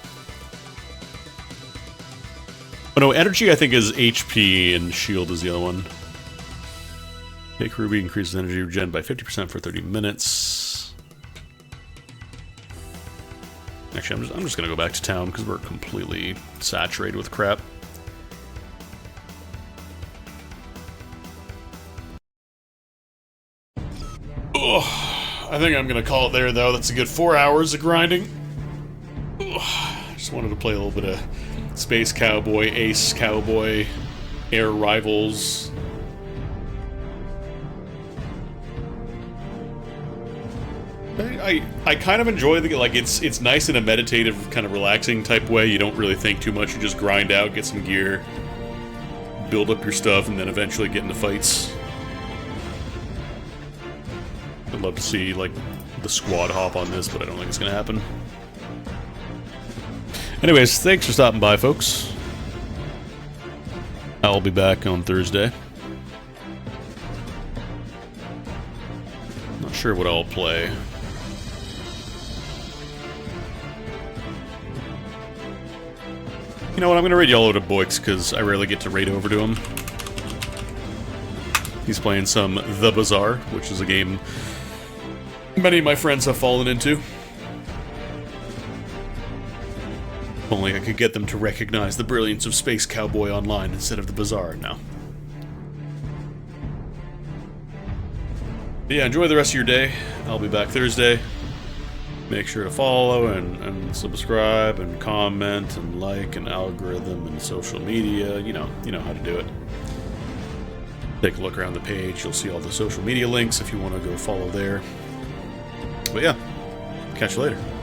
Oh no, energy I think is HP and shield is the other one. Fake Ruby increases energy regen by 50% for 30 minutes. Actually, I'm just gonna go back to town because we're completely saturated with crap. Ugh, I think I'm gonna call it there though. That's a good 4 hours of grinding. Ugh, just wanted to play a little bit of Space Cowboy, Ace Cowboy, Air Rivals. I kind of enjoy the, like, it's nice in a meditative, kind of relaxing type way. You don't really think too much, you just grind out, get some gear, build up your stuff, and then eventually get into fights. I'd love to see, like, the squad hop on this, but I don't think it's gonna happen. Anyways, thanks for stopping by, folks. I'll be back on Thursday. sure what I'll play. You know what, I'm gonna raid y'all over to Boix, because I rarely get to raid over to him. He's playing some The Bazaar, which is a game many of my friends have fallen into. If only I could get them to recognize the brilliance of Space Cowboy Online instead of The Bazaar now. But yeah, enjoy the rest of your day. I'll be back Thursday. Make sure to follow and subscribe and comment and like and algorithm and social media. You know how to do it. Take a look around the page. You'll see all the social media links if you want to go follow there. But yeah, catch you later.